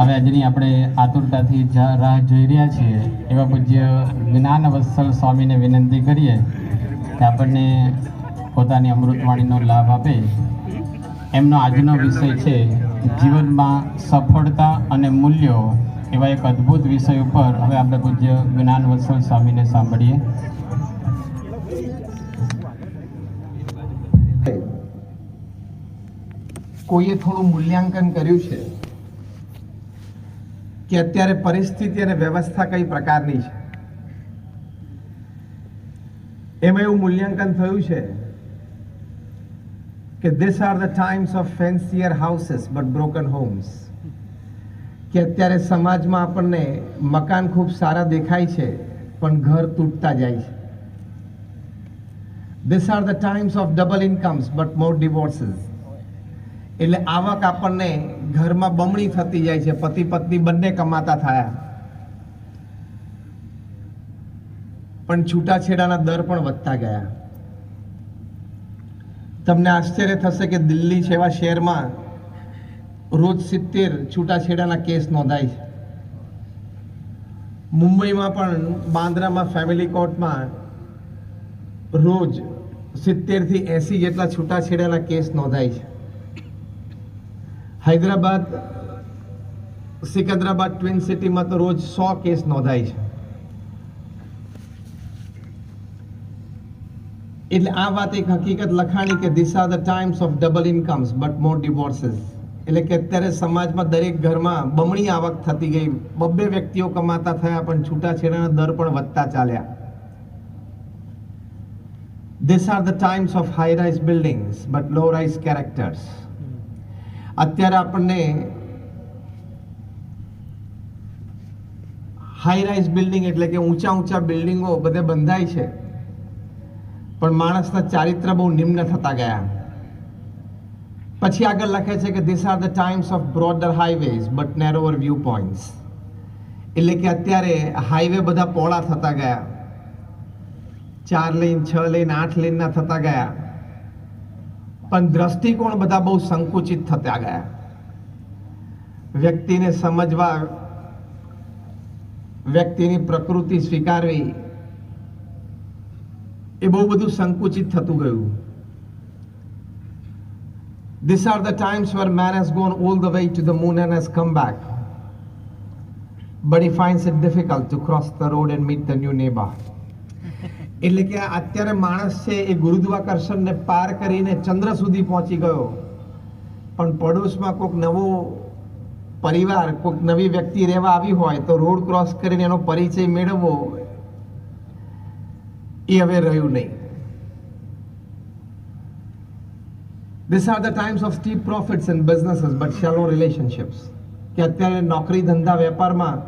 હવે આજની આપણે આતુરતાથી રાહ જોઈ રહ્યા છીએ એવા પૂજ્ય જ્ઞાનવત્સલ સ્વામીને વિનંતી કરીએ કે આપણને પોતાની અમૃતવાણીનો લાભ આપે. એમનો આજનો વિષય છે જીવનમાં સફળતા અને મૂલ્યો એવા એક અદ્ભુત વિષય ઉપર હવે આપણે પૂજ્ય જ્ઞાનવત્સલ સ્વામીને સાંભળીએ. કોઈએ થોડું મૂલ્યાંકન કર્યું છે કે અત્યારે પરિસ્થિતિ અને વ્યવસ્થા કઈ પ્રકારની છે. એમાં એવું મૂલ્યાંકન થયું છે કે these are the times of fancier houses but broken homes. કે અત્યારે સમાજમાં આપણને મકાન ખૂબ સારા દેખાય છે પણ ઘર તૂટતા જાય છે. These are the times of double incomes but more divorces. એટલે આવક આપણને ઘરમાં બમણી થતી જાય છે, પતિ પત્ની બંને કમાતા થયા પણ છૂટાછેડાના દર પણ વધતા ગયા. તમને આશ્ચર્ય થશે કે દિલ્હી જેવા શહેરમાં રોજ 70 છૂટાછેડાના કેસ નોંધાય છે. મુંબઈમાં પણ બાંદ્રામાં ફેમિલી કોર્ટમાં રોજ 70 થી 80 જેટલા છૂટાછેડાના કેસ નોંધાય છે. હૈદરાબાદ, સિકંદરાબાદ ટ્વિન સિટીમાં તો રોજ 100 કેસ નોંધાય છે. એટલે આ વાત એક હકીકત લખાણી કે these are the times of double incomes but more divorces. એટલે કે અત્યારે સમાજમાં દરેક ઘરમાં બમણી આવક થતી ગઈ, 2 વ્યક્તિઓ કમાતા થયા પણ છૂટાછેડાના દર પણ વધતા ચાલ્યા. This are the times of high rise buildings but low rise characters. અત્યારે આપણને હાઈ રાઇઝ બિલ્ડિંગ એટલે કે ઊંચા બિલ્ડિંગો બધે બંધાય છે પણ માણસના ચારિત્ર બહુ નિમ્ન થતા ગયા. પછી આગળ લખે છે કે these are the times of broader highways but narrower view points. એટલે કે અત્યારે હાઈવે બધા પહોળા થતા ગયા, 4 લેન 6 લેન 8 લેનના થતા ગયા પણ દ્રષ્ટિકોણ બધા બહુ સંકુચિત થતા ગયા. વ્યક્તિને સમજવા, વ્યક્તિની પ્રકૃતિ સ્વીકારવી એ બહુ બધું સંકુચિત થતું ગયું. These are the times where man has gone all the way to the moon and has come back, but he finds it difficult to cross the road and meet the new neighbor. એટલે કે અત્યારે માણસ છે એ ગુરુત્વાકર્ષણને પાર કરીને ચંદ્ર સુધી પહોંચી ગયો પણ પડોશમાં કોઈક નવો પરિવાર, કોઈક નવી વ્યક્તિ રહેવા આવી હોય તો રોડ ક્રોસ કરીને એનો પરિચય મેળવવો એ હવે રહ્યું નહીં. These are the times of steep profits in businesses but shallow relationships. કે અત્યારે નોકરી ધંધા વેપારમાં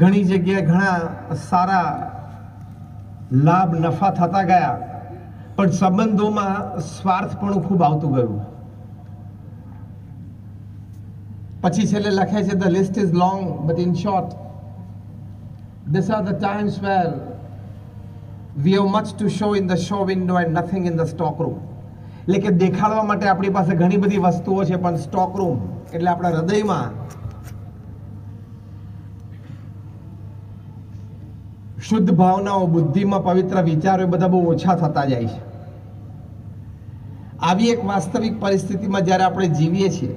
ઘણી જગ્યાએ ઘણા સારા લાભ નફા થતા ગયા પણ સંબંધોમાં સ્વાર્થપણું ખૂબ આવતું ગયું. પછી છેલ્લે લખે છે the list is long but in short these are the times where we have much to show in the show window and nothing in the stock room. એટલે કે દેખાડવા માટે આપણી પાસે ઘણી બધી વસ્તુઓ છે પણ સ્ટોક રૂમ એટલે આપણા હૃદયમાં શુદ્ધ ભાવનાઓ, બુદ્ધિમાં પવિત્ર વિચારો બધા બહુ ઓછા થતા જાય છે. આવી એક વાસ્તવિક પરિસ્થિતિમાં જ્યારે આપણે જીવીએ છીએ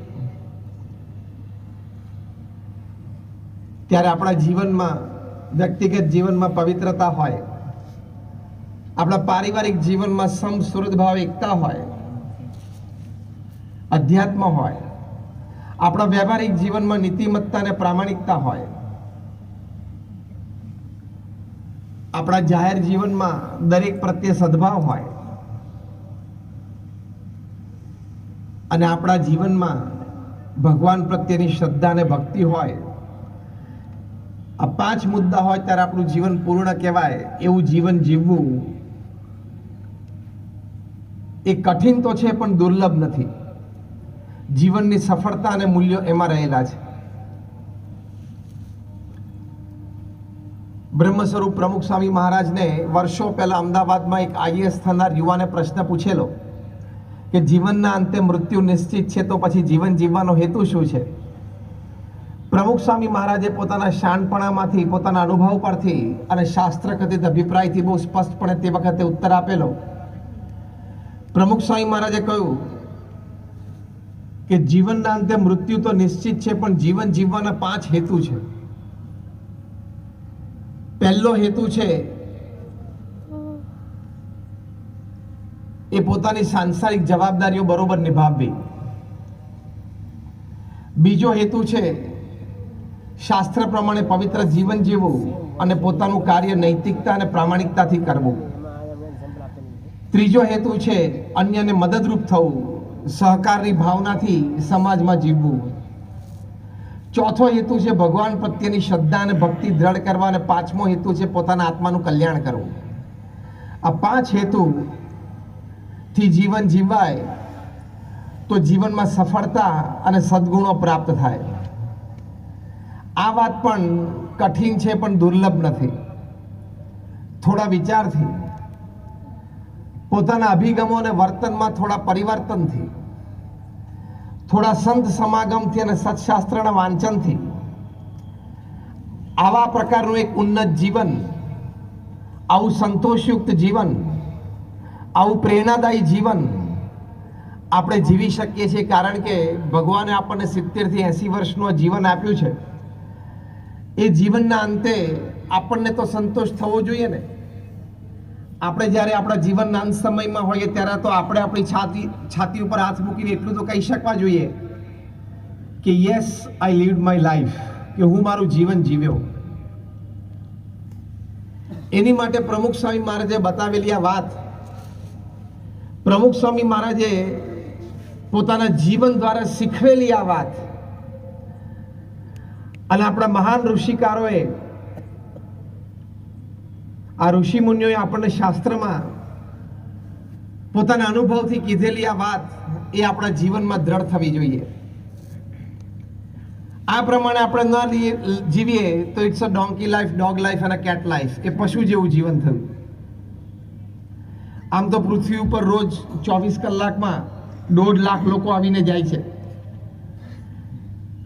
ત્યારે આપણા જીવનમાં, વ્યક્તિગત જીવનમાં પવિત્રતા હોય, આપણા પારિવારિક જીવનમાં સમ સુહૃદ ભાવ, એકતા હોય, અધ્યાત્મ હોય, આપણા વ્યવહારિક જીવનમાં નીતિમત્તા અને પ્રામાણિકતા હોય, આપણા જાહેર જીવનમાં દરેક પ્રત્યે સદભાવ હોય અને આપણા જીવનમાં ભગવાન પ્રત્યેની શ્રદ્ધા અને ભક્તિ હોય. આ 5 મુદ્દા હોય ત્યારે આપણું જીવન પૂર્ણ કહેવાય. એવું જીવન જીવવું એ કઠિન તો છે પણ દુર્લભ નથી. જીવનની સફળતા અને મૂલ્યો એમાં રહેલા છે. બ્રહ્મ સ્વરૂપ પ્રમુખ સ્વામી મહારાજને વર્ષો પહેલા અમદાવાદમાં એક IAS થનાર યુવાને પ્રશ્ન પૂછેલો કે જીવનના અંતે મૃત્યુ નિશ્ચિત છે તો પછી જીવન જીવવાનો હેતુ શું છે? પ્રમુખ સ્વામી મહારાજે પોતાના શાણપણામાંથી, પોતાના અનુભવ પરથી અને શાસ્ત્ર કથિત અભિપ્રાયથી બહુ સ્પષ્ટપણે તે વખતે ઉત્તર આપેલો. પ્રમુખ સ્વામી મહારાજે કહ્યું કે જીવનના અંતે મૃત્યુ તો નિશ્ચિત છે, પણ જીવન જીવવાના 5 હેતુ છે. પહેલો હેતુ છે એ પોતાની સાંસારિક જવાબદારીઓ બરોબર નિભાવવી. બીજો હેતુ છે શાસ્ત્ર પ્રમાણે પવિત્ર જીવન જીવવું અને પોતાનું કાર્ય નૈતિકતા અને પ્રામાણિકતાથી કરવું. ત્રીજો હેતુ છે અન્યને મદદરૂપ થવું, સહકારની ભાવનાથી સમાજમાં જીવવું. ચોથો હેતુ છે ભગવાન પ્રત્યેની શ્રદ્ધા અને ભક્તિ દ્રઢ કરવા, અને પાંચમો હેતુ છે પોતાના આત્માનું કલ્યાણ કરવું. આ 5 હેતુથી જીવન જીવાય તો જીવનમાં સફળતા અને સદગુણો પ્રાપ્ત થાય. આ વાત પણ કઠિન છે, પણ દુર્લભ નથી. થોડા વિચારથી, પોતાના અભિગમો અને વર્તનમાં થોડા પરિવર્તનથી, થોડા સંત સમાગમથી અને સત્શાસ્ત્રના વાંચનથી આવા પ્રકારનું એક ઉન્નત જીવન, આવું સંતોષયુક્ત જીવન, આવું પ્રેરણાદાયી જીવન આપણે જીવી શકીએ છીએ. કારણ કે ભગવાને આપણને 70 થી 80 વર્ષનું જીવન આપ્યું છે. એ જીવનના અંતે આપણને તો સંતોષ થવો જોઈએ ને. આપણે જ્યારે આપણા જીવનના અંત સમયમાં હોઈએ ત્યારે તો આપણે આપણી છાતી ઉપર હાથ મૂકીને એટલું તો કહી શકવા જોઈએ કે yes, I lived my life, કે હું મારું જીવન જીવ્યો. એની માટે પ્રમુખ સ્વામી મહારાજે બતાવેલી આ વાત, પ્રમુખ સ્વામી મહારાજે પોતાના જીવન દ્વારા શીખવેલી આ વાત, અને આપણા મહાન ઋષિકારોએ, આ ઋષિ મુનિઓએ આપણને શાસ્ત્રમાં પોતાના અનુભવથી કીધેલી આ વાત એ આપણા જીવનમાં દ્રઢ થવી જોઈએ. આ પ્રમાણે આપણે ન જીવીએ તો it's a donkey life, dog life અને કેટ લાઈફ, એ પશુ જેવું જીવન થયું. આમ તો પૃથ્વી ઉપર રોજ 24 કલાકમાં 1.5 લાખ લોકો આવીને જાય છે.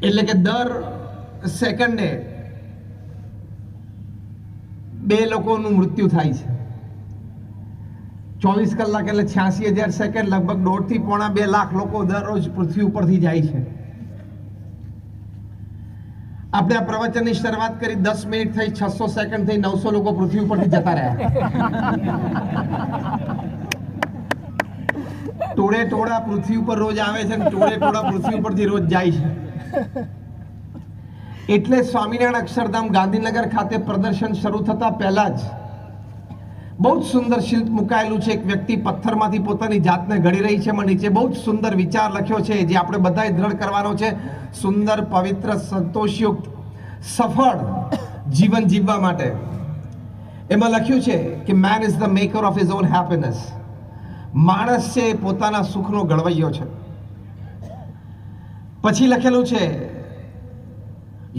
એટલે કે દર સેકન્ડે 2 લોકોનું મૃત્યુ થાય છે. 24 કલાક એટલે 86,000 સેકન્ડ, લગભગ 1.5 થી 1.25 લાખ લોકો દરરોજ પૃથ્વી ઉપરથી જાય છે. આપણે આ પ્રવચનની શરૂઆત કરી 10 મિનિટ થઈ, 600 સેકન્ડ થઈ, 900 લોકો પૃથ્વી ઉપરથી જતા રહ્યા. ટોળે ટોળા પૃથ્વી ઉપર રોજ આવે છે, ટોળે ટોળા પૃથ્વી ઉપરથી રોજ જાય છે. એટલે સ્વામિનારાયણ અક્ષરધામ ગાંધીનગર ખાતે પ્રદર્શન શરૂ થતા પહેલા જ બહુ જ સુંદર શિલ્પ મુકાયેલું છે. એક વ્યક્તિ પથ્થરમાંથી પોતાની જાતને ઘડી રહી છે. નીચે બહુ જ સુંદર વિચાર લખ્યો છે, જે આપણે બધાએ દ્રઢ કરવાનો છે. સુંદર, પવિત્ર, સંતોષયુક્ત, સફળ જીવન જીવવા માટે એમાં લખ્યું છે કે man is the maker of his own happiness. માણસ છે પોતાના સુખનો ઘડવૈયો છે. પછી લખેલું છે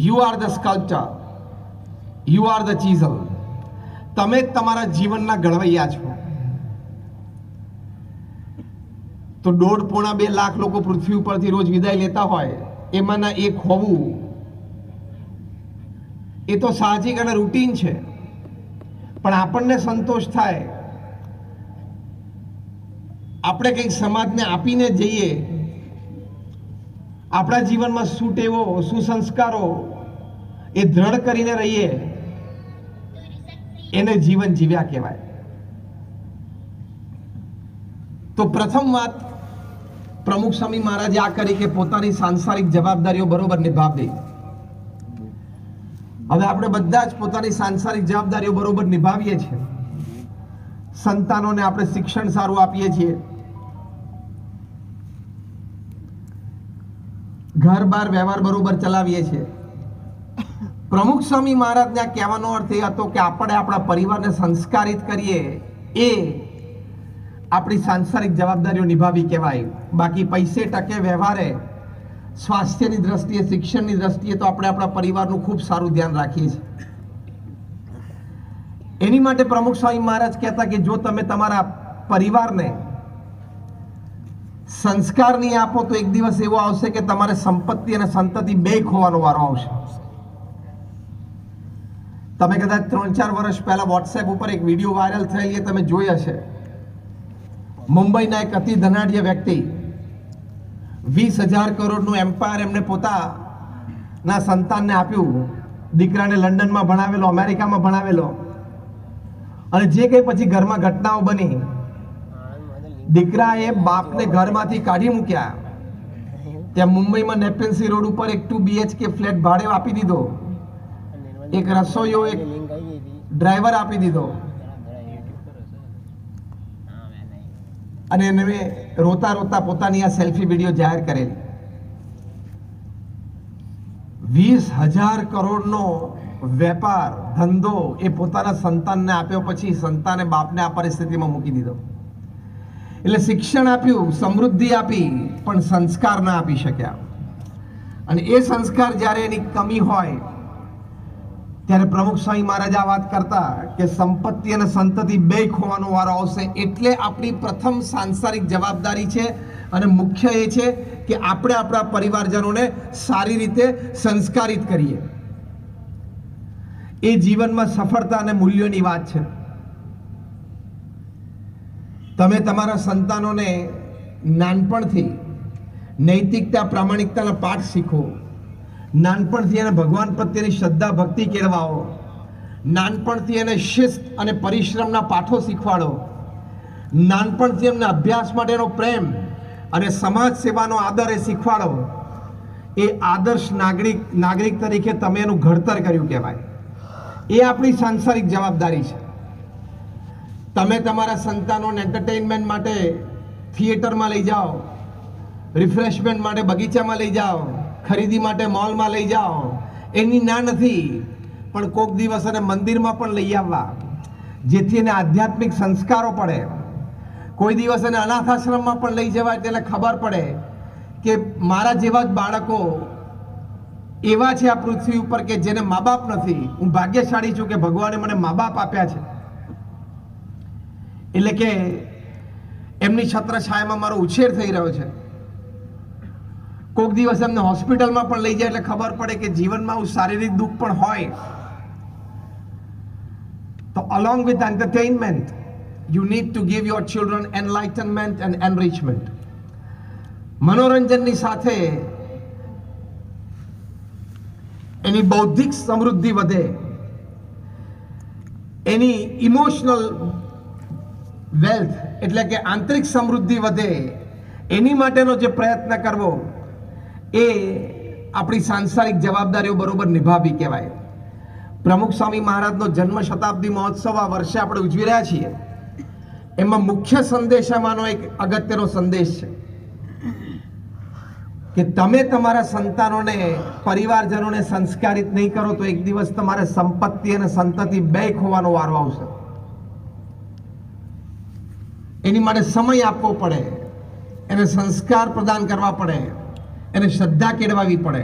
you are the sculptor, you are the chisel. તમે જ તમારા જીવનના ઘડવૈયા છો. તો 1.5-2 લાખ લોકો પૃથ્વી ઉપરથી રોજ વિદાય લેતા હોય, એમાંના એક હોવું એ તો સાહજિક અને રૂટીન છે. પણ આપણને સંતોષ થાય, આપણે કંઈક સમાજને આપીને જઈએ, આપણા જીવનમાં સુટેવો, સુસંસ્કારો એ દ્રઢ કરીને રહીએ, એને જીવન જીવ્યા કહેવાય. તો પ્રથમ વાત પ્રમુખ સ્વામી મહારાજે આ કરી કે પોતાની સાંસારિક જવાબદારીઓ બરોબર નિભાવવી. હવે આપણે બધા જ પોતાની સાંસારિક જવાબદારીઓ બરોબર નિભાવીએ છીએ. સંતાનોને આપણે શિક્ષણ સારું આપીએ છીએ, ઘર બાર વ્યવહાર બરોબર ચલાવીએ છીએ. પ્રમુખ સ્વામી મહારાજને આ કહેવાનો અર્થ એ હતો કે આપણે આપણા પરિવારને સંસ્કારિત કરીએ, એ આપણી સાંસારિક જવાબદારીઓ નિભાવી કહેવાય. બાકી પૈસે ટકે વ્યવહારે, સ્વાસ્થ્યની દ્રષ્ટિએ, શિક્ષણની દ્રષ્ટિએ તો આપણે આપણા પરિવારનું ખૂબ સારું ધ્યાન રાખીએ છીએ. એની માટે પ્રમુખ સ્વામી મહારાજ કહેતા કે જો તમે તમારા પરિવારને સંસ્કાર નહીં આપો તો એક દિવસ એવો આવશે કે તમારે સંપત્તિ અને સંતતિ બે ખોવાનો વારો આવશે. તમે કદાચ 3-4 વર્ષ પહેલા વોટ્સએપ ઉપર એક વિડીયો વાયરલ થયેલી તમે જોઈ હશે. મુંબઈના એક અતિ ધનાઢ્ય વ્યક્તિ 20,000 કરોડનું એમ્પાયર એમને પોતાના સંતાનને આપ્યું. દીકરાને લંડનમાં ભણાવેલો, અમેરિકામાં ભણાવેલો, અને જે કંઈ પછી ઘરમાં ઘટનાઓ બની, દીકરાએ બાપને ઘરમાંથી કાઢી મૂક્યા. ત્યાં મુંબઈમાં નેપેન્સી રોડ ઉપર એક 2 BHK ફ્લેટ ભાડે આપી દીધો, એક રસોઈયો, એક ડ્રાઈવર આપી દીધો, અને એને રોતા રોતા પોતાની આ સેલ્ફી વિડીયો જાહેર કરેલી. 20,000 કરોડનો વેપાર ધંધો એ પોતાના સંતાનને આપ્યો, પછી સંતાને બાપને આ પરિસ્થિતિમાં મૂકી દીધો. એટલે શિક્ષણ આપ્યું, સમૃદ્ધિ આપી, પણ સંસ્કાર ના આપી શક્યા. અને એ સંસ્કાર જ્યારે એની કમી હોય ત્યારે પ્રમુખ સ્વામી મહારાજ આ વાત કરતા કે સંપત્તિ અને સંતતિ બે ખોવાનો વારો આવશે. એટલે આપણી પ્રથમ સાંસારિક જવાબદારી છે અને મુખ્ય એ છે કે આપણે આપણા પરિવારજનોને સારી રીતે સંસ્કારિત કરીએ. એ જીવનમાં સફળતા અને મૂલ્યોની વાત છે. તમે તમારા સંતાનોને નાનપણથી નૈતિકતા, પ્રામાણિકતાના પાઠ શીખો. નાનપણથી એને ભગવાન પ્રત્યેની શ્રદ્ધા, ભક્તિ કેળવાઓ. નાનપણથી એને શિસ્ત અને પરિશ્રમના પાઠો શીખવાડો. નાનપણથી એમને અભ્યાસ માટેનો પ્રેમ અને સમાજ સેવાનો આદર એ શીખવાડો. એ આદર્શ નાગરિક તરીકે તમે એનું ઘડતર કર્યું કહેવાય. એ આપણી સાંસારિક જવાબદારી છે. તમે તમારા સંતાનોને એન્ટરટેઇનમેન્ટ માટે થિયેટરમાં લઈ જાઓ, રિફ્રેશમેન્ટ માટે બગીચામાં લઈ જાઓ, ખરીદી માટે મોલમાં લઈ જાઓ, એની ના નથી, પણ કોઈક દિવસ એને મંદિરમાં પણ લઈ આવવા, જેથી એને આધ્યાત્મિક સંસ્કારો પડે. કોઈ દિવસ એને અનાથ આશ્રમમાં પણ લઈ જવાય, તેને ખબર પડે કે મારા જેવા જ બાળકો એવા છે આ પૃથ્વી ઉપર કે જેને મા બાપ નથી. હું ભાગ્યશાળી છું કે ભગવાને મને મા બાપ આપ્યા છે. એટલે કે એમની છત્રછાયામાં મારો ઉછેર થઈ રહ્યો છે. કોઈક દિવસ એમને હોસ્પિટલમાં પણ લઈ જાય એટલે ખબર પડે કે જીવનમાં આવું શારીરિક દુઃખ પણ હોય. તો along with entertainment you need to give your children enlightenment and enrichment. મનોરંજનની સાથે એની બૌદ્ધિક સમૃદ્ધિ વધે, એની ઇમોશનલ વેલ્થ એટલે કે આંતરિક સમૃદ્ધિ વધે, એની માટેનો જે પ્રયત્ન કરવો એ આપણી સાંસારિક જવાબદારીઓ બરોબર નિભાવી કહેવાય. પ્રમુખ સ્વામી મહારાજનો જન્મ શતાબ્દી મહોત્સવ આ વર્ષે આપણે ઉજવી રહ્યા છીએ. એમાં મુખ્ય સંદેશામાંનો એક અગત્યનો સંદેશ છે કે તમે તમારા સંતાનોને, પરિવારજનોને સંસ્કારિત નહીં કરો તો એક દિવસ તમારે સંપત્તિ અને સંતતિ બે ખોવાનો વારો આવશે. એની માટે સમય આપવો પડે, એને સંસ્કાર પ્રદાન કરવા પડે, એને શ્રદ્ધા કેળવાવી પડે.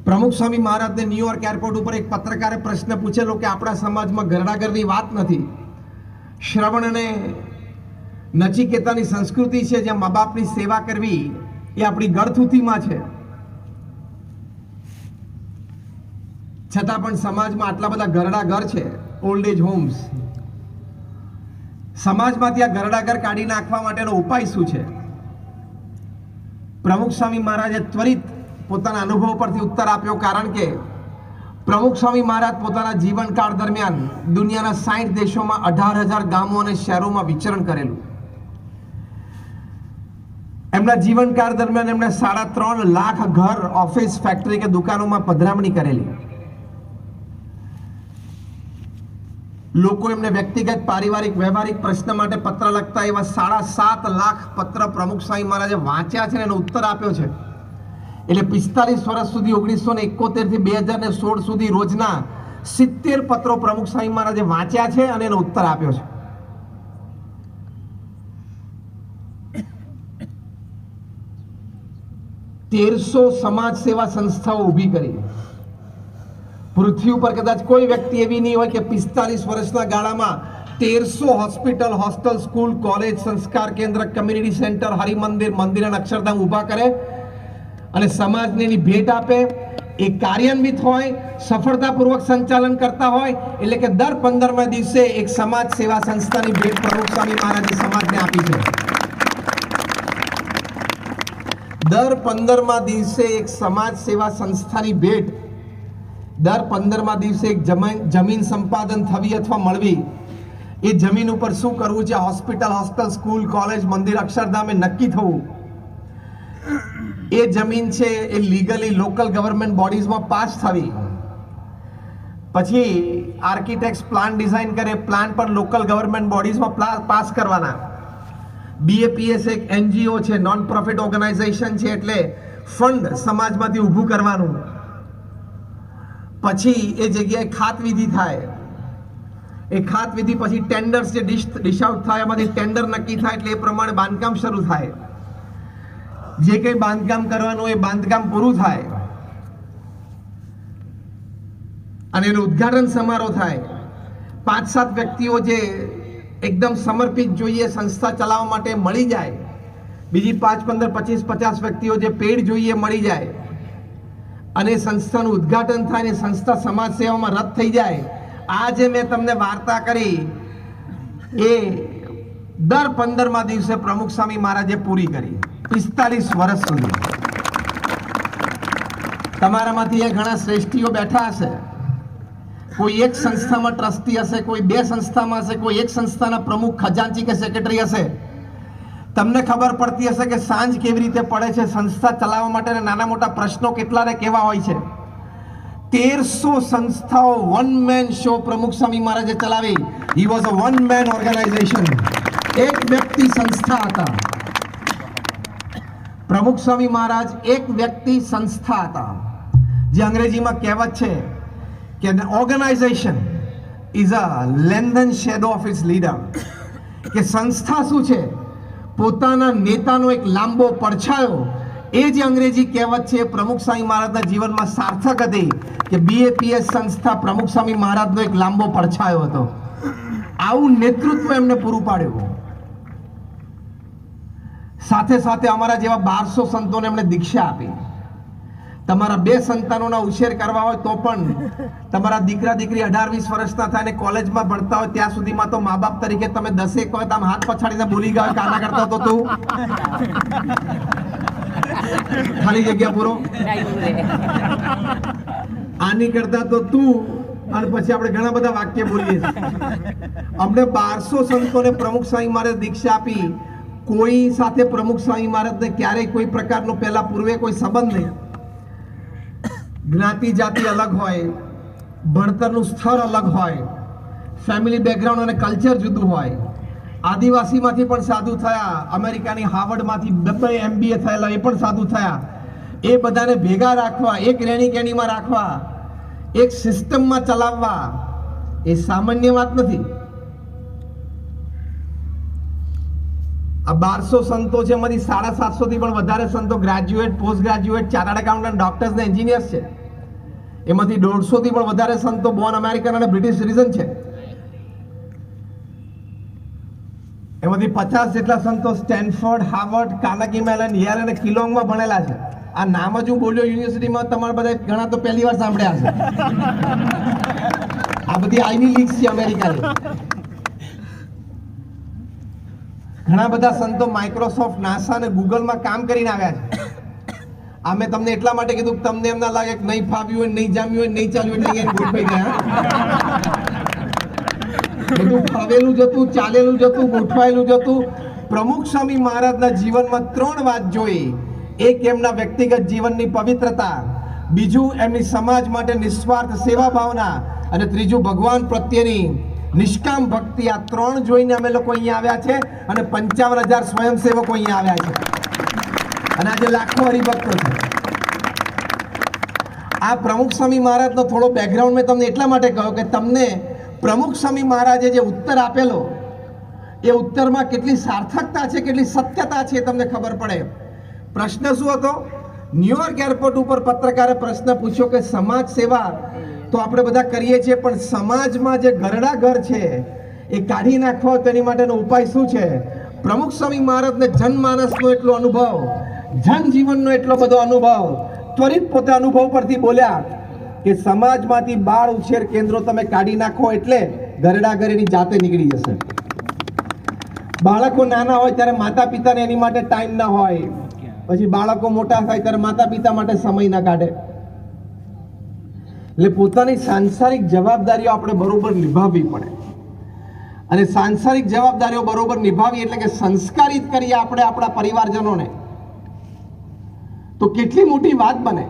પ્રમુખ સ્વામી મહારાજને ન્યુયોર્ક એરપોર્ટ ઉપર એક પત્રકારે પ્રશ્ન પૂછેલો કે આપણા સમાજમાં ઘરડાઘરની વાત નથી. શ્રવણ અને નચિકેતાની સંસ્કૃતિ છે, જ્યાં મા બાપની સેવા કરવી એ આપણી ગળથૂથીમાં છે. છતાં પણ સમાજમાં આટલા બધા ઘરડા ઘર છે, ઓલ્ડ એજ હોમ્સ. સમાજમાંથી આ ઘરડા ઘર કાઢી નાખવા માટેનો ઉપાય શું છે? પ્રમુખ સ્વામી મહારાજે ત્વરિત પોતાના અનુભવ પરથી ઉત્તર આપ્યો. કારણ કે પ્રમુખ સ્વામી મહારાજ પોતાના જીવનકાળ દરમિયાન દુનિયાના 60 દેશોમાં 18,000 ગામો અને શહેરોમાં વિચરણ કરેલું. એમના જીવનકાળ દરમિયાન એમણે 3.5 લાખ ઘર, ઓફિસ, ફેક્ટરી કે દુકાનોમાં પધરામણી કરેલી. લોકો એમને વ્યક્તિગત, પારિવારિક, વ્યવહારિક પ્રશ્ન માટે પત્ર લખતા એવા 7.5 લાખ પત્ર પ્રમુખ સ્વામી મહારાજે વાંચ્યા છે અને એનો ઉત્તર આપ્યો છે. એટલે 45 વર્ષ સુધી 1971 થી 2016 સુધી રોજના 70 પત્રો પ્રમુખ સ્વામી મહારાજે વાંચ્યા છે અને એનો ઉત્તર આપ્યો છે. તેરસો સમાજ સેવા સંસ્થાઓ ઊભી કરી. પૃથ્વી ઉપર કદાચ કોઈ વ્યક્તિ એવી નહીં હોય કે 45 વર્ષના ગાળામાં 1300 હોસ્પિટલ, હોસ્ટેલ, સ્કૂલ, કોલેજ, સંસ્કાર કેન્દ્ર, કમ્યુનિટી સેન્ટર, હરિમંદિર, મંદિર અને અક્ષરધામ ઊભા કરે અને સમાજને એની ભેટ આપે, એ કાર્યાન્વિત હોય, સફળતાપૂર્વક સંચાલન કરતા હોય, એટલે કે દર 15મા દિવસે એક સમાજ સેવા સંસ્થાની ભેટ પ્રમુખ સ્વામી મહારાજે સમાજને આપી છે. દર 15મા દિવસે એક સમાજ સેવા સંસ્થાની ભેટ, દર 15મા દિવસે એક જમીન સંપાદન થવી અથવા મળવી, એ જમીન ઉપર શું કરવું છે, હોસ્પિટલ, હોસ્ટેલ, સ્કૂલ, કોલેજ, મંદિર, અક્ષરધામ એ નક્કી થવું. એ જમીન છે એ લીગલી લોકલ ગવર્મેન્ટ બોડીઝમાં પાસ થવી. પછી આર્કિટેક્ટ્સ પ્લાન ડિઝાઇન કરે, પ્લાન પણ લોકલ ગવર્મેન્ટ બોડીઝમાં પાસ કરવાના. BAPS એક NGO છે, નોન પ્રોફિટ ઓર્ગેનાઇઝેશન છે, એટલે ફંડ સમાજમાંથી ઊભું કરવાનું. પછી એ જગ્યાએ ખાતવિધિ થાય. એ ખાતવિધિ પછી ટેન્ડર્સ જે ડિશ આઉટ થાય, એમાંથી ટેન્ડર નક્કી થાય, એટલે એ પ્રમાણે બાંધકામ શરૂ થાય. જે કંઈ બાંધકામ કરવાનું એ બાંધકામ પૂરું થાય અને એનું ઉદ્ઘાટન સમારોહ થાય. 5-7 વ્યક્તિઓ જે એકદમ સમર્પિત જોઈએ સંસ્થા ચલાવવા માટે મળી જાય, બીજી 5, 15, 25, 50 વ્યક્તિઓ જે પેડ જોઈએ મળી જાય અને સંસ્થાનું ઉદ્ઘાટન થાય ને સંસ્થા સમાજ સેવામાં રદ થઈ જાય. આ જે મેં તમને વાર્તા કરી એ દર 15મા દિવસે પ્રમુખ સ્વામી મહારાજે પૂરી કરી, 45 વર્ષ સુધી. તમારામાંથી એ ઘણા શ્રેષ્ઠીઓ બેઠા હશે, કોઈ એક સંસ્થામાં ટ્રસ્ટી હશે, કોઈ 2 સંસ્થામાં હશે, કોઈ એક સંસ્થાના પ્રમુખ, ખજાનચી કે સેક્રેટરી હશે. તમને ખબર પડતી હશે કે સાંજ કેવી રીતે પડે છે, સંસ્થા ચલાવવા માટે નાના મોટા પ્રશ્નો કેટલા ને કેવા હોય છે. 1300 સંસ્થાઓ વન મેન શો પ્રમુખ સ્વામી મહારાજે ચલાવી. He was a one man organization. એક વ્યક્તિ સંસ્થા હતા. પ્રમુખ સ્વામી મહારાજ એક વ્યક્તિ સંસ્થા હતા. જે અંગ્રેજીમાં કહેવત છે કે organization is a lengthened shadow of its leader. કે સંસ્થા શું છે, પોતાના નેતાનો એક લાંબો પડછાયો. એ જે અંગ્રેજી કહેવત છે પ્રમુખ સ્વામી મહારાજના જીવનમાં સાર્થક હતી કે BAPS સંસ્થા પ્રમુખ સ્વામી મહારાજનો એક લાંબો પડછાયો હતો. આવું નેતૃત્વ એમને પૂરું પાડ્યું. સાથે સાથે અમારા જેવા 1200 સંતોને એમણે દીક્ષા આપી. તમારા 2 સંતાનોના ઉછેર કરવા હોય તો પણ તમારા દીકરા દીકરી 18-20 વર્ષના થાય ને કોલેજમાં ભણતા હોય ત્યાં સુધીમાં તો મા બાપ તરીકે તમે 10 વખત આમ હાથ પછાડીને બોલી ગયા કાના કરતા તો તું ખાલી જગ્યા પૂરો આની કરતા તો તું, અને પછી આપણે ઘણા બધા વાક્ય બોલીએ છીએ. અમને 1200 સંતોને પ્રમુખ સ્વામી મહારાજ દીક્ષા આપી. કોઈ સાથે પ્રમુખ સ્વામી મહારાજને ક્યારેય કોઈ પ્રકારનો પહેલા પૂર્વે કોઈ સંબંધ નહીં. જ્ઞાતિ જાતિ અલગ હોય, ભણતરનું સ્તર અલગ હોય, ફેમિલી બેકગ્રાઉન્ડ અને કલ્ચર જુદું હોય. આદિવાસીમાંથી પણ સાધુ થયા, અમેરિકાની હાર્વર્ડમાંથી MBA થયેલા એ પણ સાધુ થયા. એ બધાને ભેગા રાખવા, એક રેણી કેણીમાં રાખવા, એક સિસ્ટમમાં ચલાવવા એ સામાન્ય વાત નથી. આ 1200 સંતો છે, એમાંથી 750 થી પણ વધારે સંતો graduate, post graduate, chartered accountant, doctors ને એન્જિનિયર્સ છે. એમાંથી 150 થી પણ વધારે સંતો બોર્ન અમેરિકન અને બ્રિટિશ સિટીઝન છે. એમાંથી 50 જેટલા સંતો Stanford, Harvard, Carnegie melon, Yale અને કિલોંગમાં ભણેલા છે. આ નામ જ હું બોલ્યો યુનિવર્સિટીમાં, તમારા બધા ઘણા તો પહેલી વાર સાંભળ્યા હશે. આ બધી આઈવી લીગ્સ છે અમેરિકાની. ઘણા બધા સંતો માઇક્રોસોફ્ટ, નાસા અને ગૂગલમાં કામ કરીને આવ્યા છે. આ મેં તમને એટલા માટે કીધું કે તમને એમ ના લાગે કે નહીં ફાવ્યું હોય, નહીં જામ્યું હોય, નહીં ચાલ્યું હોય, નહીં ગોઠવાઈ ગયા. બધું ફાવેલું જતું, ચાલેલું જતું, ગોઠવાયેલું જતું. પ્રમુખ સ્વામી મહારાજના જીવનમાં 3 વાત જોઈ. એક એમના વ્યક્તિગત જીવનની પવિત્રતા, બીજું એમની સમાજ માટે નિસ્વાર્થ સેવા ભાવના, અને ત્રીજું ભગવાન પ્રત્યેની નિષ્કામ ભક્તિ. આ 3 જોઈને અમે લોકો અહીંયા આવ્યા છે અને 55,000 સ્વયંસેવકો અહીંયા આવ્યા છે અને આજે લાખો હરિભક્તો છે. આ પ્રમુખ સ્વામી મહારાજનો થોડો બેકગ્રાઉન્ડ મેં તમને એટલા માટે કહ્યું કે તમને પ્રમુખ સ્વામી મહારાજે જે ઉત્તર આપેલો એ ઉત્તરમાં કેટલી સાર્થકતા છે, કેટલી સત્યતા છે એ તમને ખબર પડે. પ્રશ્ન શું હતો? ન્યુયોર્ક એરપોર્ટ ઉપર પત્રકારે પ્રશ્ન પૂછ્યો કે સમાજ સેવા તો આપણે બધા કરીએ છીએ, પણ સમાજમાં જે ઘરડા ઘર છે એ કાઢી નાખવો હોય તો એની માટેનો ઉપાય શું છે? પ્રમુખ સ્વામી મહારાજને જનમાનસનો એટલો અનુભવ, જનજીવનનો એટલો બધો અનુભવ, ત્વરિત પોતે અનુભવ પરથી બોલ્યા કે સમાજમાંથી બાળ ઉછેર કેન્દ્રો તમે કાઢી નાખો એટલે ઘરડા ઘરેની જાતે નીકળી જશે. બાળકો નાના હોય ત્યારે માતા પિતાને એની માટે ટાઈમ ના હોય, પછી બાળકો મોટા થાય ત્યારે માતા પિતા માટે સમય ના કાઢે. એટલે પોતાની સાંસારિક જવાબદારીઓ આપણે બરોબર નિભાવવી પડે. અને સાંસારિક જવાબદારીઓ બરોબર નિભાવી એટલે કે સંસ્કારિત કરીએ આપણે આપણા પરિવારજનોને, તો કેટલી મોટી વાત બને.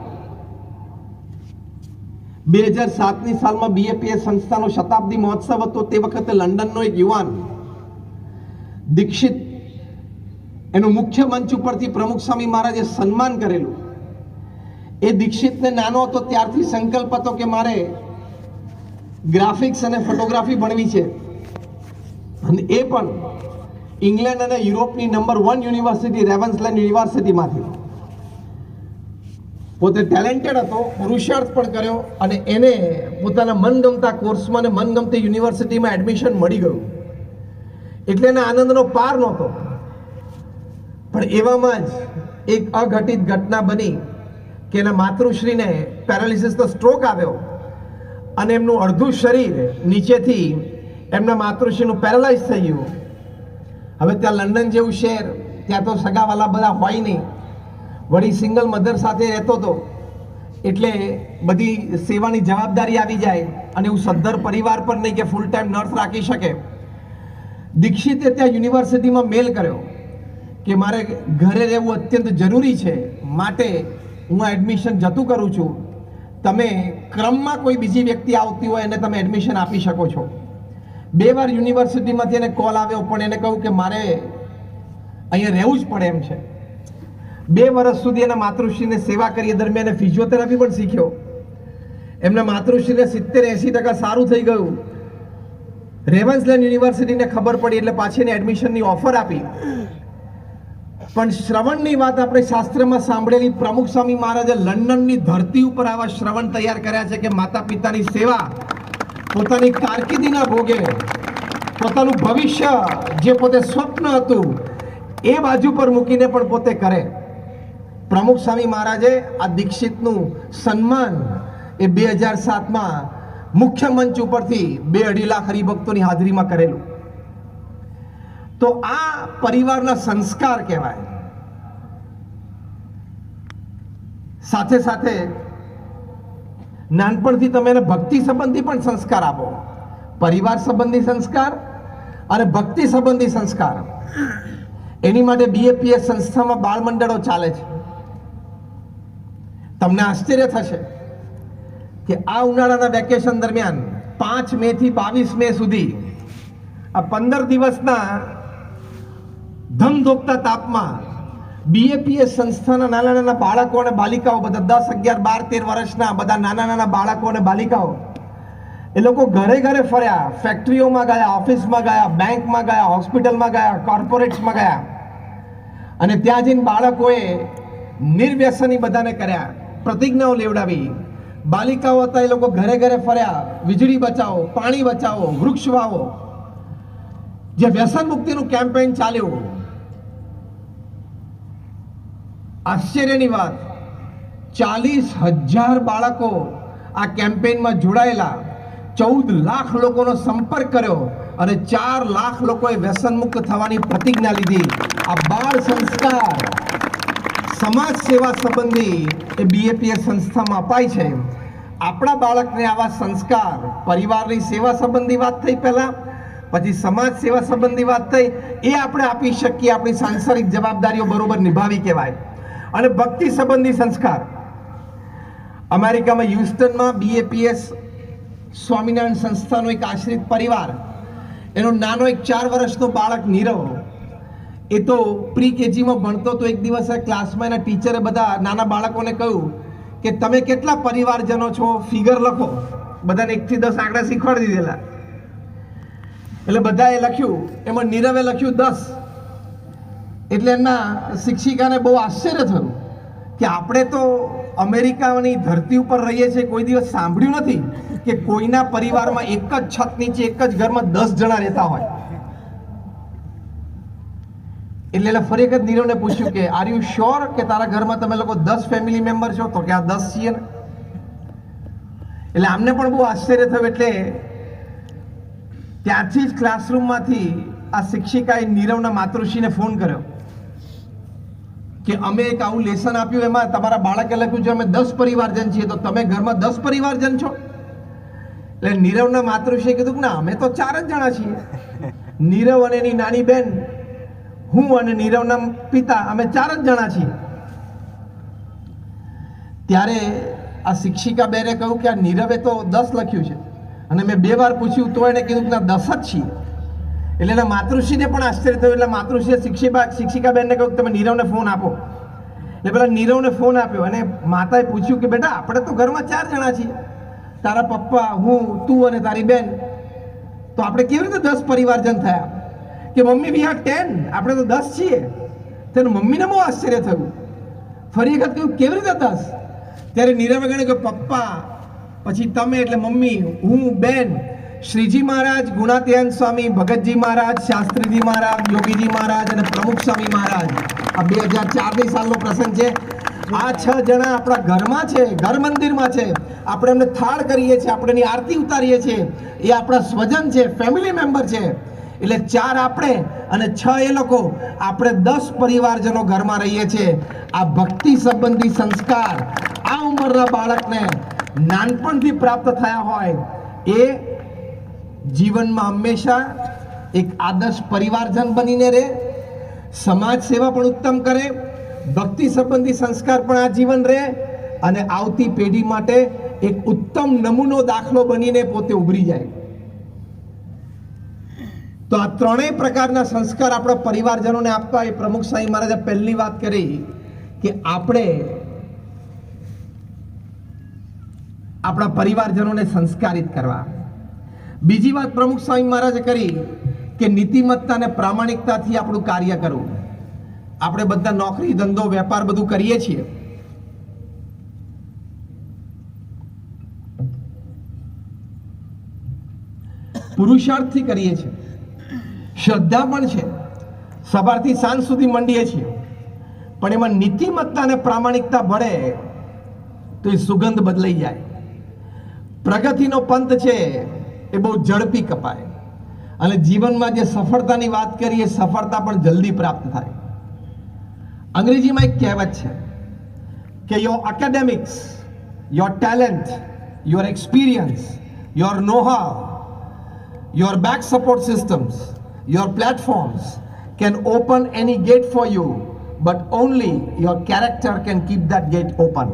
2007ની સાલમાં BAPS સંસ્થાનો શતાબ્દી મહોત્સવ હતો. તે વખતે લંડનનો એક યુવાન દીક્ષિત, એનું મુખ્ય મંચ ઉપરથી પ્રમુખ સ્વામી મહારાજે સન્માન કરેલું. એ દીક્ષિતને નાનો હતો ત્યારથી સંકલ્પ હતો કે મારે ગ્રાફિક્સ અને ફોટોગ્રાફી ભણવી છે, અને એ પણ ઇંગ્લેન્ડ અને યુરોપની નંબર 1 યુનિવર્સિટી રેવન્સલેન્ડ યુનિવર્સિટીમાંથી. પોતે ટેલેન્ટેડ હતો, પુરુષાર્થ પણ કર્યો, અને એને પોતાના મનગમતા કોર્સમાં અને મનગમતી યુનિવર્સિટીમાં એડમિશન મળી ગયું. એટલે એના આનંદનો પાર નહોતો. પણ એવામાં જ એક અઘટિત ઘટના બની કે એના માતૃશ્રીને પેરાલિસિસનો સ્ટ્રોક આવ્યો અને એમનું અડધું શરીર નીચેથી એમના માતૃશ્રીનું પેરાલાઇઝ થઈ ગયું. હવે ત્યાં લંડન જેવું શહેર, ત્યાં તો સગાવાલા બધા હોય નહીં, વળી સિંગલ મધર સાથે રહેતો હતો, એટલે બધી સેવાની જવાબદારી આવી જાય, અને એવું સદ્ધર પરિવાર પર નહીં કે ફૂલ ટાઈમ નર્સ રાખી શકે. દીક્ષિતે ત્યાં યુનિવર્સિટીમાં મેલ કર્યો કે મારે ઘરે રહેવું અત્યંત જરૂરી છે, માટે હું આ એડમિશન જતું કરું છું, તમે ક્રમમાં કોઈ બીજી વ્યક્તિ આવતી હોય એને તમે એડમિશન આપી શકો છો. 2 વાર યુનિવર્સિટીમાંથી એને કોલ આવ્યો, પણ એને કહ્યું કે મારે અહીંયા રહેવું જ પડે એમ છે. 2 વર્ષ સુધી એના માતૃશ્રીને સેવા કરી. દરમિયાન એને ફિઝિયોથેરાપી પણ શીખ્યો. એમના માતૃશ્રીને 70-80% સારું થઈ ગયું. રેવન્સલેન્ડ યુનિવર્સિટીને ખબર પડી એટલે પાછી એને એડમિશનની ઓફર આપી. પણ શ્રવણની વાત આપણે શાસ્ત્રમાં સાંભળેલી, પ્રમુખ સ્વામી મહારાજે લંડનની ધરતી ઉપર આવા શ્રવણ તૈયાર કર્યા છે કે માતા પિતાની સેવા પોતાની કારકિર્દીના ભોગે, પોતાનું ભવિષ્ય જે પોતે સ્વપ્ન હતું એ બાજુ પર મૂકીને પણ પોતે કરે. પ્રમુખ સ્વામી મહારાજે આ દીક્ષિતનું સન્માન એ 2007માં મુખ્ય મંચ ઉપરથી 2-2.5 લાખ હરિભક્તોની હાજરીમાં કરેલું. તો આ પરિવારના સંસ્કાર કહેવાય. સાથે સાથે નાનપણથી તમે એને ભક્તિ સંબંધી પણ સંસ્કાર આપો. પરિવાર સંબંધી સંસ્કાર અને ભક્તિ સંબંધી સંસ્કાર. એની માટે BAPS સંસ્થામાં બાળ મંડળો ચાલે છે. તમને આશ્ચર્ય થશે કે આ ઉનાળાના વેકેશન દરમિયાન 5 મે થી 22 મે સુધી આ 15 દિવસના ધમધોકતા તાપમાં BAPS સંસ્થાના નાના નાના બાળકો અને બાલિકાઓ, બધા 10, 11, 12, 13 વર્ષના બધા નાના નાના બાળકો અને બાલિકાઓ, એ લોકો ઘરે ઘરે ફર્યા, ફેક્ટરીઓમાં ગયા, ઓફિસમાં ગયા, બેંકમાં ગયા, હોસ્પિટલમાં ગયા, કોર્પોરેટ્સમાં ગયા, અને ત્યાં જઈને બાળકોએ નિર્વ્યસની બધાને કર્યા, પ્રતિજ્ઞાઓ લેવડાવી. બાલિકાઓ હતા એ લોકો ઘરે ઘરે ફર્યા, વીજળી બચાવો, પાણી બચાવો, વૃક્ષ વાવો, જે વ્યસન મુક્તિનું કેમ્પેઇન ચાલ્યું. આશ્ચર્યની વાત, 40,000 બાળકો આ કેમ્પેઇનમાં જોડાયેલા, 14 લાખ લોકોનો સંપર્ક કર્યો, અને 4 લાખ લોકોએ વ્યસન મુક્ત થવાની પ્રતિજ્ઞા લીધી. આ બાળ સંસ્કાર સમાજ સેવા સંબંધી એ BAPS સંસ્થામાં અપાય છે. આપણા બાળકને આવા સંસ્કાર, પરિવારની સેવા સંબંધી વાત થઈ પહેલા, પછી સમાજ સેવા સંબંધી વાત થઈ, એ આપણે આપી શકીએ. આપણી સાંસારિક જવાબદારીઓ બરોબર નિભાવી કહેવાય. અને ભક્તિ સંબંધી સંસ્કાર, અમેરિકામાં હ્યુસ્ટનમાં BAPS સ્વામિનારાયણ સંસ્થાનો એક આશ્રિત પરિવાર, એનો નાનો એક 4 વર્ષનો બાળક નીરવ, એ તો પ્રી કેજીમાં ભણતો તો એક દિવસ ક્લાસમાં એના ટીચરે બધા નાના બાળકોને કહ્યું કે તમે કેટલા પરિવારજનો છો, ફિગર લખો. બધાને 1 થી 10 આંકડા શીખવાડી દીધેલા. એટલે બધાએ લખ્યું, એમાં નીરવે લખ્યું 10. એટલે એમના શિક્ષિકાને બહુ આશ્ચર્ય થયું કે આપણે તો અમેરિકાની ધરતી ઉપર રહીએ છીએ, કોઈ દિવસ સાંભળ્યું નથી કે કોઈના પરિવારમાં એક જ છત નીચે એક જ ઘરમાં 10 જણા રહેતા હોય. એટલે ફરી એક નીરવને પૂછ્યું કે આર યુ શ્યોર કે તારા ઘરમાં તમે લોકો 10 ફેમિલી મેમ્બર છો? તો કે આ 10 છીએ ને. એટલે આમને પણ બહુ આશ્ચર્ય થયું. એટલે ત્યાંથી જ ક્લાસરૂમમાંથી આ શિક્ષિકાએ નીરવના માતૃશ્રીને ફોન કર્યો કે અમે એક આવું લેસન આપ્યું, એમાં તમારા બાળકે લખ્યું છે અમે 10 પરિવારજન છીએ, તો તમે ઘરમાં 10 પરિવારજન છો? એટલે નીરવના માતૃશ્રીએ કીધું કે ના, અમે તો 4 જ જણા છીએ. નીરવ અને એની નાની બેન, હું અને નીરવના પિતા, અમે 4 જ જણા છીએ. ત્યારે આ શિક્ષિકા બેને કહ્યું કે આ નીરવે તો 10 લખ્યું છે અને મેં 2 વાર પૂછ્યું તો એને કીધું કે 10 જ છીએ. એટલે એના માતૃશ્રીને પણ આશ્ચર્ય થયું. એટલે માતૃશ્રીએ શિક્ષિકા બેનને કહ્યું કે તમે નીરવને ફોન આપો. એટલે પેલા નીરવને ફોન આપ્યો અને માતાએ પૂછ્યું કે બેટા, આપણે તો ઘરમાં 4 જણા છીએ, તારા પપ્પા, હું, તું અને તારી બેન, તો આપણે કેવી રીતે 10 પરિવારજન થયા? કે મમ્મી વી આર 10, આપણે તો 10 છીએ. તેને મમ્મીને બહુ આશ્ચર્ય થયું. ફરી વખત કહ્યું કેવી રીતે 10? ત્યારે નીરવે કહ્યું કે પપ્પા, પછી તમે એટલે મમ્મી, હું, બેન, શ્રીજી મહારાજ, ગુણાતીતાનંદ સ્વામી, ભગતજી મહારાજ, શાસ્ત્રીજી મહારાજ, યોગીજી મહારાજ અને પ્રમુખ સ્વામી મહારાજ. આ 2004ની સાલનો પ્રસંગ છે. આ 6 જણા આપણા ઘરમાં છે, ઘર મંદિરમાં છે. આપણે એમને થાળ કરીએ છીએ, આપણે એની આરતી ઉતારીએ છીએ. એ આપણા સ્વજન છે, ફેમિલી મેમ્બર છે. એટલે 4 આપણે અને 6 એ લોકો, આપણે 10 પરિવારજનો ઘરમાં રહીએ છીએ. આ ભક્તિ સંબંધી સંસ્કાર આ ઉંમરના બાળકને નાનપણથી પ્રાપ્ત થયા હોય, એ જીવનમાં હંમેશા એક આદર્શ પરિવારજન બનીને રહે, સમાજ સેવા પણ ઉત્તમ કરે, ભક્તિ સંબંધી સંસ્કાર પણ આ જીવન રહે અને આવતી પેઢી માટે એક ઉત્તમ નમૂનો દાખલો બનીને પોતે ઉભરી જાય. તો આ 3 પ્રકારના સંસ્કાર આપણા પરિવારજનોને આપવા એ પ્રમુખ સ્વામી મહારાજે પહેલી વાત કરી કે આપણે આપણા પરિવારજનોને સંસ્કારિત કરવા. બીજી વાત પ્રમુખ સ્વામી મહારાજે કરી કે નીતિમત્તા અને પ્રામાણિકતાથી આપણું કાર્ય કરવું. આપણે બધા નોકરી, ધંધો, વેપાર બધું કરીએ છીએ, પુરુષાર્થથી કરીએ છીએ, શ્રદ્ધા પણ છે, સવારથી સાંજ સુધી મંડીએ છીએ, પણ એમાં નીતિમત્તા અને પ્રામાણિકતા ભળે તો એ સુગંધ બદલાઈ જાય. પ્રગતિનો પંથ છે એ બહુ ઝડપી કપાય અને જીવનમાં જે સફળતાની વાત કરીએ, સફળતા પણ જલ્દી પ્રાપ્ત થાય. અંગ્રેજીમાં એક કહેવત છે કે your academics, your talent, your experience, your know how, your back support systems, your platforms can open any gate for you, but only your character can keep that gate open.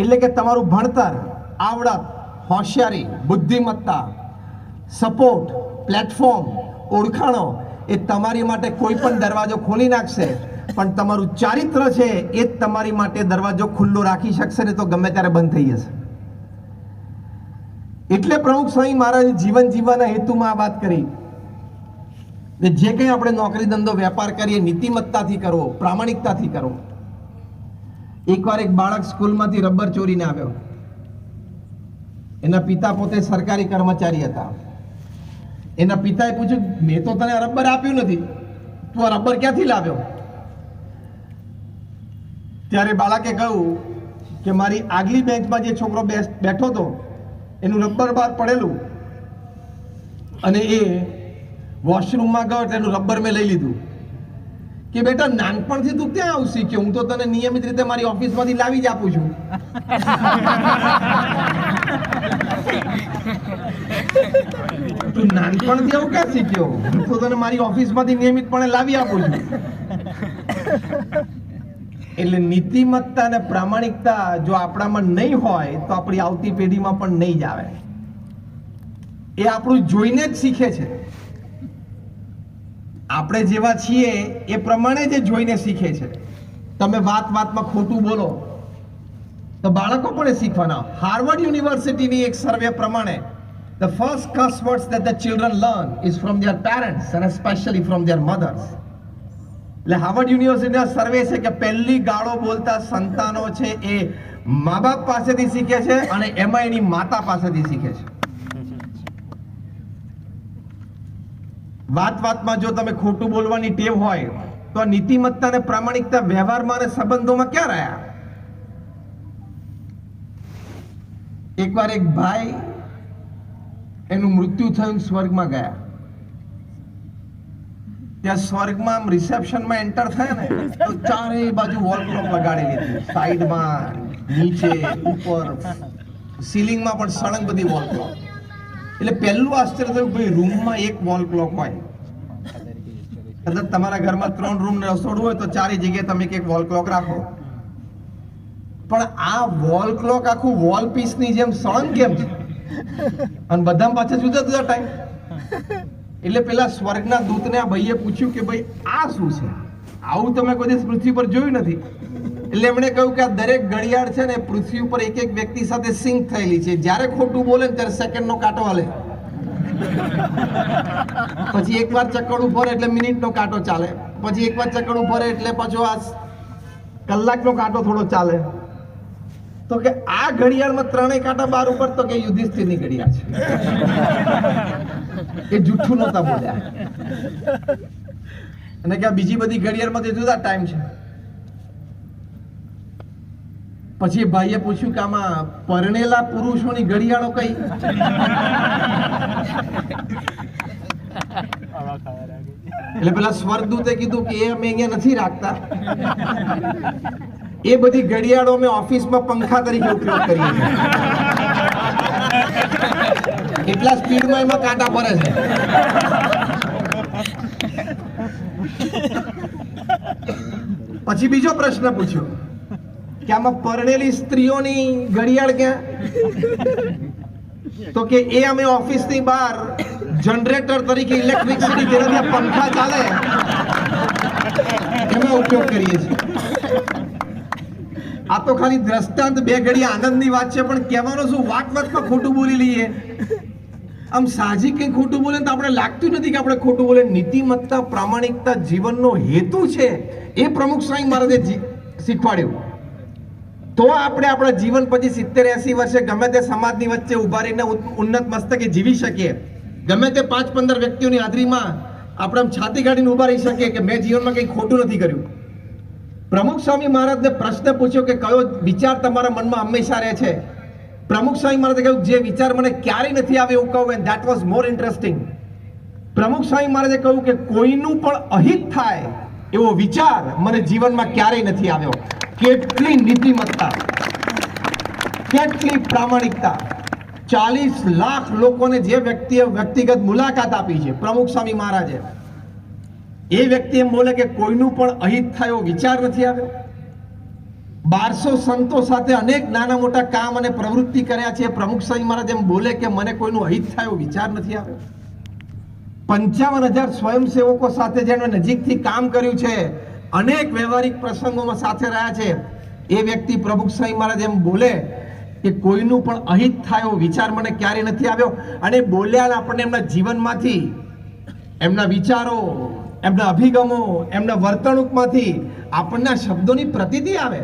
એટલે કે તમારું ભણતર, આવડત, હોશિયારી, બુદ્ધિમત્તા, સપોર્ટ, પ્લેટફોર્મ, ઓળખાણો એ તમારી માટે કોઈ પણ દરવાજો ખોલી નાખશે, પણ તમારું ચારિત્ર છે એ જ તમારી માટે દરવાજો ખુલ્લો રાખી શકશે ને તો ગમે ત્યારે બંધ થઈ જશે. એટલે પ્રમુખ સ્વામી મહારાજે જીવન જીવવાના હેતુમાં આ વાત કરી કે જે કંઈ આપણે નોકરી, ધંધો, વેપાર કરીએ નીતિમત્તાથી કરવો, પ્રામાણિકતાથી કરવો. એકવાર એક બાળક સ્કૂલમાંથી રબર ચોરીને આવ્યો. એના પિતા પોતે સરકારી કર્મચારી હતા. એના પિતાએ પૂછ્યું, મેં તો તને રબર આપ્યું નથી, તું આ રબર ક્યાંથી લાવ્યો? ત્યારે બાળકે કહ્યું કે મારી આગલી બેન્ચમાં જે છોકરો બેઠો હતો એનું રબર બહાર પડેલું અને એ વોશરૂમમાં ગયો એટલે એનું રબર મેં લઈ લીધું. કે બેટા, નાનપણથી તું ક્યાં આવું શીખ્યો? હું તો તને નિયમિત રીતે મારી ઓફિસમાંથી લાવી જ આપું છું. તું નાનપણથી આવું ક્યાં શીખ્યો? હું તો તને મારી ઓફિસમાંથી નિયમિતપણે લાવી આપું છું. એટલે નીતિમત્તા અને પ્રામાણિકતા જો આપણામાં નહીં હોય તો આપણી આવતી પેઢીમાં પણ નહીં જ આવે. એ આપણું જોઈને જ શીખે છે. આપણે જેવા છીએ એ પ્રમાણે જ જોઈને શીખે છે. તમે વાતમાં ખોટું બોલો તો બાળકો પણ એ શીખવાના. હાર્વર્ડ યુનિવર્સિટીની એક સર્વે પ્રમાણે the first curse words that the children learn is from their parents and especially from their mothers. એટલે હાર્વર્ડ યુનિવર્સિટીના સર્વે છે કે પહેલી ગાળો બોલતા સંતાનો છે એ મા બાપ પાસેથી શીખે છે અને એમાં એની માતા પાસેથી શીખે છે. વાતમાં જો તમે ખોટું બોલવાની ટેવ હોય તો નીતિમત્તા અને પ્રામાણિકતા વ્યવહારમાં અને સંબંધોમાં ક્યાં રહ્યા? એકવાર એક ભાઈ એનું મૃત્યુ થયું, સ્વર્ગમાં ગયા. ત્યાં સ્વર્ગમાં રિસેપ્શનમાં એન્ટર થયા ને તો ચારે બાજુ વોલ ક્લોક લગાડેલી હતી, સાઈડમાં, નીચે, ઉપર, સીલિંગમાં પણ સળંગ બધી વોલ ક્લોક. એટલે પહેલું આશ્ચર્ય થયું, ભાઈ રૂમમાં એક વોલ ક્લોક હોય, કદાચ તમારા ઘરમાં 3 રૂમ ને રસોડું હોય તો ચારે જગ્યાએ તમે એક વોલ ક્લોક રાખો, પણ આ વોલ ક્લોક આખું વોલ પીસ ની જેમ સળંગ કેમ છે? અને બધા પાછા જુદા જુદા ટાઈમ. એટલે પેલા સ્વર્ગના દૂતને આ ભાઈએ પૂછ્યું કે ભાઈ આ શું છે? આવું તમે કોઈ દિવસ પૃથ્વી પર જોયું નથી. એટલે એમણે કહ્યું કે આ દરેક ઘડિયાળ છે ને પૃથ્વી ઉપર એક એક વ્યક્તિ સાથે સિંક થયેલી છે. જ્યારે ખોટું બોલે ને ત્યારે સેકન્ડનો કાંટો હાલે, પછી એકવાર ચક્કડું ફરે એટલે મિનિટનો કાંટો ચાલે, પછી એકવાર ચક્કડું ફરે એટલે પાછો આ કલાકનો કાંટો થોડો ચાલે. તો કે આ ઘડિયાળમાં 3 કાંટા બાર ઉપર, તો કે યુધિષ્ઠિરની ઘડિયાળ છે. એ જૂઠું નહોતા બોલ્યા. અને કે આ બીજી બધી ઘડિયાળમાં તો જુદા ટાઈમ છે. પછી ભાઈએ પૂછ્યું કે આમાં પરણેલા પુરુષોની ઘડિયાળો કઈ? એટલે પેલા સ્વર્ગદૂતે કીધું કે એ અમે અહીંયા નથી રાખતા, એ બધી ઘડિયાળો અમે ઓફિસમાં પંખા તરીકે ઉપયોગ કરીએ છીએ. એટલા સ્પીડમાં એમાં કાંટા ફરે છે. પછી બીજો પ્રશ્ન પૂછ્યો કે આમાં પરણેલી સ્ત્રીઓની ઘડિયાળ ક્યાં? તો કે એ અમે ઓફિસની બહાર જનરેટર તરીકે ઇલેક્ટ્રિસિટી જેનાથી પંખા ચાલે એમાં ઉપયોગ કરીએ છીએ. આ તો ખાલી દ્રષ્ટાંત, 2 ઘડી આનંદની વાત છે, પણ કહેવાનો શું, વાતમાં ખોટું બોલી લઈએ. આમ સાહજિક કંઈ ખોટું બોલે તો આપણે લાગતું નથી કે આપણે ખોટું બોલે. નીતિમત્તા, પ્રામાણિકતા જીવનનો હેતુ છે, એ પ્રમુખ સ્વામી મહારાજે શીખવાડ્યું. તો આપણે આપણા જીવન પછી 70-80 વર્ષે ગમે તે સમાજની વચ્ચે ઉભા રહીને ઉન્નત મસ્તકે જીવી શકીએ. ગમે તે 5-15 વ્યક્તિઓની હાજરીમાં આપણે છાતી કાઢીને ઉભા રહી શકીએ કે મેં જીવનમાં કંઈ ખોટું નથી કર્યું. પ્રમુખ સ્વામી મહારાજને પ્રશ્ન પૂછ્યો કે કયો વિચાર તમારા મનમાં હંમેશા રહે છે? પ્રમુખ સ્વામી મહારાજે કહ્યું જે વિચાર મને ક્યારેય નથી આવ્યો એવું કહું, and that was more interesting. પ્રમુખ સ્વામી મહારાજે કહ્યું કે કોઈનું પણ અહિત થાય એવો વિચાર મને જીવનમાં ક્યારેય નથી આવ્યો. કેટલી નીતિમત્તા, કેટલી પ્રામાણિકતા. 40 લાખ લોકોને જે વ્યક્તિએ વ્યક્તિગત મુલાકાત આપી છે પ્રમુખ સ્વામી મહારાજે, એ વ્યક્તિ એમ બોલે કે કોઈનું પણ અહિત થાય એવો વિચાર નથી આવ્યો. 1200 સંતો સાથે અનેક નાના મોટા કામ અને પ્રવૃત્તિ કર્યા છે. પ્રમુખ સ્વામી મહારાજ એમ બોલે કે મને કોઈનું અહિત થાય એવો વિચાર નથી આવ્યો. 55,000 સ્વયંસેવકો સાથે જેણે નજીકથી કામ કર્યું છે, અનેક વ્યવહારિક પ્રસંગોમાં સાથે રહ્યા છે, એ વ્યક્તિ પ્રમુખ સ્વામી મહારાજ એમ બોલે કે કોઈનું પણ અહિત થાય એવો વિચાર મને ક્યારેય નથી આવ્યો. અને બોલ્યા આપણને એમના જીવનમાંથી, એમના વિચારો, એમના અભિગમો, એમના વર્તણૂકમાંથી આપણને શબ્દોની પ્રતીતિ આવે.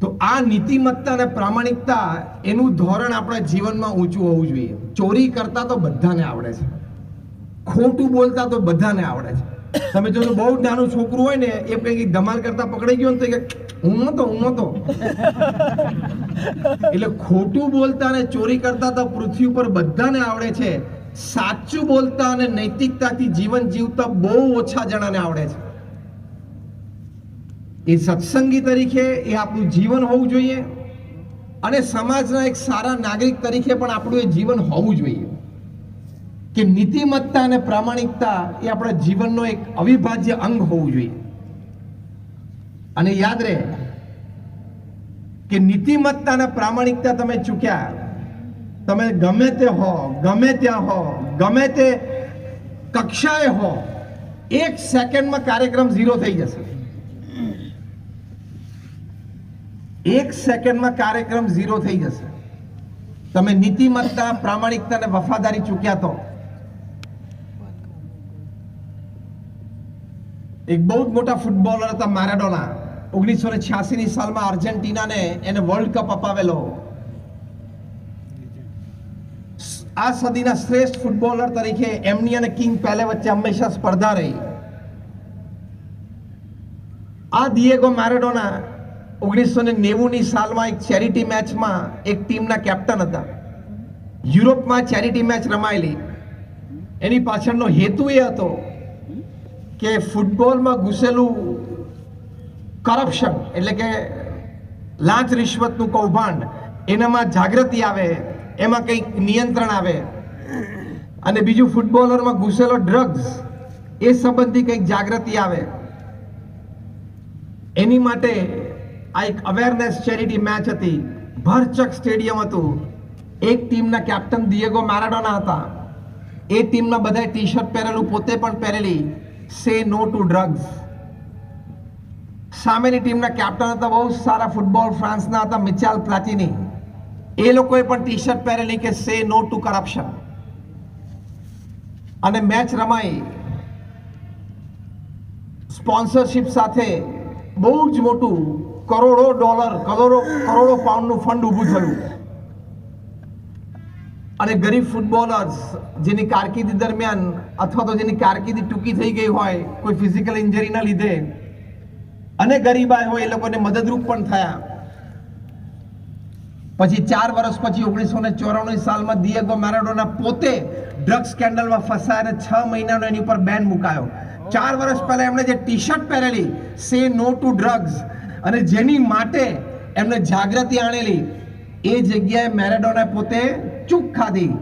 તો આ નીતિમત્તા અને પ્રામાણિકતા, એનું ધોરણ આપણા જીવનમાં ઊંચું હોવું જોઈએ. ચોરી કરતા તો બધાને આવડે છે, ખોટું બોલતા તો બધાને આવડે છે. તમે જો બહુ નાનું છોકરું હોય ને, એ કંઈક ધમાલ કરતા પકડાઈ ગયો ને તો કે હું નતો. એટલે ખોટું બોલતા અને ચોરી કરતા તો પૃથ્વી ઉપર બધાને આવડે છે. સાચું બોલતા અને નૈતિકતાથી જીવન જીવતા બહુ ઓછા જણાને આવડે છે. એ સત્સંગી તરીકે એ આપણું જીવન હોવું જોઈએ, અને સમાજના એક સારા નાગરિક તરીકે પણ આપણું એ જીવન હોવું જોઈએ કે નીતિમત્તા અને પ્રામાણિકતા એ આપણા જીવનનો એક અવિભાજ્ય અંગ હોવું જોઈએ. અને યાદ રહે કે નીતિમત્તા અને પ્રામાણિકતા તમે ચૂક્યા, તમે ગમે તે હો, ગમે ત્યાં હો, ગમે તે કક્ષાએ હો, 1 સેકન્ડમાં કાર્યક્રમ ઝીરો થઈ જશે. 1 સેકન્ડમાં કાર્યક્રમ ઝીરો થઈ જશે. તમે નીતિમત્તા, પ્રામાણિકતા અને વફાદારી ચૂક્યા તો. એક બહુ જ મોટા ફૂટબોલર હતા મેરાડોના. 1986ની સાલમાં અર્જેન્ટિનાને એને વર્લ્ડ કપ અપાવેલો. આ સદીના શ્રેષ્ઠ ફૂટબોલર તરીકે એમની અને કિંગ પેલે વચ્ચે હંમેશા સ્પર્ધા રહી. આ દિયેગો મેરાડોના 1990ની સાલમાં એક ચેરિટી મેચમાં એક ટીમના કેપ્ટન હતા. યુરોપમાં ચેરિટી મેચ રમાયેલી. એની પાછળનો હેતુ એ હતો કે ફૂટબોલમાં ઘૂસેલું કરપ્શન એટલે કે લાંચ રિશ્વતનું કૌભાંડ એનામાં જાગૃતિ આવે, એમાં કંઈક નિયંત્રણ આવે, અને બીજું ફૂટબોલરમાં ઘૂસેલો ડ્રગ્સ એ સંબંધી કંઈક જાગૃતિ આવે. એની માટે આ એક અવેરનેસ ચેરિટી મેચ હતી. ભરચક સ્ટેડિયમ હતું. એક ટીમના કેપ્ટન દિયેગો મેરાડોના હતા. એ ટીમના બધાએ ટી શર્ટ પહેરેલું, પોતે પણ પહેરેલી, સે નો ટુ ડ્રગ્સ. સામેની ટીમના કેપ્ટન હતા બહુ સારા ફૂટબોલ ફ્રાન્સના હતા, મિચેલ પ્લાટિની. એ લોકોએ પણ ટી શર્ટ પહેરેલી કે સે નો ટુ કરપ્શન. અને મેચ રમાઈ. સ્પોન્સરશિપ સાથે બહુ જ મોટું કરોડો ડોલર, કરોડો પાઉન્ડનું ફંડ ઊભું થયું. અને ગરીબ ફૂટબોલર્સ જેની કારકિર્દી દરમિયાન અથવા તો જેની કારકિર્દી ટૂંકી થઈ ગઈ હોય કોઈ ફિઝિકલ ઇન્જરીના લીધે, અને ગરીબાઈ હોય, એ લોકોને મદદરૂપ પણ થયા. પછી 4 વર્ષ પછી 1994 સાલમાં દિયેગો મેરાડોના પોતે ડ્રગ સ્કેન્ડલમાં ફસાયા અને 6 મહિનાનો એની ઉપર બેન મુકાયો. 4 વર્ષ પહેલા એમણે જે ટી શર્ટ પહેરેલી સે નો ટુ ડ્રગ્સ અને જેની માટે એમને જાગૃતિ આણેલી, એ જગ્યાએ મેરાડોના પોતે ચૂક ખાધી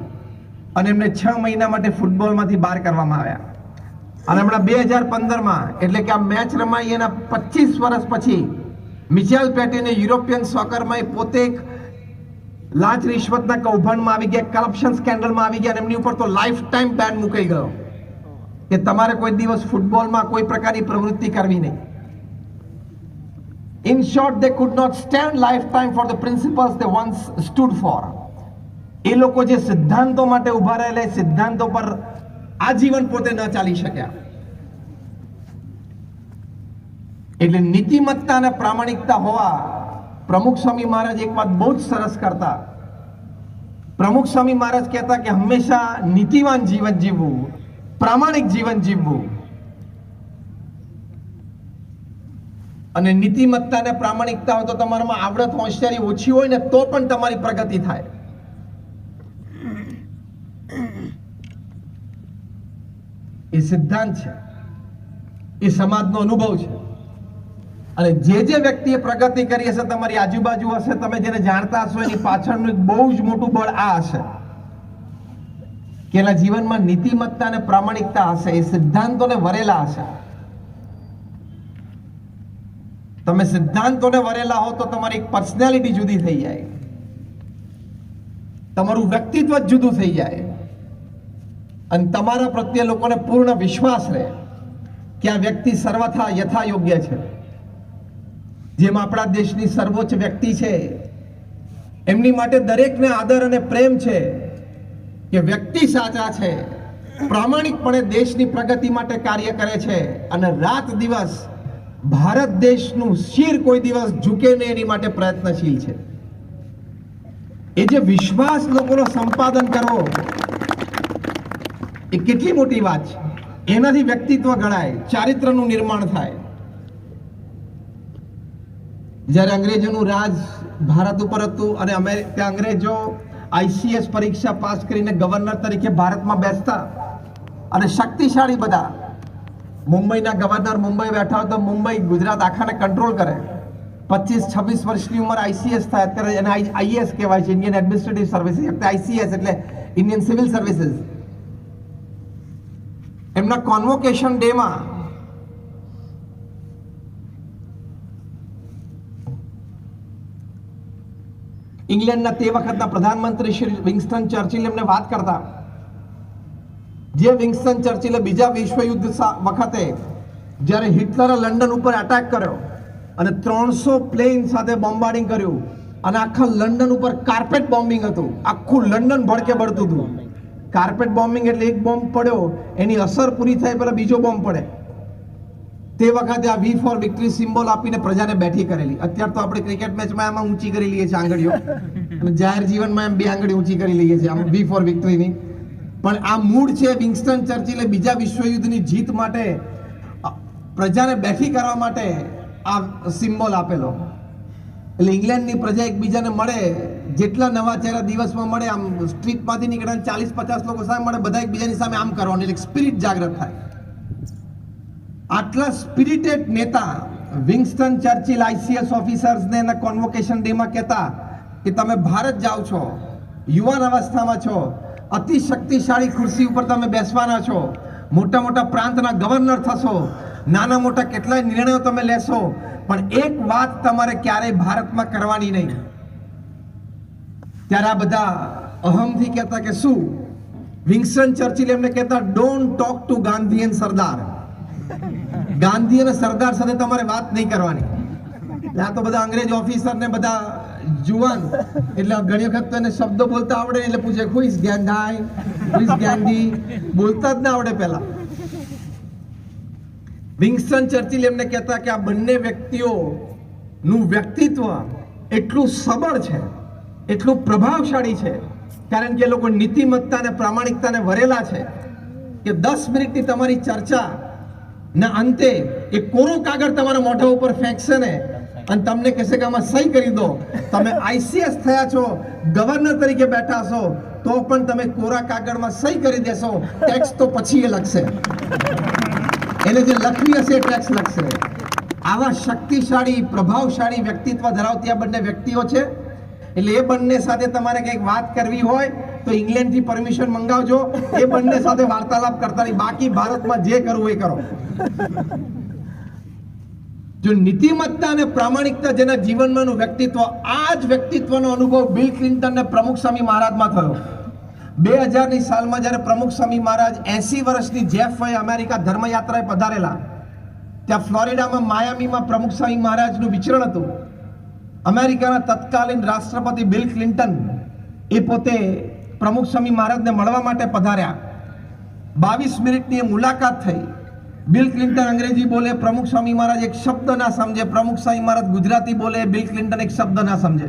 અને એમને 6 મહિના માટે ફૂટબોલમાંથી બહાર કરવામાં આવ્યા. અને હમણાં 2015માં એટલે કે આ મેચ રમાઈ એના 25 વર્ષ પછી મિચેલ પ્લેટિને યુરોપિયન સોકરમાં પોતે એક લાંચ રિશ્વતના કૌભાંડમાં આવી ગયા, કરપ્શન સ્કેન્ડલમાં આવી ગયા, અને એમની ઉપર તો લાઈફ ટાઈમ બેન મુકાઈ ગયો કે તમારે કોઈ દિવસ ફૂટબોલમાં કોઈ પ્રકારની પ્રવૃત્તિ કરવી નહીં. In short, they could not stand lifetime for the principles they once stood for. એ લોકો જે સિદ્ધાંતો માટે ઉભા રહેલા સિદ્ધાંતો પર આજીવન પોતે ન ચાલી શક્યા. એટલે નીતિમત્તા અને પ્રામાણિકતા હોવા. પ્રમુખ સ્વામી મહારાજ એક વાત બહુ જ સરસ કરતા. પ્રમુખ સ્વામી મહારાજ કહેતા કે હંમેશા નીતિવાન જીવન જીવવું, પ્રામાણિક જીવન જીવવું. અને નીતિમત્તા અને પ્રામાણિકતા હોય તો તમારામાં આવડત હોશિયારી ઓછી હોય ને તો પણ તમારી પ્રગતિ થાય. એ સિદ્ધાંત છે, એ સમાજનો અનુભવ છે. અને જે વ્યક્તિએ પ્રગતિ કરી હશે, તમારી આજુબાજુ હશે, તમે જેને જાણતા હશો, એની પાછળનું એક બહુ જ મોટું બળ આ હશે કે એના જીવનમાં નીતિમત્તા અને પ્રામાણિકતા હશે, એ સિદ્ધાંતોને વરેલા હશે. તમે સિદ્ધાંતોને વરેલા હો તો તમારી પર્સનાલિટી જુદી થઈ જાય, તમારું વ્યક્તિત્વ જ જુદું થઈ જાય, અને તમારા પ્રત્યે લોકોને પૂર્ણ વિશ્વાસ રહે કે આ વ્યક્તિ સર્વથા યથા યોગ્ય છે. જેમ આપણા દેશની સર્વોચ્ચ વ્યક્તિ છે, એમની માટે દરેકને આદર અને પ્રેમ છે કે વ્યક્તિ સાચા છે, પ્રામાણિકપણે દેશની પ્રગતિ માટે કાર્ય કરે છે, અને રાત દિવસ ભારત દેશનું શિર કોઈ દિવસ ઝૂકે નહીં એની માટે પ્રયત્નશીલ છે. એ જે વિશ્વાસ લોકોનો સંપાદન કરવો એ કેટલી મોટી વાત છે. એનાથી વ્યક્તિત્વ ગણાય, ચારિત્રનું નિર્માણ થાય. જ્યારે અંગ્રેજોનું રાજ ભારત ઉપર હતું અને ત્યાં અંગ્રેજો ICS પરીક્ષા પાસ કરીને ગવર્નર તરીકે ભારતમાં બેસતા, અને શક્તિશાળી બધા મુંબઈના ગવર્નર મુંબઈ બેઠા હોય તો મુંબઈ ગુજરાત આખાને કંટ્રોલ કરે. 25-26 વર્ષની ઉંમર ICS થાય, અત્યારે એને IAS કહેવાય છે, ઇન્ડિયન એડમિનિસ્ટ્રેટિવ સર્વિસીસ. ICS એટલે ઇન્ડિયન સિવિલ સર્વિસીસ. એમના કોન્વોકેશન ડેમાં ઇંગ્લેન્ડના તે વખતના પ્રધાનમંત્રી શ્રી વિન્સ્ટન ચર્ચિલ એમને વાત કરતા. જે વિન્સ્ટન ચર્ચિલે બીજા વિશ્વયુદ્ધ વખતે જ્યારે હિટલરે લંડન ઉપર એટેક કર્યો અને 300 પ્લેન સાથે બોમ્બાર્ડિંગ કર્યું, અને આખા લંડન ઉપર કાર્પેટ બોમ્બિંગ હતું, આખું લંડન ભડકે બળતું હતું. કાર્પેટ બોમ્બિંગ એટલે એક બોમ્બ પડ્યો, એની અસર પૂરી થાય પહેલા બીજો બોમ્બ પડે. તે વખતે આ વી ફોર વિક્ટરી સિમ્બોલ આપીને પ્રજાને બેઠી કરેલી. અત્યારે તો આપણે ક્રિકેટ મેચમાં આમાં ઊંચી કરી લઈએ છીએ આંગળીઓ, અને જાહેર જીવનમાં એમ બે આંગળી ઊંચી કરી લઈએ છીએ આમ વી ફોર વિક્ટરીની. પણ આ મૂળ છે વિન્સ્ટન ચર્ચિલે બીજા વિશ્વયુદ્ધની જીત માટે પ્રજાને બેઠી કરવા માટે આ સિમ્બોલ આપેલો. એટલે ઇંગ્લેન્ડની પ્રજા એકબીજાને મળે, જેટલા નવા ચહેરા દિવસમાં મળે, આમ સ્ટ્રીટમાંથી નીકળે 40-50 લોકો સામે મળે, બધા એકબીજાની સામે આમ કરવાનું, એટલે સ્પિરિટ જાગૃત થાય. આટલા સ્પિરિટેડ નેતા વિન્સ્ટન ચર્ચિલ આઈસીએસ ઓફિસર્સને એના કોન્વોકેશન ડેમાં કહેતા કે તમે ભારત જાઓ છો, યુવાન અવસ્થામાં છો, અતિ શક્તિશાળી ખુરશી ઉપર તમે બેસવાના છો, મોટા મોટા પ્રાંતના ગવર્નર થશો, નાના મોટા કેટલાય નિર્ણયો તમે લેશો, પણ એક વાત તમારે ક્યારેય ભારતમાં કરવાની નહીં. ત્યારે આ બધા અહમથી કહેતા કે શું? વિન્સ્ટન ચર્ચિલ એમને કહેતા, don't talk to Gandhi and સરદાર. ગાંધી અને સરદાર સાથે તમારે વાત નહીં કરવાની. આ તો બધા અંગ્રેજ ઓફિસર ને બધા જુવાન, એટલે ઘણી વખત તો એને શબ્દો બોલતા આવડે, એટલે પૂછે who is Gandhi, who is Gandhi, બોલતા જ ના આવડે પહેલા. વિન્સ્ટન ચર્ચિલ એમને કહેતા કે આ બંને વ્યક્તિઓનું વ્યક્તિત્વ એટલું સબળ છે, એટલું પ્રભાવશાળી છે, કારણ કે એ લોકો નીતિમત્તા અને પ્રામાણિકતાને વરેલા છે કે 10 મિનિટની તમારી ચર્ચા ના અંતે એ કોરો કાગળ તમારા મોઢા ઉપર ફેંકશે ને અને તમને કહેશે કે આમાં સહી કરી દો. તમે આઈસીએસ થયા છો, ગવર્નર તરીકે બેઠા છો, તો પણ તમે કોરા કાગળમાં સહી કરી દેશો. ટેક્સ તો પછી એ લખશે, એને જે લખવી હશે ટેક્સ લખશે. આવા શક્તિશાળી પ્રભાવશાળી વ્યક્તિત્વ ધરાવતી આ બંને વ્યક્તિઓ છે. એટલે એ બંને સાથે તમારે કંઈક વાત કરવી હોય તો ઇંગ્લેન્ડથી પરમિશન મંગાવજો. એ બંને સાથે વાર્તાલાપ કરતા નહીં, બાકી ભારતમાં જે કરવું એ કરો. જો નીતિમત્તા અને પ્રામાણિકતા જેના જીવનમાંનું વ્યક્તિત્વ, આ જ વ્યક્તિત્વનો અનુભવ બિલ ક્લિન્ટન ને પ્રમુખ સ્વામી મહારાજમાં થયો. 2000ની સાલમાં જ્યારે પ્રમુખ સ્વામી મહારાજ 80 વર્ષની જેફ વયે અમેરિકા ધર્મયાત્રાએ પધારેલા, ત્યાં ફ્લોરિડામાં માયામીમાં પ્રમુખ સ્વામી મહારાજનું વિચરણ હતું. અમેરિકાના તત્કાલીન રાષ્ટ્રપતિ બિલ ક્લિન્ટન એ પોતે પ્રમુખ સ્વામી મહારાજને મળવા માટે પધાર્યા. 22 મિનિટની એ મુલાકાત થઈ. બિલ ક્લિન્ટન અંગ્રેજી બોલે, પ્રમુખ સ્વામી મહારાજ એક શબ્દ ના સમજે. પ્રમુખ સ્વામી મહારાજ ગુજરાતી બોલે, બિલ ક્લિન્ટન એક શબ્દ ના સમજે.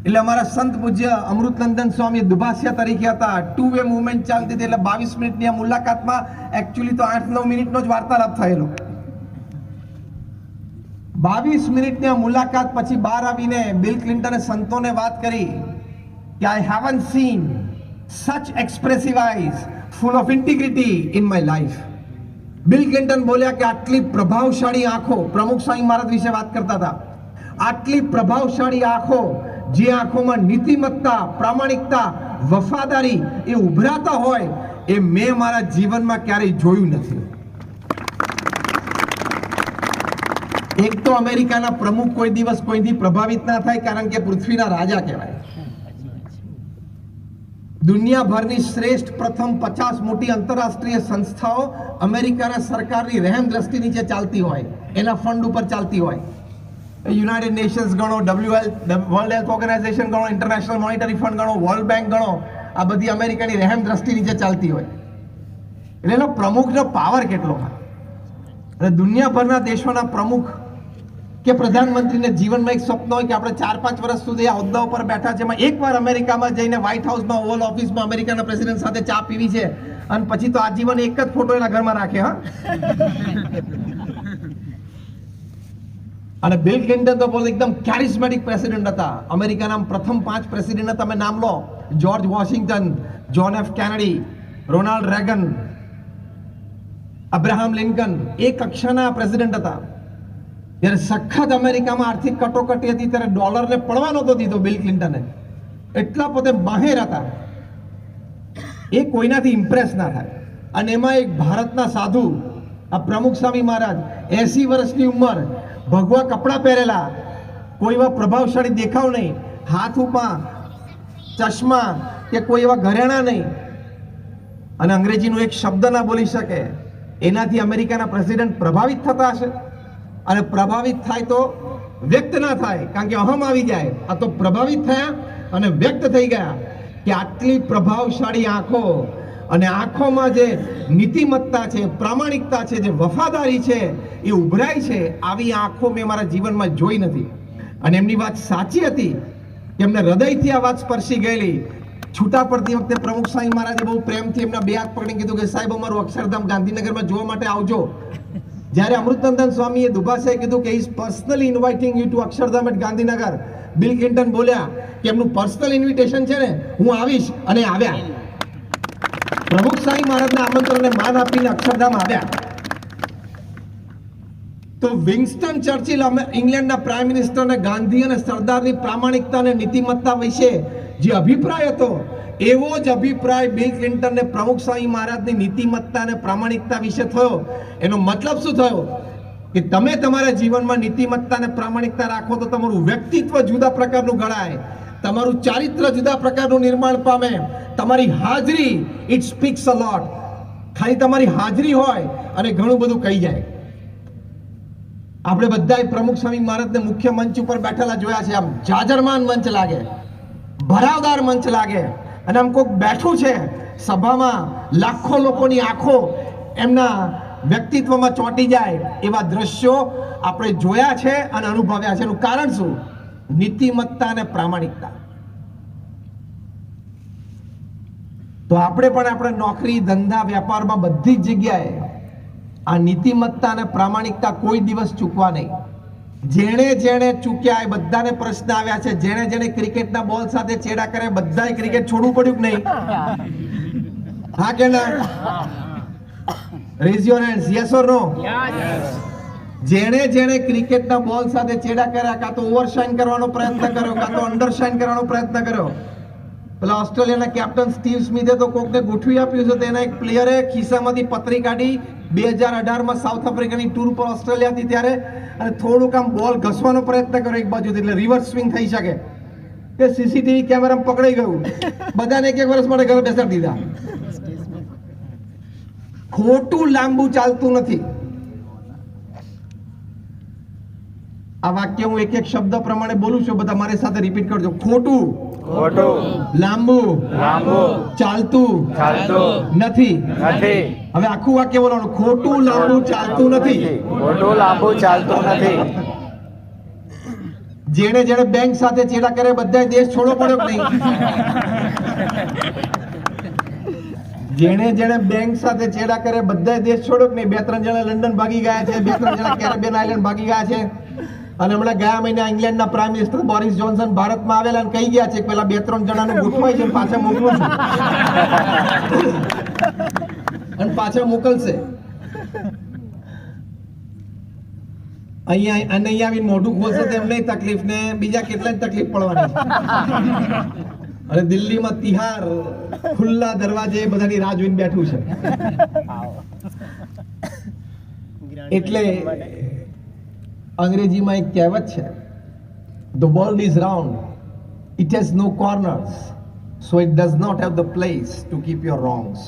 એટલે અમારા સંત પૂજ્ય અમૃતનંદન સ્વામી દુભાષિયા તરીકે હતા. 2 વે મૂવમેન્ટ ચાલતી હતી. એટલે 22 મિનિટની આ મુલાકાતમાં એકચ્યુઅલી તો 8-9 મિનિટનો જ વાર્તાલાપ થયેલો. 22 મિનિટની આ મુલાકાત પછી બહાર આવીને બિલ ક્લિન્ટને સંતોને વાત કરી કે I haven't seen such expressive eyes full of integrity in my life. Bill Clinton બોલ્યા કે આટલી પ્રભાવશાળી આંખો, પ્રમુખ સ્વામી મહારાજ વિશે વાત કરતા હતા, આટલી પ્રભાવશાળી આંખો, જે આંખોમાં નીતિમત્તા, પ્રામાણિકતા, વફાદારી એ ઉભરાતા હોય, એ મેં મારા જીવનમાં ક્યારેય જોયું નથી. એક તો અમેરિકાના પ્રમુખ કોઈ દિવસ કોઈથી પ્રભાવિત ના થાય, કારણ કે પૃથ્વીના રાજા કહેવાય. દુનિયાભરની શ્રેષ્ઠ પ્રથમ 50 મોટી આંતરરાષ્ટ્રીય સંસ્થાઓ અમેરિકાના સરકારની રહેમ દ્રષ્ટિ નીચે ચાલતી હોય, એના ફંડ ઉપર ચાલતી હોય. યુનાઇટેડ નેશન્સ ગણો, વર્લ્ડ હેલ્થ ઓર્ગેનાઇઝેશન ગણો, ઇન્ટરનેશનલ મોનિટરી ફંડ ગણો, વર્લ્ડ બેંક ગણો, આ બધી અમેરિકાની રહેમ દ્રષ્ટિ નીચે ચાલતી હોય. એટલે એનો પ્રમુખનો પાવર કેટલો હોય. અને દુનિયાભરના દેશોના પ્રમુખ કે પ્રધાનમંત્રીને જીવનમાં એક સ્વપ્ન હોય કે આપણે 4-5 વર્ષ સુધી આ હોદ્દા ઉપર બેઠા છે, એમાં એકવાર અમેરિકામાં જઈને વ્હાઇટ હાઉસમાં, ઓવલ ઓફિસમાં અમેરિકાના પ્રેસિડેન્ટ સાથે ચા પીવી છે, અને પછી તો આજીવન એક જ ફોટો એના ઘરમાં રાખે. હા, અને બિલ ક્લિન્ટન તો બોલે એકદમ કેરિસ્મેટિક પ્રેસિડેન્ટ હતા. અમેરિકાના પ્રથમ 5 પ્રેસિડેન્ટ તમે નામ લો: George Washington, John F Kennedy, Ronald Reagan, Abraham Lincoln. એ કક્ષાના પ્રેસિડેન્ટ હતા. જ્યારે સખત અમેરિકામાં આર્થિક કટોકટી હતી ત્યારે ડોલરને પડવા નહોતો દીધો બિલ ક્લિન્ટને. એટલા પોતે માહેર હતા, એ કોઈનાથી ઇમ્પ્રેસ ના થાય. અને એમાં એક ભારતના સાધુ, આ પ્રમુખ સ્વામી મહારાજ, 80 વર્ષની ઉંમર, ભગવા કપડાં પહેરેલા, કોઈ એવા પ્રભાવશાળી દેખાવ નહીં, હાથ ઉપર ચશ્મા કે કોઈ એવા ઘરેણા નહીં, અને અંગ્રેજીનો એક શબ્દ ના બોલી શકે, એનાથી અમેરિકાના પ્રેસિડેન્ટ પ્રભાવિત થતા હશે? અને પ્રભાવિત થાય તો વ્યક્ત ના થાય, કારણ કે અહમ આવી જાય. આ તો પ્રભાવિત થયા અને વ્યક્ત થઈ ગયા કે આટલી પ્રભાવશાળી આંખો, અને આંખોમાં જે નીતિમત્તા છે, પ્રામાણિકતા છે, જે વફાદારી છે એ ઉભરાય છે, આવી આંખો મેં મારા જીવનમાં જોઈ નથી. અને એમની વાત સાચી હતી, એમને હૃદયથી આ વાત સ્પર્શી ગયેલી. છૂટા પડતી વખતે પ્રમુખ સ્વામી મહારાજે બહુ પ્રેમથી એમના બે હાથ પકડીને કીધું કે સાહેબ અમારું અક્ષરધામ ગાંધીનગરમાં જોવા માટે આવજો. જ્યારે અમૃતાનંદ સ્વામીએ દુભાષાએ કીધું કે is personally inviting you to Akshardham at Gandhinagar, Bill Clinton બોલ્યા કે એમનું પર્સનલ ઇન્વિટેશન છે ને, હું આવીશ. અને આવ્યા. પ્રમુખ સ્વામી મહારાજના આમંત્રણને માન આપીને અક્ષરધામ આવ્યા. તો વિન્સ્ટન ચર્ચિલ ઇંગ્લેન્ડના પ્રાઇમ મિનિસ્ટરને ગાંધી અને સરદારની પ્રામાણિકતા અને નીતિમત્તા વિશે જે અભિપ્રાય હતો, એવો જ અભિપ્રાય બિલ ક્લિન્ટનને પ્રમુખ સ્વામી મહારાજની નીતિમત્તા અને પ્રામાણિકતા વિશે થયો. એનો મતલબ શું થયો કે તમે તમારા જીવનમાં નીતિમત્તા અને પ્રામાણિકતા રાખો તો તમારું વ્યક્તિત્વ જુદા પ્રકારનું ગણાય, તમારું ચારિત્ર જુદા પ્રકારનું નિર્માણ પામે, તમારી હાજરી ઇટ સ્પીક્સ અ લોટ. ખાલી તમારી હાજરી હોય અને ઘણું બધું કહી જાય. આપણે બધાય પ્રમુખ સ્વામી મહારાજને મુખ્ય મંચ ઉપર બેઠેલા જોયા છે. આમ જાજરમાન મંચ લાગે, ભરાવદાર મંચ લાગે, અને આમ કોઈક બેઠું છે સભામાં, લાખો લોકોની આંખો એમના વ્યક્તિત્વમાં ચોંટી જાય એવા દ્રશ્યો આપણે જોયા છે અને અનુભવ્યા છે. એનું કારણ શું? નીતિમત્તા અને પ્રામાણિકતા. તો આપણે પણ આપણે નોકરી, ધંધા, વેપારમાં બધી જ જગ્યાએ આ નીતિમત્તા અને પ્રામાણિકતા કોઈ દિવસ ચૂકવા નહીં. જેણે જેણે ચૂક્યા એ બધાને પ્રશ્ન આવ્યા છે. જેણે જેણે ક્રિકેટના બોલ સાથે ચેડા કરે બધાએ ક્રિકેટ છોડવું પડ્યું કે નહીં? હા કે ના? Raise your hands, yes or no? જેણે જેણે ક્રિકેટના બોલ સાથે ચેડા કર્યા, કાં તો ઓવરશાઇન કરવાનો પ્રયત્ન કર્યો, કાં તો અંડરશાઇન કરવાનો પ્રયત્ન કર્યો. પેલા ઓસ્ટ્રેલિયાના કેપ્ટન સ્ટીવ સ્મિથે તો કોકને ગોઠવી આપ્યું છે. તેના એક પ્લેયરે ખિસ્સામાંથી પતરી કાઢી 2018માં સાઉથ આફ્રિકાની ટૂર પર ઓસ્ટ્રેલિયાથી ત્યારે, અને થોડુંક આમ બોલ ઘસવાનો પ્રયત્ન કર્યો એક બાજુથી, એટલે રિવર્સ સ્વિંગ થઈ શકે. તે સીસીટીવી કેમેરામાં પકડાઈ ગયું. બધાને એક વર્ષ માટે ઘરે બેસાડી દીધા. ખોટું લાંબુ ચાલતું નથી. આ વાક્ય હું એક એક શબ્દ પ્રમાણે બોલું છું, બધા મારી સાથે રિપીટ કરજો. ખોટું લાંબુ ચાલતું નથી. હવે આખું વાક્ય બોલવાનું. ખોટું લાંબુ ચાલતું નથી. જેણે જેણે બેંક સાથે ચેડા કરે બધાએ દેશ છોડવો પડ્યો કે નહીં? જેણે જેણે બેંક સાથે ચેડા કરે બધાએ દેશ છોડ્યો કે નહીં? 2-3 જણા લંડન ભાગી ગયા છે, 2-3 જણા કેરેબિયન આઇલેન્ડ ભાગી ગયા છે. અને હમણાં ગયા મહિને ઇંગ્લેન્ડના પ્રાઇમ મિનિસ્ટર બોરિસ જોન્સન ભારતમાં આવેલા અને કહી ગયા છે કે પેલા 2-3 જણાને ગોઠવાય છે, પાછા મોકલું છું. અને પાછા મોકલશે. અહીંયા આવીને મોઢું ખોલશે તો એમને તકલીફ ને બીજા કેટલાય તકલીફ પડવાની છે. અને દિલ્હીમાં તિહાર ખુલ્લા દરવાજે બધાની રાહ જોઈને બેઠું છે. એટલે અંગ્રેજીમાં એક કહેવત છે, the world is round, it has no corners, so it does not have the place to keep your wrongs.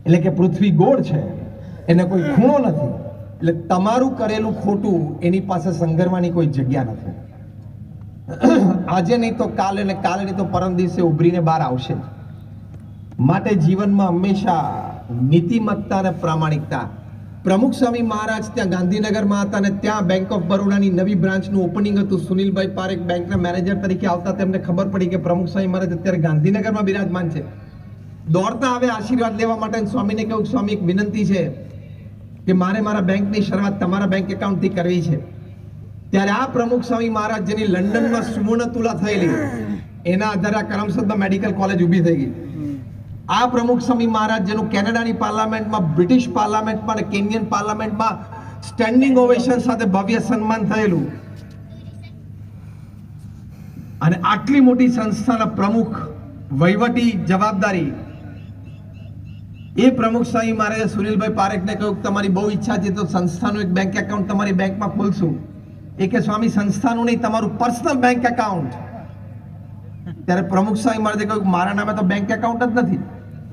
એટલે કે પૃથ્વી ગોળ છે, એને કોઈ ખૂણો નથી, એટલે તમારું કરેલું ખોટું એની પાસે સંઘરવાની કોઈ જગ્યા નથી. આજે નહીં તો કાલે, ને કાલે નહીં તો પરમ દિવસે ઉભરીને બહાર આવશે. માટે જીવનમાં હંમેશા નીતિમત્તા અને પ્રામાણિકતા. પ્રમુખ સ્વામી મહારાજ ત્યાં ગાંધીનગરમાં હતા અને ત્યાં બેંક ઓફ બરોડાની નવી બ્રાન્ચનું ઓપનિંગ હતું. સુનિલભાઈ પારેખ બેંકના મેનેજર તરીકે આવતા તેમને ખબર પડી કે પ્રમુખ સ્વામી મહારાજ અત્યારે ગાંધીનગરમાં બિરાજમાન છે. દોડતા આવે આશીર્વાદ લેવા માટે. સ્વામીને કહ્યું, સ્વામી એક વિનંતી છે કે મારે મારા બેંકની શરૂઆત તમારા બેંક એકાઉન્ટથી કરવી છે. ત્યારે આ પ્રમુખ સ્વામી મહારાજ જેની લંડનમાં સુવર્ણ તુલા થયેલી, એના આધારે આ કરમસદમાં મેડિકલ કોલેજ ઊભી થઈ ગઈ. આ પ્રમુખ સ્વામી મહારાજ જેનું કેનેડાની પાર્લામેન્ટમાં, બ્રિટિશ પાર્લામેન્ટમાં અને કેન્યન પાર્લામેન્ટમાં સ્ટેન્ડિંગ ઓવેશન સાથે ભવ્ય સન્માન થયેલું, અને આટલી મોટી સંસ્થાના પ્રમુખ, વહીવટી જવાબદારી, એ પ્રમુખ સ્વામી મહારાજે સુનિલભાઈ પારેખને કહ્યું કે તમારી બહુ ઈચ્છા છે તો સંસ્થાનું એક બેંક એકાઉન્ટ તમારી બેંકમાં ખોલશું. એ કે સ્વામી સંસ્થાનું નહીં, તમારું પર્સનલ બેંક એકાઉન્ટ. ત્યારે પ્રમુખ સ્વામી મહારાજે કહ્યું મારા નામે તો બેંક એકાઉન્ટ જ નથી,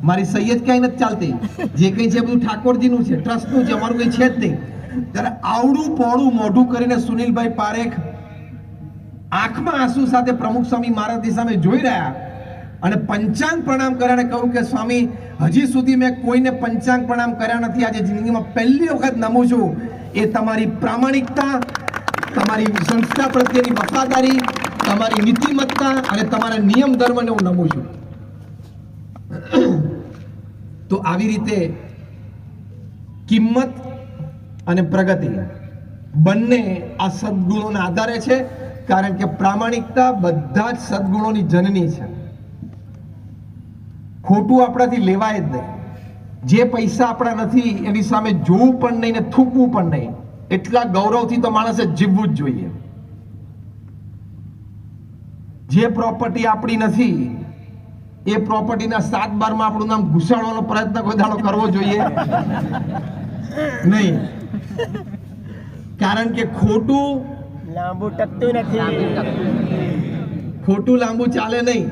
મારી સહી જ ક્યાંય નથી ચાલતી, જે કંઈ છે બધું ઠાકોરજીનું છે, ટ્રસ્ટનું છે, અમારું કંઈ છે જ નહીં. ત્યારે આવડું પોળું મોઢું કરીને સુનિલભાઈ પારેખ આંખમાં આંસુ સાથે પ્રમુખ સ્વામી મહારાજની સામે જોઈ રહ્યા અને પંચાંગ પ્રણામ કર્યા અને કહ્યું કે સ્વામી હજી સુધી મેં કોઈને પંચાંગ પ્રણામ કર્યા નથી, આજે જિંદગીમાં પહેલી વખત નમું છું. એ તમારી પ્રામાણિકતા, તમારી સંસ્થા પ્રત્યેની વફાદારી, તમારી નીતિમત્તા અને તમારા નિયમ ધર્મને હું નમું છું. તો આવી રીતે કિંમત અને પ્રગતિ બંને આ સદગુણોના આધારે છે, કારણ કે પ્રામાણિકતા બધા જ સદગુણોની જનની છે. ખોટું આપણાથી લેવાય જ નહીં. જે પૈસા આપણા નથી એની સામે જોવું પણ નહીં ને થૂકવું પણ નહીં. એટલા ગૌરવથી તો માણસે જીવવું જ જોઈએ. જે પ્રોપર્ટી આપણી નથી એ પ્રોપર્ટીના 7 બારમાં આપણું નામ ઘુસાડવાનો પ્રયત્ન કોઈ દાડો કરવો જોઈએ નહીં, કારણ કે ખોટું લાંબુ ટકતું નથી. ખોટું લાંબુ ચાલે નહીં.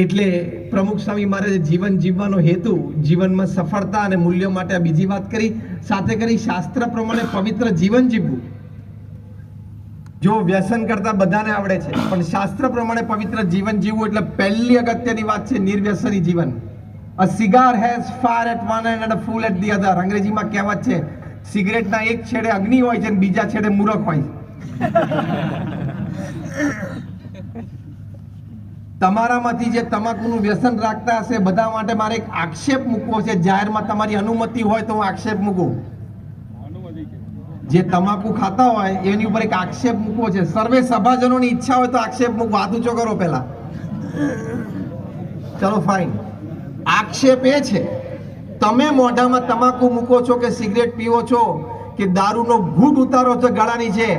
એટલે પ્રમુખ સ્વામી મહારાજે જીવન જીવવાનો હેતુ, જીવનમાં સફળતા અને મૂલ્યો માટે આ બીજી વાત કરી. સાથે કરી શાસ્ત્ર પ્રમાણે પવિત્ર જીવન જીવવું. જો વ્યસન કરતા બધાને આવડે છે, પણ શાસ્ત્ર પ્રમાણે પવિત્ર જીવન જીવવું એટલે પહેલી અગત્યની વાત છે નિર્વ્યસની જીવન. A cigar has fire at one end and a fool at the other. અંગ્રેજીમાં કહેવત છે, સિગરેટના એક છેડે અગ્નિ હોય છે અને બીજા છેડે મૂરખ હોય છે. તમારામાંથી જે તમાકુનું વ્યસન રાખતા હશે બધા માટે મારે એક આક્ષેપ મૂકવો છે. જાહેરમાં તમારી અનુમતિ હોય તો હું આક્ષેપ મૂકું. જે તમાકુ ખાતા હોય એની ઉપર એક આક્ષેપ મૂકવો છે. સર્વે સભાજનોની ઈચ્છા હોય તો આક્ષેપ મૂકવો. હાથ ઊંચો કરો પહેલા. ચલો ફાઇન. આક્ષેપ એ છે, તમે મોઢામાં તમાકુ મૂકો છો કે સિગરેટ પીવો છો કે દારૂનો ઘૂંટ ઉતારો છો ગળાની છે,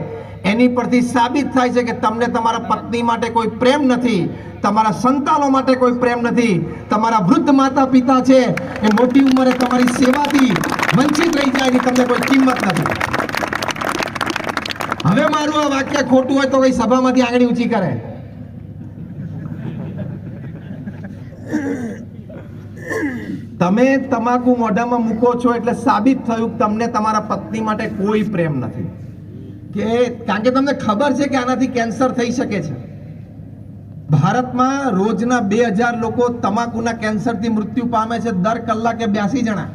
એની પરથી સાબિત થાય છે કે તમને તમારા પત્ની માટે કોઈ પ્રેમ નથી, તમારા સંતાનો માટે કોઈ પ્રેમ નથી. તમારા વૃદ્ધ માતા પિતા છે એ મોટી ઉંમરે તમારી સેવાથી વંચિત રહી જાય, એની તમને કોઈ કિંમત નથી. હવે મારું આ વાક્ય ખોટું હોય તો કોઈ સભામાંથી આંગળી ઊંચી કરે. તમે તમાકુ મોઢામાં મૂકો છો એટલે સાબિત થયું કે તમને તમારા પત્ની માટે કોઈ પ્રેમ નથી. કે કારણ કે તમને ખબર છે કે આનાથી કેન્સર થઈ શકે છે. ભારતમાં રોજના 2000 લોકો તમાકુના કેન્સરથી મૃત્યુ પામે છે, દર કલાકે 82 જણા.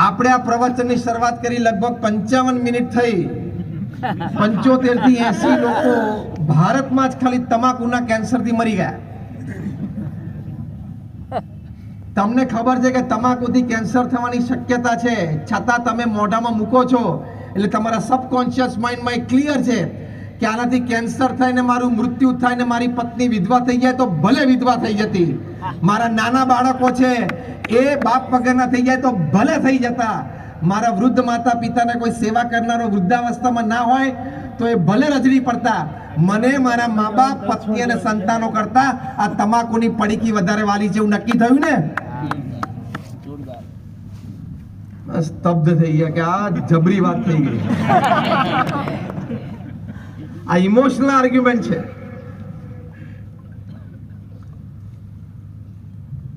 આપણે આ પ્રવચનની શરૂઆત કરી, લગભગ 55 મિનિટ થઈ. 75 થી 80 લોકો ભારતમાં જ ખાલી તમાકુના કેન્સરથી મરી ગયા. તમને ખબર છે કે તમાકુથી કેન્સર થવાની શક્યતા છે, છતાં તમે મોઢામાં મૂકો છો એટલે તમારા સબકોન્શિયસ માઇન્ડમાં એ ક્લિયર છે કે આનાથી કેન્સર થાય ને મારું મૃત્યુ થાય ને મારી પત્ની વિધવા થઈ જાય તો ભલે વિધવા થઈ જતી, મારા નાના બાળકો છે એ બાપ વગરના થઈ જાય તો ભલે થઈ જતા, મારા વૃદ્ધ માતા પિતાને કોઈ સેવા કરનારો વૃદ્ધાવસ્થામાં ના હોય તો એ ભલે રજડી પડતા. મને મારા મા બાપ, પત્ની અને સંતાનો કરતા આ તમાકુની પડીકી વધારે વાલી છે, એવું નક્કી થયું ને. સ્તબ્ધ થઈ ગયા કે આ જબરી વાત થઈ ગઈ. આ ઇમોશનલ આર્ગ્યુમેન્ટ છે.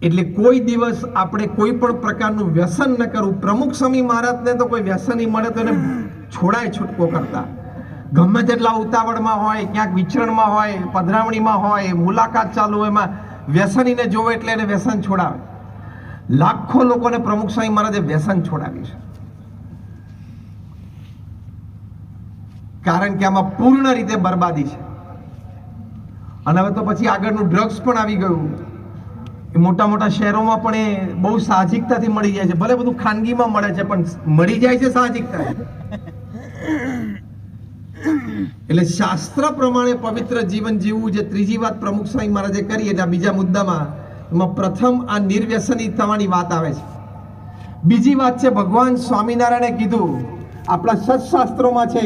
એટલે કોઈ દિવસ આપણે કોઈ પણ પ્રકારનું વ્યસન ન કરવું. પ્રમુખ સ્વામી મહારાજને તો કોઈ વ્યસની મળે તો એને છોડાય છૂટકો કરતા. ગમે તેટલા ઉતાવળમાં હોય, ક્યાંક વિચરણમાં હોય, પધરામણીમાં હોય, મુલાકાત ચાલુ હોય, એમાં વ્યસનીને જોવે એટલે એને વ્યસન છોડાવે. લાખો લોકોને પ્રમુખ સ્વામી મહારાજે વ્યસન છોડાવ્યું છે, કારણ કે આમાં પૂર્ણ રીતે બરબાદી છે. અને હવે તો પછી આગળનું ડ્રગ્સ પણ આવી ગયું. મોટા મોટા શહેરોમાં પણ એ બહુ સાહજિકતાથી મળી જાય છે. ભલે બધું ખાનગીમાં મળે છે પણ મળી જાય છે સાહજિકતા. એટલે શાસ્ત્ર પ્રમાણે પવિત્ર જીવન જીવવું, જે ત્રીજી વાત પ્રમુખ સ્વામી મહારાજે કરી, એટલે બીજા મુદ્દામાં એમાં પ્રથમ આ નિર્વ્યસની થવાની વાત આવે છે. બીજી વાત છે, ભગવાન સ્વામિનારાયણે કીધું, આપણા સત્શાસ્ત્રોમાં છે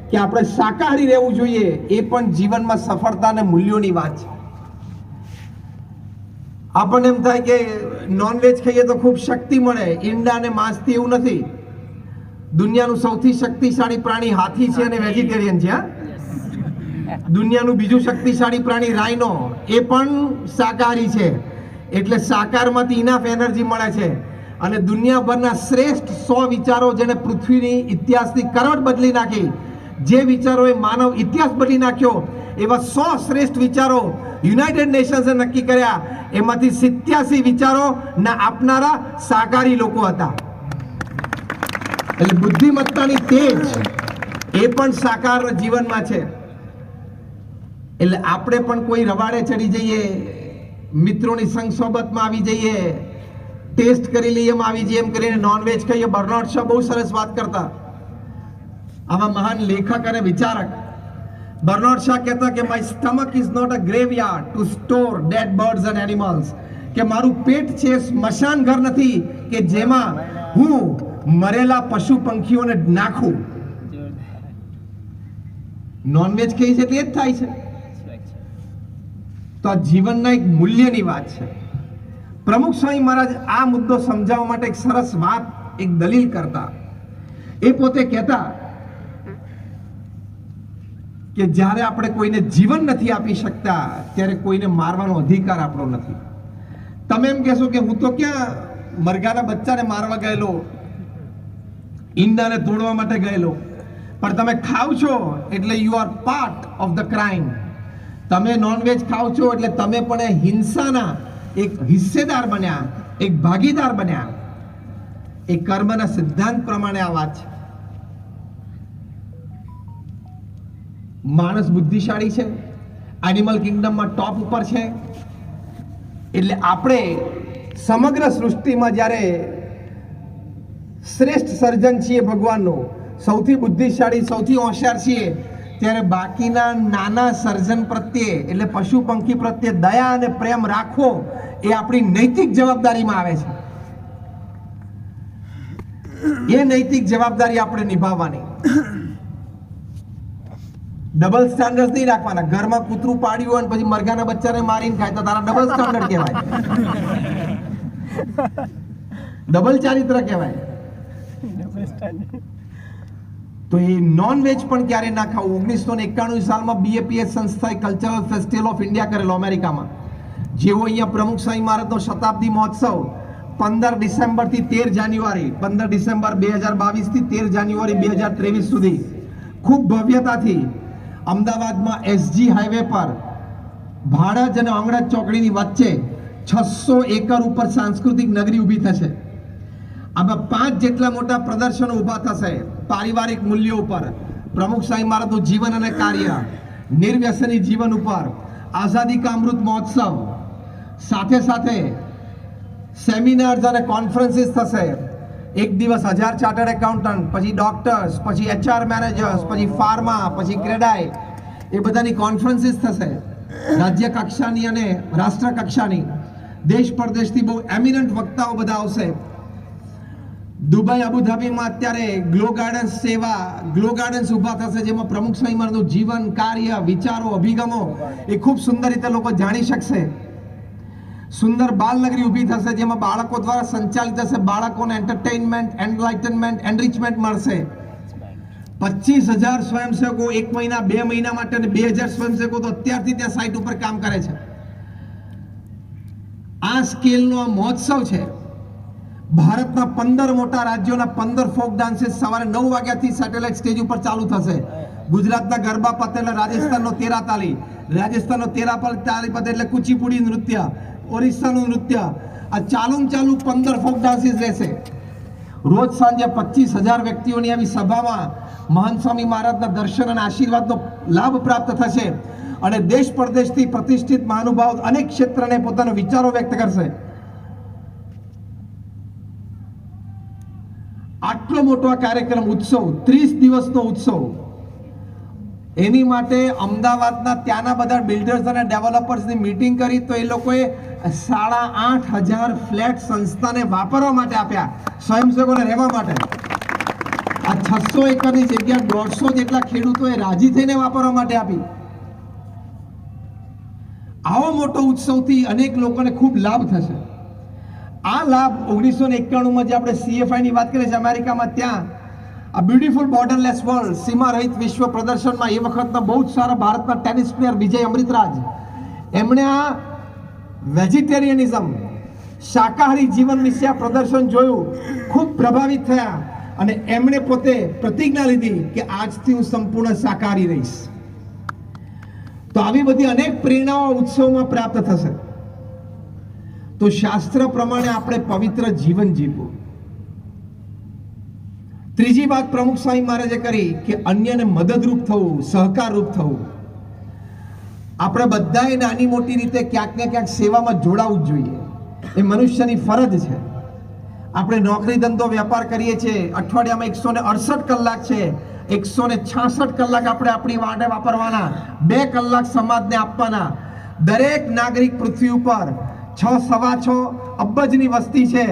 કે આપણે શાકાહારી રહેવું જોઈએ. એ પણ જીવનમાં સફળતા અને મૂલ્યોની વાત છે. આપણને એમ થાય કે નોનવેજ ખાઈએ તો ખૂબ શક્તિ મળે, ઈંડા અને માંસથી એવું નથી. દુનિયાનું સૌથી શક્તિશાળી પ્રાણી હાથી છે અને વેજીટેરિયન છે. દુનિયાનું બીજું શક્તિશાળી પ્રાણી રાઇનો, એ પણ શાકાહારી છે. એટલે શાકાહારમાંથી ઇનાફ એનર્જી મળે છે. અને દુનિયાભરના શ્રેષ્ઠ 100 વિચારો જેને પૃથ્વીની ઇતિહાસની કરોડ બદલી નાખી, જે વિચારોએ માનવ ઇતિહાસ બદલી નાખ્યો, એવા 100 શ્રેષ્ઠ વિચારો યુનાઇટેડ નેશન્સે નક્કી કર્યા, એમાંથી 87 વિચારો ના આપનારા શાકાહારી લોકો હતા. એટલે બુદ્ધિમત્તાની તેજ એ પણ શાકાહાર જીવનમાં છે. એટલે આપણે પણ કોઈ રવાડે ચડી જઈએ, મિત્રોની સંગ સોબતમાં આવી જઈએ, ટેસ્ટ કરી લઈએ એમ આવી જઈએ એમ કરીને નોનવેજ ખાઈએ. બર્નાર્ડ શો બહુ સરસ વાત કરતા, આવા મહાન લેખક અને વિચારક. બર્નાર્ડ શો કહેતા કે my stomach is not a graveyard to store dead birds and animals, કે મારું પેટ છે સ્મશાન ઘર નથી કે જેમાં હું મરેલા પશુ પંખીઓને નાખું. નોનવેજ ખાઈ છે એટલે જ થાય છે. તો આ જીવનના એક મૂલ્યની વાત છે. પ્રમુખ સ્વામી મહારાજ આ મુદ્દો સમજાવવા માટે એક સરસ વાત, એક દલીલ કરતા. એ પોતે કહેતા કે જ્યારે આપણે કોઈને જીવન નથી આપી શકતા ત્યારે કોઈને મારવાનો અધિકાર આપણો નથી. તમે એમ કહેશો કે હું તો ક્યાં મરઘાના બચ્ચાને મારવા ગયેલો, ઈંડાને તોડવા માટે ગયેલો, પણ તમે ખાવ છો એટલે you are part of the crime. તમે નોનવેજ ખાવ છો એટલે તમે પણ હિંસાના એક હિસ્સેદાર બન્યા, એક ભાગીદાર બન્યા. એ કર્મના સિદ્ધાંત પ્રમાણે આ વાત છે. માણસ બુદ્ધિશાળી છે, એનિમલ કિંગડમમાં ટોપ ઉપર છે. એટલે આપણે સમગ્ર સૃષ્ટિમાં જ્યારે શ્રેષ્ઠ સર્જન છીએ ભગવાનનું, સૌથી બુદ્ધિશાળી, સૌથી હોશિયાર છીએ, ત્યારે બાકીના નાના સર્જન પ્રત્યે એટલે પશુ પંખી પ્રત્યે દયા અને પ્રેમ રાખવો એ આપણી નૈતિક જવાબદારીમાં આવે છે. એ નૈતિક જવાબદારી આપણે નિભાવવાની. ડબલ સ્ટાન્ડર્ડ નહીં રાખવાના. ઘરમાં કૂતરું પાડ્યું હોય અને પછી મરઘાના બચ્ચાને મારીને ખાય તો તારા ડબલ સ્ટાન્ડર્ડ કહેવાય, ડબલ ચારિત્ર કહેવાય. તો એ નોનવેજ પણ ક્યારે ના ખાવું. 1991 સાલમાં BAPS સંસ્થાએ કલ્ચરલ ફેસ્ટિવલ ઓફ ઇન્ડિયા કરેલો અમેરિકામાં. જેવો અહીંયા પ્રમુખ સ્વામી મહારાજનો શતાબ્દી મહોત્સવ 15 ડિસેમ્બરથી 13 જાન્યુઆરી 15 ડિસેમ્બર 2022 થી 13 જાન્યુઆરી 2023 સુધી ખૂબ ભવ્યતાથી અમદાવાદમાં SG હાઈવે પર ભાડજ અને અંગળજ ચોકડીની વચ્ચે 600 એકર ઉપર સાંસ્કૃતિક નગરી ઊભી થશે. આમાં 5 જેટલા મોટા પ્રદર્શનો ઊભા થશે પારિવારિક મૂલ્યો ઉપર, પ્રમુખ સ્વામી મહારાજનું જીવન અને કાર્ય, નિર્વ્યસની જીવન ઉપર, આઝાદી કા અમૃત મહોત્સવ, સાથે સાથે સેમિનાર્સ અને કોન્ફરન્સીસ થશે. એક દિવસ 1000 ચાર્ટર્ડ એકાઉન્ટન્ટ, પછી ડોક્ટર્સ, પછી HR મેનેજર્સ, પછી ફાર્મા, પછી ક્રેડાઈ, એ બધાની કોન્ફરન્સીસ થશે. રાજ્ય કક્ષાની અને રાષ્ટ્ર કક્ષાની, દેશ પરદેશથી બહુ એમિનન્ટ વક્તાઓ બધા આવશે. દુબઈ, અબુધાબીમાં અત્યારે ગ્લો ગાર્ડન્સ સેવા, ગ્લો ગાર્ડન્સ ઊભા થશે, જેમાં પ્રમુખ સ્વામી મહારાજનું જીવન, કાર્ય, વિચારો, અભિગમો એ ખૂબ સુંદર રીતે લોકો જાણી શકશે. સુંદર બાલનગરી ઊભી થશે, જેમાં બાળકો દ્વારા સંચાલિત હશે. બાળકોને એન્ટરટેઇનમેન્ટ, એન્લાઇટનમેન્ટ, એનરિચમેન્ટ મળશે. 25,000 સ્વયંસેવકો 1 મહિના, 2 મહિના માટે, અને 2,000 સ્વયંસેવકો તો અત્યારથી ત્યાં સાઇટ ઉપર કામ કરે છે. આ સ્કેલનો આ મહોત્સવ છે. ભારતના 15 મોટા રાજ્યોના 15 ફોક ડાન્સીસ સવારે 9 વાગ્યાથી સેટેલાઇટ સ્ટેજ ઉપર ચાલુ થશે. ગુજરાતના ગરબા પતેલા, રાજસ્થાનનો તેરા તાલી, રાજસ્થાનનો તેરા તાલી પતે એટલે કુચીપુડી નૃત્ય, ઓરિસ્સાનું નૃત્ય, આ ચાલુ 15 ફોક ડાન્સીસ રહેશે. રોજ સાંજે 25,000 વ્યક્તિઓની આવી સભામાં મહાન સ્વામી મહારાજના દર્શન અને આશીર્વાદનો લાભ પ્રાપ્ત થશે. અને દેશ પરદેશથી પ્રતિષ્ઠિત મહાનુભાવ અનેક ક્ષેત્રને પોતાના વિચારો વ્યક્ત કરશે. આટલો મોટો આ કાર્યક્રમ, ઉત્સવ, 30 દિવસનો ઉત્સવ, એની માટે અમદાવાદના ત્યાંના બધા બિલ્ડર્સ અને ડેવલપર્સની મીટિંગ કરી તો એ લોકોએ 8,500 ફ્લેટ સંસ્થાને વાપરવા માટે આપ્યા, સ્વયંસેવકોને રહેવા માટે. આ 600 એકરની જગ્યા 150 જેટલા ખેડૂતોએ રાજી થઈને વાપરવા માટે આપી. આવો મોટો ઉત્સવથી અનેક લોકોને ખૂબ લાભ થશે. આ લાભ 1991માં જે આપણે CFI ની વાત કરીએ છીએ અમેરિકામાં, ત્યાં આ બ્યુટીફુલ બોર્ડરલેસ વર્લ્ડ, સીમા રહિત વિશ્વ પ્રદર્શનમાં એ વખતના બહુ જ સારા ભારતના ટેનિસ પ્લેયર વિજય અમૃતરાજ, એમણે આ વેજીટેરિયનિઝમ, શાકાહારી જીવન વિશે આ પ્રદર્શન જોયું, ખૂબ પ્રભાવિત થયા અને એમણે પોતે પ્રતિજ્ઞા લીધી કે આજથી હું સંપૂર્ણ શાકાહારી રહીશ. તો આવી બધી અનેક પ્રેરણાઓ ઉત્સવમાં પ્રાપ્ત થશે. તો શાસ્ત્ર પ્રમાણે આપણે પવિત્ર જીવન જીવવું. ત્રીજી વાત પ્રમુખ સ્વામી મહારાજે કરી કે અન્યને મદદરૂપ થવું, સહકારરૂપ થવું. આપણે બધાએ નાની મોટી રીતે ક્યાંક ને ક્યાંક સેવામાં જોડાવું જ જોઈએ. એ મનુષ્યની ફરજ છે. આપણે નોકરી ધંધો વેપાર કરીએ છીએ, અઠવાડિયામાં 168 કલાક છે, 166 કલાક આપણે આપણી વાટે વાપરવાના, 2 કલાક સમાજને આપવાના. દરેક નાગરિક પૃથ્વી ઉપર 6.6 અબજની વસ્તી છે,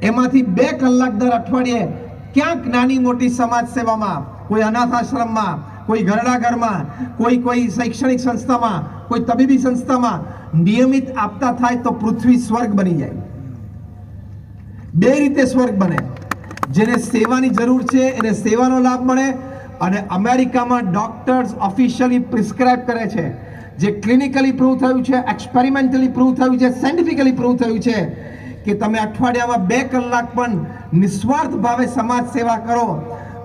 એમાંથી 2 કલાક દર અઠવાડિયે ક્યાંક નાની મોટી સમાજ સેવામાં, કોઈ અનાથ આશ્રમમાં, કોઈ ઘરડા ઘરમાં, કોઈ શૈક્ષણિક સંસ્થામાં, કોઈ તબીબી સંસ્થામાં નિયમિત આપતા થાય તો પૃથ્વી સ્વર્ગ બની જાય. 2 રીતે સ્વર્ગ બને. જેને સેવાની જરૂર છે એને સેવાનો લાભ મળે, અને અમેરિકામાં ડોક્ટર્સ ઓફિશિયલી પ્રિસ્ક્રાઇબ કરે છે, જે ક્લિનિકલી પ્રૂવ થયું છે, એક્સપેરિમેન્ટલી પ્રૂવ થયું છે, સાયન્ટિફિકલી પ્રૂવ થયું છે કે તમે અઠવાડિયામાં 2 કલાક પણ નિસ્વાર્થ ભાવે સમાજ સેવા કરો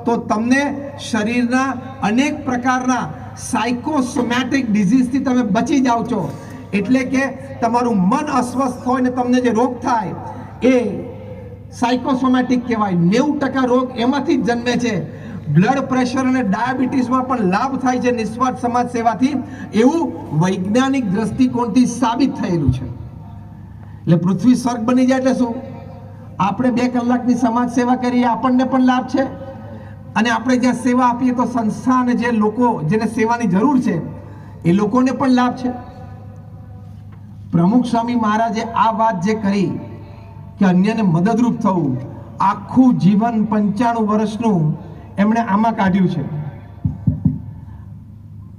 તો તમને શરીરના અનેક પ્રકારના સાયકોસોમેટિક ડિઝીઝથી તમે બચી જાઓ છો. એટલે કે તમારું મન અસ્વસ્થ હોય ને તમને જે રોગ થાય એ સાયકોસોમેટિક કહેવાય. 90% રોગ એમાંથી જ જન્મે છે. બ્લડ પ્રેશર અને ડાયાબિટીસમાં પણ લાભ થાય છે નિસ્વાર્થ સમાજ સેવાથી, એવું વૈજ્ઞાનિક દ્રષ્ટિકોણથી સાબિત થયેલું છે. એટલે પૃથ્વી સ્વર્ગ બની જાય એટલે શું? આપણે 2 કલાકની સમાજ સેવા કરીએ, આપણને પણ લાભ છે, અને આપણે જ્યાં સેવા આપીએ તો સંસ્થા અને જે લોકો જેને સેવાની જરૂર છે એ લોકોને પણ લાભ છે. પ્રમુખ સ્વામી મહારાજે આ વાત જે કરી કે અન્યને મદદરૂપ થવું, આખું જીવન 95 વર્ષનું એમણે આમાં કાઢ્યું છે.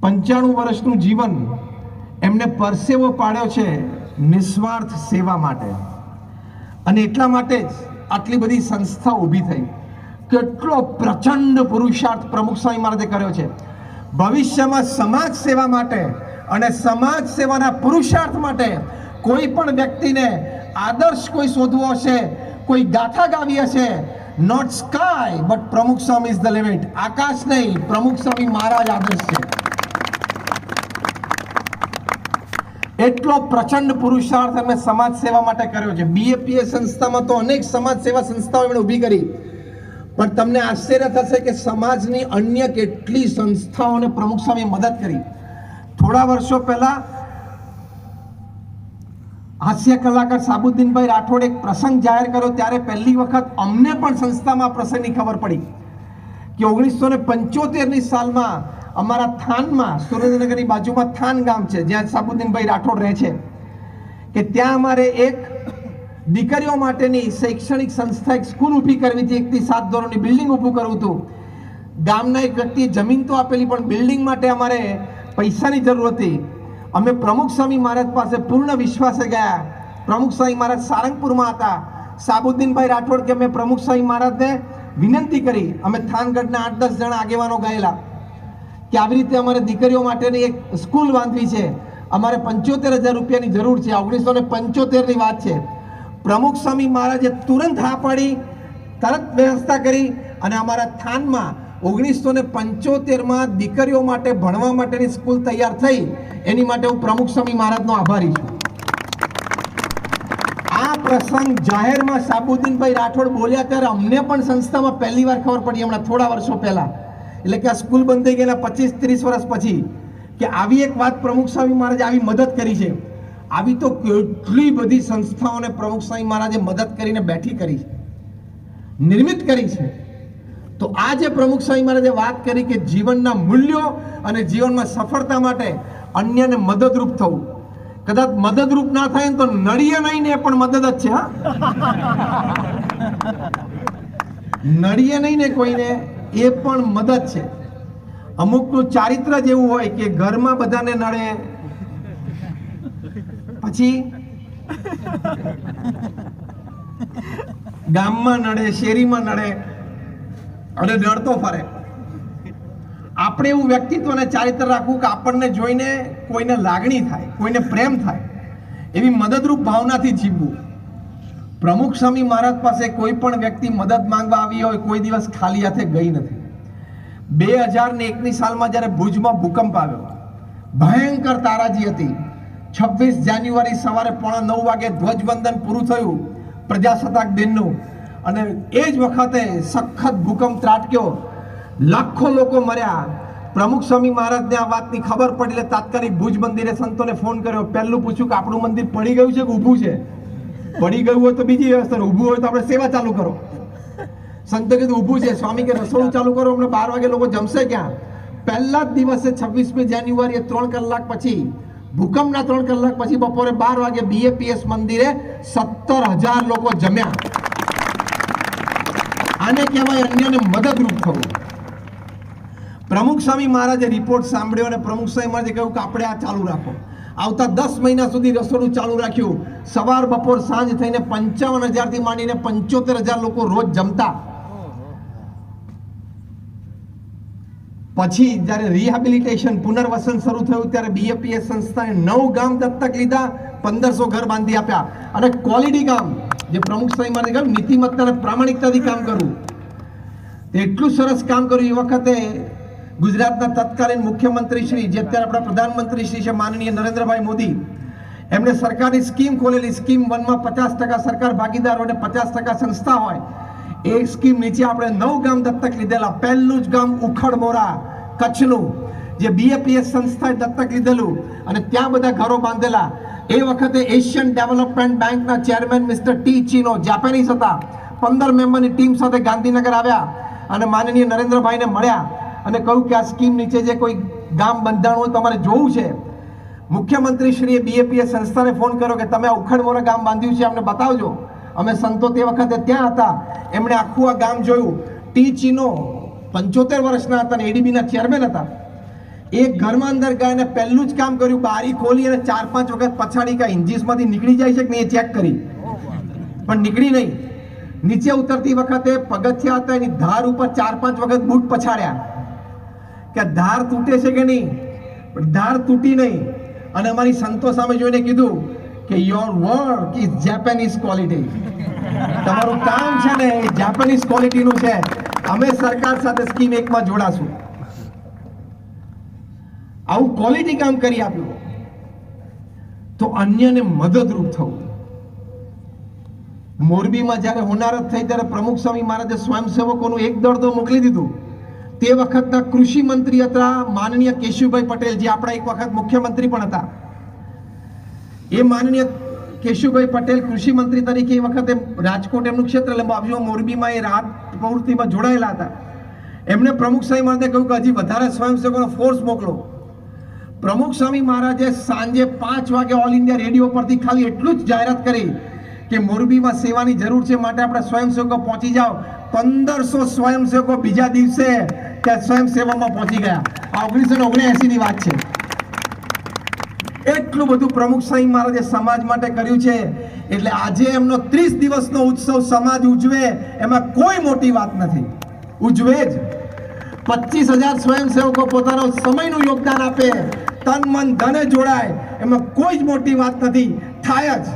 95 વર્ષનું જીવન એમને પરસેવો પાડ્યો છે નિસ્વાર્થ સેવા માટે, અને એટલા માટે જ આટલી બધી સંસ્થા ઊભી થઈ. કેટલો પ્રચંડ પુરુષાર્થ પ્રમુખ સ્વામી મહારાજે કર્યો છે. ભવિષ્યમાં સમાજ સેવા માટે અને સમાજ સેવાના પુરુષાર્થ માટે કોઈ પણ વ્યક્તિને આદર્શ કોઈ શોધવો હશે, કોઈ ગાથા ગાવી હશે, નોટ સ્કાય બટ પ્રમુખ સ્વામી ઇઝ ધ લિમિટ. આકાશ નહીં, પ્રમુખ સ્વામી મહારાજ આદર્શ છે. એટલો પ્રચંડ પુરુષાર્થ એમણે સમાજ સેવા માટે કર્યો છે. બીએપીએ સંસ્થામાં તો અનેક સમાજ સેવા સંસ્થાઓ એમણે ઊભી કરી, પણ તમને આશ્ચર્ય થશે કે સમાજની અન્ય કેટલી સંસ્થાઓને પ્રમુખ સ્વામી મદદ કરી. થોડા વર્ષો પહેલા હાસ્ય કલાકાર સાબુદ્દીનભાઈ રાઠોડે એક પ્રસંગ જાહેર કર્યો, ત્યારે પહેલી વખત અમને પણ સંસ્થામાં પ્રસંગની ખબર પડી કે 1975ની સાલમાં અમારા થાનમાં, સુરેન્દ્રનગરની બાજુમાં થાન ગામ છે જ્યાં સાબુદ્દીનભાઈ રાઠોડ રહે છે, કે ત્યાં અમારે એક દીકરીઓ માટેની શૈક્ષણિક સંસ્થા, એક સ્કૂલ ઊભી કરવી હતી. 1 થી 7 ધોરણની બિલ્ડિંગ ઊભું કરવું હતું. ગામના એક વ્યક્તિએ જમીન તો આપેલી, પણ બિલ્ડિંગ માટે અમારે પૈસાની જરૂર હતી. અમે પ્રમુખ સ્વામી મહારાજ પાસે પૂર્ણ વિશ્વાસે ગયા. પ્રમુખ સ્વામી મહારાજ સારંગપુરમાં હતા. સાબુદ્દીનભાઈ રાઠોડ કે મેં પ્રમુખ સ્વામી મહારાજને વિનંતી કરી. અમે થાનગઢના 8-10 જણા આગેવાનો ગયેલા કે આવી રીતે અમારે દીકરીઓ માટેની એક સ્કૂલ બાંધવી છે, અમારે 75,000 રૂપિયાની જરૂર છે. 1975ની વાત છે. પ્રમુખ સ્વામી મહારાજે તુરંત હા પાડી, તરત વ્યવસ્થા કરી, અને અમારા થાનમાં 1975માં દીકરીઓ માટે ભણવા માટેની સ્કૂલ તૈયાર થઈ. એની માટે હું પ્રમુખ સ્વામી મહારાજનો આભારી છું. આ પ્રસંગ જાહેરમાં સાબુદ્દીનભાઈ રાઠોડ બોલ્યા ત્યારે અમને પણ સંસ્થામાં પહેલી વાર ખબર પડી, હમણાં થોડા વર્ષો પહેલા, એટલે કે આ સ્કૂલ બંધ થઈ ગયેલા 25-30 વર્ષ પછી, કે આવી એક વાત પ્રમુખ સ્વામી મહારાજે આવી મદદ કરી છે. આવી તો કેટલી બધી સંસ્થાઓને પ્રમુખ સ્વામી મહારાજે મદદ કરીને બેઠી કરી છે, નિર્મિત કરી છે. તો આ જે પ્રમુખ સ્વામી મહારાજે વાત કરી કે જીવનના મૂલ્યો અને જીવનમાં સફળતા માટે અન્યને મદદરૂપ થવું, કદાચ મદદરૂપ ના થાય તો નળીએ નહીં ને પણ મદદ જ છે. હા, નળીએ નહીં ને કોઈને એ પણ મદદ છે. અમુકનું ચારિત્ર જ એવું હોય કે ઘરમાં બધાને નડે, પછી ગામમાં નડે, શેરીમાં નડે, અને નડતો ફરે. આપણે એવું વ્યક્તિત્વ અને ચારિત્ર રાખવું કે આપણને જોઈને કોઈને લાગણી થાય, કોઈને પ્રેમ થાય, એવી મદદરૂપ ભાવનાથી જીવવું. પ્રમુખ સ્વામી મહારાજ પાસે કોઈ પણ વ્યક્તિ મદદ માંગવા આવી હોય કોઈ દિવસ ખાલી હાથે ગઈ નથી. 2001ની સાલમાં જ્યારે ભુજમાં ભૂકંપ આવ્યો, ભયંકર તારાજી હતી. 26 જાન્યુઆરી સવારે 8:45 વાગે ધ્વજવંદન પૂરું થયું પ્રજાસત્તાક દિનનું, અને એ જ વખતે સખત ભૂકંપ ત્રાટક્યો, લાખો લોકો મર્યા. પ્રમુખ સ્વામી મહારાજને આ વાતની ખબર પડી એટલે તાત્કાલિક ભુજ મંદિરે સંતોને ફોન કર્યો. પહેલું પૂછ્યું કે આપણું મંદિર પડી ગયું છે કે ઊભું છે? પડી ગયું હોય તો બીજી વ્યવસ્થા, ઊભું હોય તો આપણે સેવા ચાલુ કરો. સંતો કીધું ઊભું છે. સ્વામી કે રસોડું ચાલુ કરો, અમને 12 વાગે લોકો જમશે ક્યાં? પહેલા જ દિવસે 26મી જાન્યુઆરીએ 3 કલાક પછી, ભૂકંપના 3 કલાક પછી બપોરે 12 વાગે BAPS મંદિરે 17,000 લોકો જમ્યા. આને કહેવાય અન્યને મદદરૂપ થવું. પ્રમુખ સ્વામી મહારાજે રિપોર્ટ સાંભળ્યો અને પ્રમુખ સ્વામી મહારાજે કહ્યું કે આપણે આ ચાલુ રાખો. આવતા 10 મહિના સુધી રસોડું ચાલુ રાખ્યું. સવાર બપોર સાંજ થઈને 55,000 થી માંડીને 75,000 લોકો રોજ જમતા. પછી જ્યારે રિહેબિલિટેશન પુનર્વસન શરૂ થયું ત્યારે BAPS સંસ્થાએ 9 ગામ દત્તક લીધા, 1500 ઘર બાંધી આપ્યા, અને ક્વોલિટી કામ, જે પ્રમુખ સ્વામી મહારાજે કહ્યું નીતિમત્તા અને પ્રામાણિકતાથી કામ કરવું, એટલું સરસ કામ કર્યું. એ વખતે ગુજરાતના તત્કાલીન મુખ્યમંત્રી શ્રી, જે અત્યારે આપણા પ્રધાનમંત્રી શ્રી છે માનનીય નરેન્દ્રભાઈ મોદી, એમણે સરકારી સ્કીમ ખોલેલી. સ્કીમ 1માં 50% સરકાર ભાગીદાર હોય, 50% સંસ્થા હોય. એ સ્કીમ નીચે આપણે 9 ગામ દત્તક લીધેલા. પહેલું જ ગામ ઉખડમોરા કચ્છનું, જે BAPS સંસ્થાએ દત્તક લીધેલું, અને ત્યાં બધા ઘરો બાંધેલા. એ વખતે એશિયન ડેવલપમેન્ટ બેંકના ચેરમેન મિસ્ટર ટી ચીનો, જાપાનીઝ હતા, 15 મેમ્બરની ટીમ સાથે ગાંધીનગર આવ્યા અને માનનીય નરેન્દ્રભાઈને મળ્યા અને કહ્યું કે આ સ્કીમ નીચે જે કોઈ ગામ બંધાણું હોય તમારે જોવું છે. મુખ્યમંત્રી શ્રીએ BAPS સંસ્થાને ફોન કર્યો કે તમે આ ઉખડમોરા ગામ બાંધ્યું છે, અમને બતાવજો. અમે સંતો તે વખતે ત્યાં હતા. એમણે આખું આ ગામ જોયું. ટી ચીનો 75 વર્ષના હતા અને ADB ના ચેરમેન હતા. એક ઘરમાં અંદર ગયા અને પહેલું જ કામ કર્યું, બારી ખોલી અને 4-5 વખત પછાડી કે હિન્જીસમાંથી નીકળી જાય છે કે નહીં એ ચેક કરી, પણ નીકળી નહીં. નીચે ઉતરતી વખતે પગથિયા હતા, એની ધાર ઉપર 4-5 વખત બૂટ પછાડ્યા કે ધાર તૂટે છે કે નહીં, પણ ધાર તૂટી નહીં. અને અમારી સંતો સામે જોઈને કીધું કે your work is Japanese quality. તમારું કામ છે ને એ જાપાનીઝ ક્વોલિટીનું છે. અમે સરકાર સાથે સ્કીમ 1માં જોડાશું. આવું ક્વોલિટી કામ કરી આપ્યું. તો અન્યને મદદરૂપ થવું. મોરબીમાં જ્યારે હોનારત થઈ ત્યારે પ્રમુખ સ્વામી મહારાજે સ્વયંસેવકોનું એક દળ તો મોકલી દીધું. તે વખતના કૃષિ મંત્રી હતા માનનીય કેશુભાઈ પટેલ, જે આપણા એક વખત મુખ્યમંત્રી પણ હતા. એ માનનીય કેશુભાઈ પટેલ કૃષિ મંત્રી તરીકે એ વખતે રાજકોટ એમનું ક્ષેત્ર લંબાવ્યું, મોરબીમાં એ રાહત પ્રવૃત્તિમાં જોડાયેલા હતા. એમણે પ્રમુખ સ્વામી મહારાજે કહ્યું કે હજી વધારે સ્વયંસેવકોનો ફોર્સ મોકલો. પ્રમુખ સ્વામી મહારાજે સાંજે 5 વાગે ઓલ ઇન્ડિયા રેડિયો પરથી ખાલી એટલું જ જાહેરાત કરી કે મોરબીમાં સેવાની જરૂર છે, માટે આપણે સ્વયંસેવકો પહોંચી જાઓ. 1500 સ્વયંસેવકો બીજા દિવસે ત્યાં સ્વયંસેવામાં પહોંચી ગયા. આ 1979ની વાત છે. એટલું બધું પ્રમુખ સ્વામી મહારાજે સમાજ માટે કર્યું છે. એટલે આજે એમનો 30 દિવસનો ઉત્સવ સમાજ ઉજવે એમાં કોઈ મોટી વાત નથી. ઉજવે જ. 25,000 સ્વયંસેવકો પોતાનો સમયનું યોગદાન આપે, તન મન ધને જોડાય, એમાં કોઈ જ મોટી વાત નથી. થાય જ.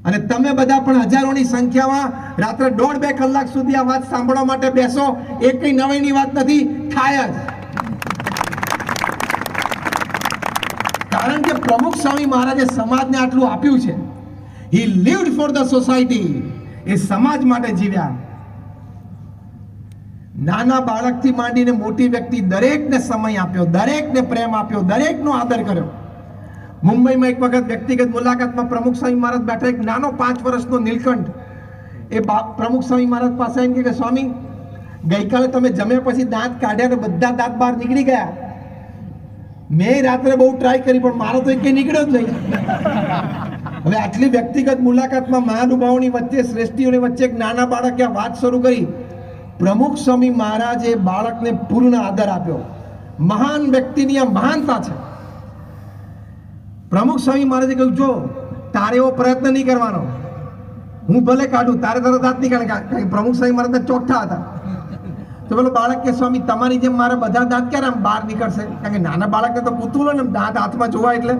અને તમે બધા પણ હજારોની સંખ્યામાં રાત્રે 1.5-2 કલાક સુધી આ વાત સાંભળવા માટે બેસો, એ કઈ નવાઈની વાત નથી. થાય જ. કારણ કે પ્રમુખ સ્વામી મહારાજે સમાજને આટલું આપ્યું છે. હી લીવ્ડ ફોર ધ સોસાયટી. એ સમાજ માટે જીવ્યા. નાના બાળકથી માંડીને મોટી વ્યક્તિ દરેકને સમય આપ્યો, દરેકને પ્રેમ આપ્યો, દરેકનો આદર કર્યો. મુંબઈમાં એક વખત વ્યક્તિગત મુલાકાતમાં પ્રમુખ સ્વામી મહારાજ બેઠા. એક નાનો 5 વર્ષનો નીલકંઠ એ પ્રમુખ સ્વામી મહારાજ પાસે આવીને કે સ્વામી, ગઈકાલે તમે જમ્યા પછી દાંત કાઢ્યા ને બધા દાંત બહાર નીકળી ગયા. મેં રાત્રે બહુ ટ્રાય કરી પણ મારો તો એક નીકળ્યો જ નહીં. હવે આટલી વ્યક્તિગત મુલાકાતમાં મહાનુભાવોની વચ્ચે, શ્રેષ્ઠીઓની વચ્ચે એક નાના બાળકે આ વાત શરૂ કરી. પ્રમુખ સ્વામી મહારાજે બાળકને પૂર્ણ આદર આપ્યો. મહાન વ્યક્તિની આ મહાનતા છે. પ્રમુખ સ્વામી મહારાજે કહ્યું, જો તારે એવો પ્રયત્ન નહીં કરવાનો, હું ભલે કાઢું, તારે તારો દાંત નહીં કાઢે. પ્રમુખ સ્વામી મહારાજ ચોખ્ઠા હતા. તો પેલો બાળક કે સ્વામી, તમારી જેમ મારા બધા દાંત ક્યારે આમ બહાર નીકળશે? કારણ કે નાના બાળકને તો પૂતું લો ને દાંત હાથમાં જોવા. એટલે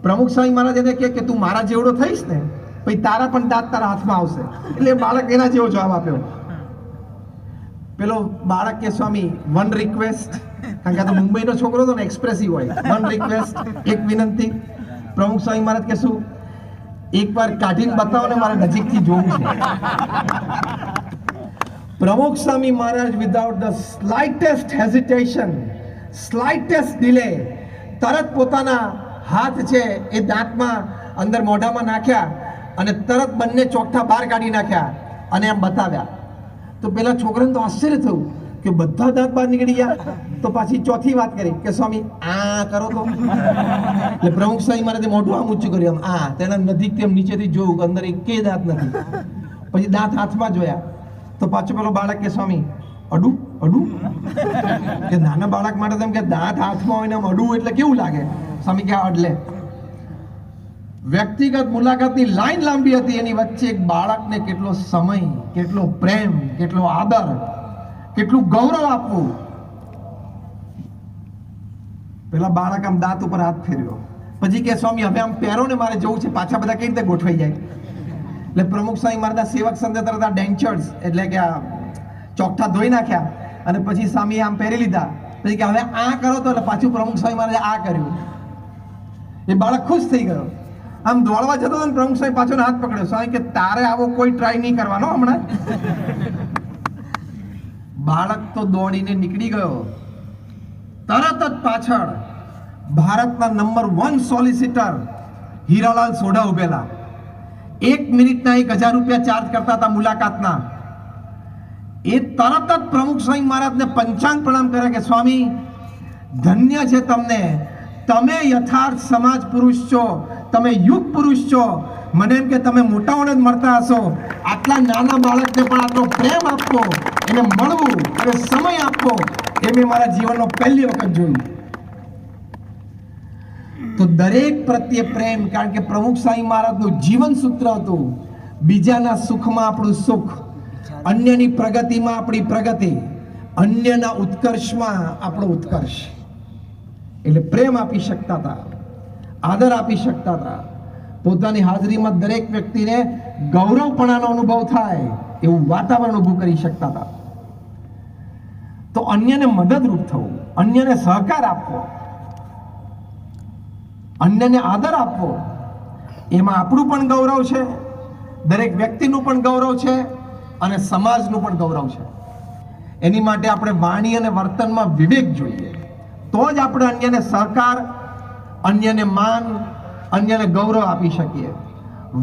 પ્રમુખ સ્વામી મહારાજ એને કે તું મારા જેવડો થઈશ ને પછી તારા પણ દાંત તારા હાથમાં આવશે. એટલે બાળક એના જેવો જવાબ આપ્યો. પેલો બાળક કે સ્વામી વન રિક્વેસ્ટ, કારણ કે આ તો મુંબઈનો છોકરો હતો ને, એક્સપ્રેસિવ હોય. વન રિક્વેસ્ટ, એક વિનંતી. પ્રમુખ સ્વામી મહારાજ કે શું, એકવાર કાઢીને બતાવો ને, મારે નજીકથી જોવું છે. પ્રમુખ Swami Maharaj without the સ્લાઇટેસ્ટ hesitation, સ્લાઇટેસ્ટ delay, તરત પોતાના હાથ છે એ દાંતમાં અંદર મોઢામાં નાખ્યા અને તરત બંને ચોકઠા બહાર કાઢી નાખ્યા અને એમ બતાવ્યા. તો પેલા છોકરાને તો આશ્ચર્ય થયું કે બધા દાંત બહાર નીકળી ગયા. તો પાછી ચોથી વાત કરી કે સ્વામી આ કરો તો. એટલે પ્રમુખ સ્વામી મહારાજે મોઢું આમ ઊંચું કર્યું, આમ આ તેના નજીક તેમ નીચેથી જોયું કે અંદર એકેય દાંત નથી. પછી દાંત હાથમાં જોયા તો પાછો પેલો બાળક કે સ્વામી અડું અડું, કે નાના બાળક માટે તેમ કે દાંત હાથમાં હોય ને આમ અડું એટલે કેવું લાગે. સ્વામી કે અડલે. વ્યક્તિગત મુલાકાતની લાઈન લાંબી હતી, એની વચ્ચે એક બાળકને કેટલો સમય, કેટલો પ્રેમ, કેટલો આદર, કેટલું ગૌરવ આપવું. પેલા બાળક આમ દાંત ઉપર હાથ ફેર્યો, પછી કે સ્વામી હવે આમ પહેરો ને, મારે જવું છે. પાછા બધા કઈ રીતે ગોઠવાઈ જાય. એટલે પ્રમુખ સ્વામી મારા સેવક સંતે તરત આ ડેન્ચર્સ એટલે કે આ ચોકઠા ધોઈ નાખ્યા અને પછી સ્વામી આમ પહેરી લીધા. પછી કે હવે આ કરો તો, એટલે પાછું પ્રમુખ સ્વામી મહારાજે આ કર્યું. એ બાળક ખુશ થઈ ગયો. આમ દોડવા જતો હતો ને, પ્રમુખ સ્વામી પાછો હાથ પકડ્યો. સ્વામી કે તારે આવો કોઈ ટ્રાય નહીં કરવાનો હમણાં. બાળક તો દોડીને નીકળી ગયો. તરત જ પાછળ ભારતના નંબર 1 સોલિસિટર હીરાલાલ સોઢા ઉભેલા. 1 મિનિટના 1000 રૂપિયા ચાર્જ કરતા હતા મુલાકાતના. એ તરત જ પ્રમુખ સ્વામી મહારાજને પંચાંગ પ્રણામ કર્યા કે સ્વામી ધન્ય છે તમને, તમે યથાર્થ સમાજ પુરુષ છો, તમે યુગ પુરુષ છો. મને એમ કે તમે મોટાઓને જ મળતા હશો, આટલા નાના બાળકને પણ આટલો પ્રેમ આપવો, એને મળવું, એને સમય આપવો, એ મેં મારા જીવનનો પહેલી વખત જોયું. તો દરેક પ્રત્યે પ્રેમ, કારણ કે પ્રમુખ સ્વામી મહારાજનું જીવન સૂત્ર હતું બીજાના સુખમાં આપણું સુખ, અન્યની પ્રગતિમાં આપણી પ્રગતિ, અન્યના ઉત્કર્ષમાં આપણો ઉત્કર્ષ. એટલે પ્રેમ આપી શકતા હતા, આદર આપી શકતા હતા. પોતાની હાજરીમાં દરેક વ્યક્તિને ગૌરવપણાનો અનુભવ થાય એવું વાતાવરણ ઊભું કરી શકતા હતા. તો અન્યને મદદરૂપ થવું, અન્યને સહકાર આપવો, અન્યને આદર આપવો, એમાં આપણું પણ ગૌરવ છે, દરેક વ્યક્તિનું પણ ગૌરવ છે અને સમાજનું પણ ગૌરવ છે. એની માટે આપણે વાણી અને વર્તનમાં વિવેક જોઈએ. તો જ આપણે અન્યને સહકાર, અન્યને માન, અન્યને ગૌરવ આપી શકીએ.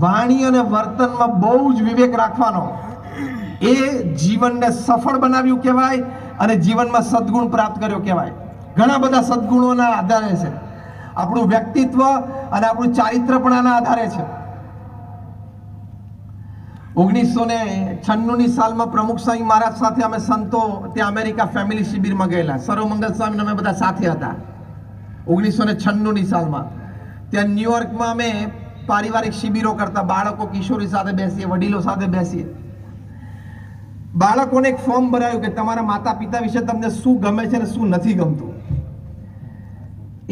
વાણી અને વર્તનમાં બહુ જ વિવેક રાખવાનો, એ જીવનને સફળ બનાવ્યું કહેવાય અને જીવનમાં સદગુણ પ્રાપ્ત કર્યો કહેવાય. ઘણા બધા સદગુણોના આધારે છે આપણું વ્યક્તિત્વ અને આપણું ચારિત્ર પણ આના આધારે છે. 1996ની સાલમાં પ્રમુખ સ્વામી મહારાજ સાથે અમે સંતો ત્યાં અમેરિકા ફેમિલી શિબિરમાં ગયેલા. સર્વમંગલ સ્વામી અમે બધા સાથે હતા. 1996ની સાલમાં ત્યાં ન્યુયોર્કમાં અમે પારિવારિક શિબિરો કરતા. બાળકો કિશોરી સાથે બેસીએ, વડીલો સાથે બેસીએ. બાળકોને એક ફોર્મ ભરાયું કે તમારા માતા પિતા વિશે તમને શું ગમે છે અને શું નથી ગમતું.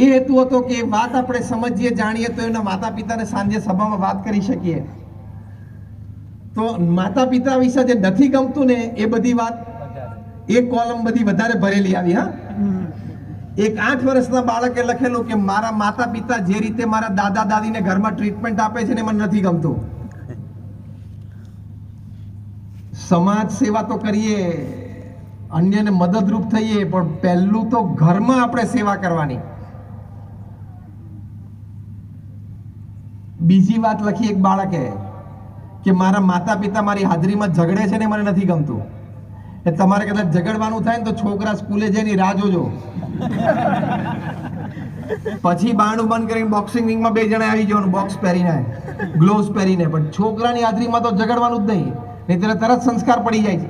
એ હેતુ હતો કે વાત આપણે સમજીએ, જાણીએ તો એના માતા પિતાને સાંજે સભામાં વાત કરી શકીએ. તો માતા પિતા વિશે જે નથી ગમતું ને એ બધી વાત, એ કોલમ બધી વધારે ભરેલી આવી. હા, એક 8 વર્ષના બાળકે લખેલું કે મારા માતા પિતા જે રીતે મારા દાદા દાદીને ઘરમાં ટ્રીટમેન્ટ આપે છે ને મને નથી ગમતું. સમાજ સેવા તો કરીએ, અન્યને મદદરૂપ થઈએ, પણ પહેલું તો ઘરમાં આપણે સેવા કરવાની. બીજી વાત લખી એક બાળકે કે મારા માતા પિતા મારી હાજરીમાં ઝઘડે છે ને મને નથી ગમતું. એ તમારે કદાચ ઝઘડવાનું થાય ને તો છોકરા સ્કૂલે જઈને રાહ જોજો. પછી બારણું બંધ કરીને બોક્સિંગ રિંગમાં 2 જણા આવી જવાનું, બોક્સ પહેરીને, ગ્લોવ્સ પહેરીને. પણ છોકરાની હાજરીમાં તો ઝઘડવાનું જ નહીં, નહીં ત્યારે તરત સંસ્કાર પડી જાય છે.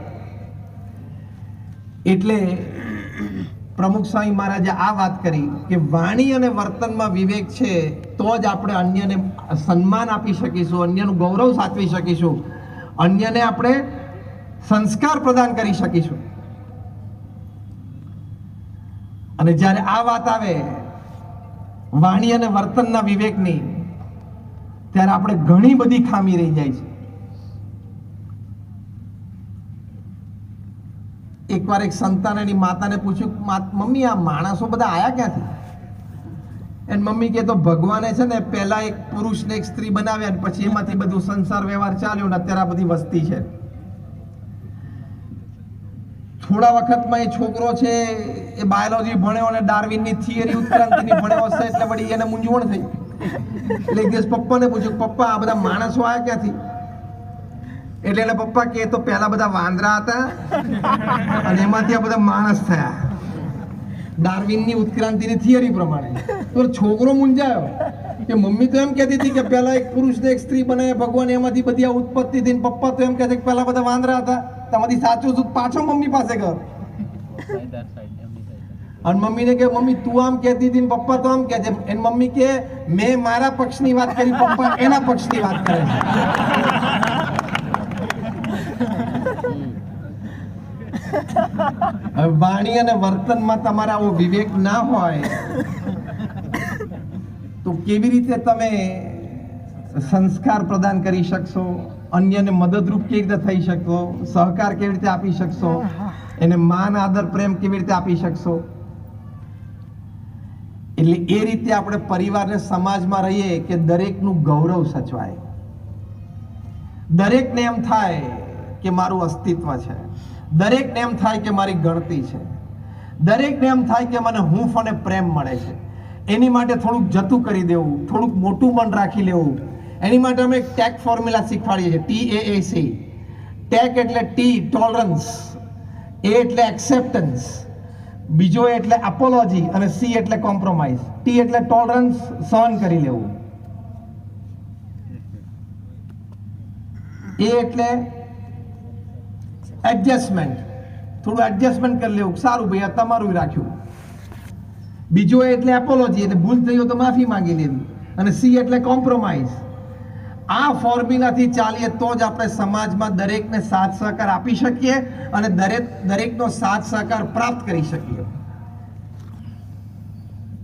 એટલે પ્રમુખ સ્વામી મહારાજે આ વાત કરી કે વાણી અને વર્તનમાં વિવેક છે તો જ આપણે અન્યને સન્માન આપી શકીશું, અન્યનું ગૌરવ સાચવી શકીશું, અન્યને આપણે સંસ્કાર પ્રદાન કરી શકીશું. અને જ્યારે આ વાત આવે વાણી અને વર્તનના વિવેકની, ત્યારે આપણે ઘણી બધી ખામી રહી જાય છે. એકવાર એક સંતાન એની માતાને પૂછ્યું, મમ્મી આ માણસો બધા આયા ક્યાંથી? એની મમ્મી કહે તો ભગવાને છે ને પહેલા એક પુરુષ ને એક સ્ત્રી બનાવ્યા અને પછી એમાંથી બધું સંસાર વ્યવહાર ચાલ્યો ને અત્યારે આ બધી વસ્તી છે. થોડા વખતમાં એ છોકરો છે એ બાયોલોજી ભણ્યો અને ડાર્વિનની થિયરી ઉત્ક્રાંતિની ભણ્યો હશે એટલે વળી એને મૂંઝવણ થઈ. એટલે એક દિવસ પપ્પાને પૂછ્યું, પપ્પા આ બધા માણસો આયા ક્યાંથી? એટલે એને પપ્પા કહે તો પહેલા બધા વાંદરા હતા અને એમાંથી આ બધા માણસ થયા ડાર્વિનની ઉત્ક્રાંતિની થિયરી પ્રમાણે. તો છોકરો મૂંઝાયો કે મમ્મી તો એમ કહેતી હતી કે પહેલા એક પુરુષ ને એક સ્ત્રી બનાવે ભગવાન, એમાંથી બધી આ ઉત્પત્તિ થઈ. પપ્પા તો એમ કહે છે કે પહેલા બધા વાંદરા હતા. તમારી સાચું શું? પાછો મમ્મી પાસે ગયો અને મમ્મીને કે મમ્મી તું આમ કહેતી હતી ને પપ્પા તો આમ કહે છે. એની મમ્મી કે મેં મારા પક્ષની વાત કરી, પપ્પા એના પક્ષની વાત કરે છે. વાણી અને વર્તનમાં તમારા આવો વિવેક ના હોય તો કેવી રીતે તમે સંસ્કાર પ્રદાન કરી શકશો? અન્યને મદદરૂપ કેવી રીતે થઈ શકશો? સહકાર કેવી રીતે આપી શકશો? એને માન આદર પ્રેમ કેવી રીતે આપી શકશો? એટલે એ રીતે આપણે પરિવારને સમાજમાં રહીએ કે દરેકનું ગૌરવ સચવાય, દરેકને એમ થાય કે મારું અસ્તિત્વ છે, દરેકને એમ થાય કે મારી ગણતી છે, દરેકને એમ થાય કે મને હૂંફ અને પ્રેમ મળે છે. એની માટે થોડુંક જતું કરી દેવું, થોડુંક મોટું મન રાખી લેવું. એની માટે અમે એક ટેક ફોર્મ્યુલા શીખવાડીએ છીએ, TAAC. ટેક એટલે ટી ટોલરન્સ, એ એટલે એક્સેપ્ટન્સ, બીજો એટલે એપોલોજી અને સી એટલે કોમ્પ્રોમાઇઝ. ટી એટલે ટોલરન્સ, સહન કરી લેવું. એ એટલે એડજસ્ટમેન્ટ, થોડું એડજસ્ટમેન્ટ કરી લેવું, સારું ભાઈ આ તમારું રાખ્યું. બીજો એટલે એપોલોજી, એટલે ભૂલ થઈ હોય તો માફી માંગી લેવી. અને સી એટલે કોમ્પ્રોમાઇઝ. આ ફોર્મ્યુલાથી ચાલીએ તો જ આપણે સમાજમાં દરેકને સાથ સહકાર આપી શકીએ અને દરેકનો સાથ સહકાર પ્રાપ્ત કરી શકીએ.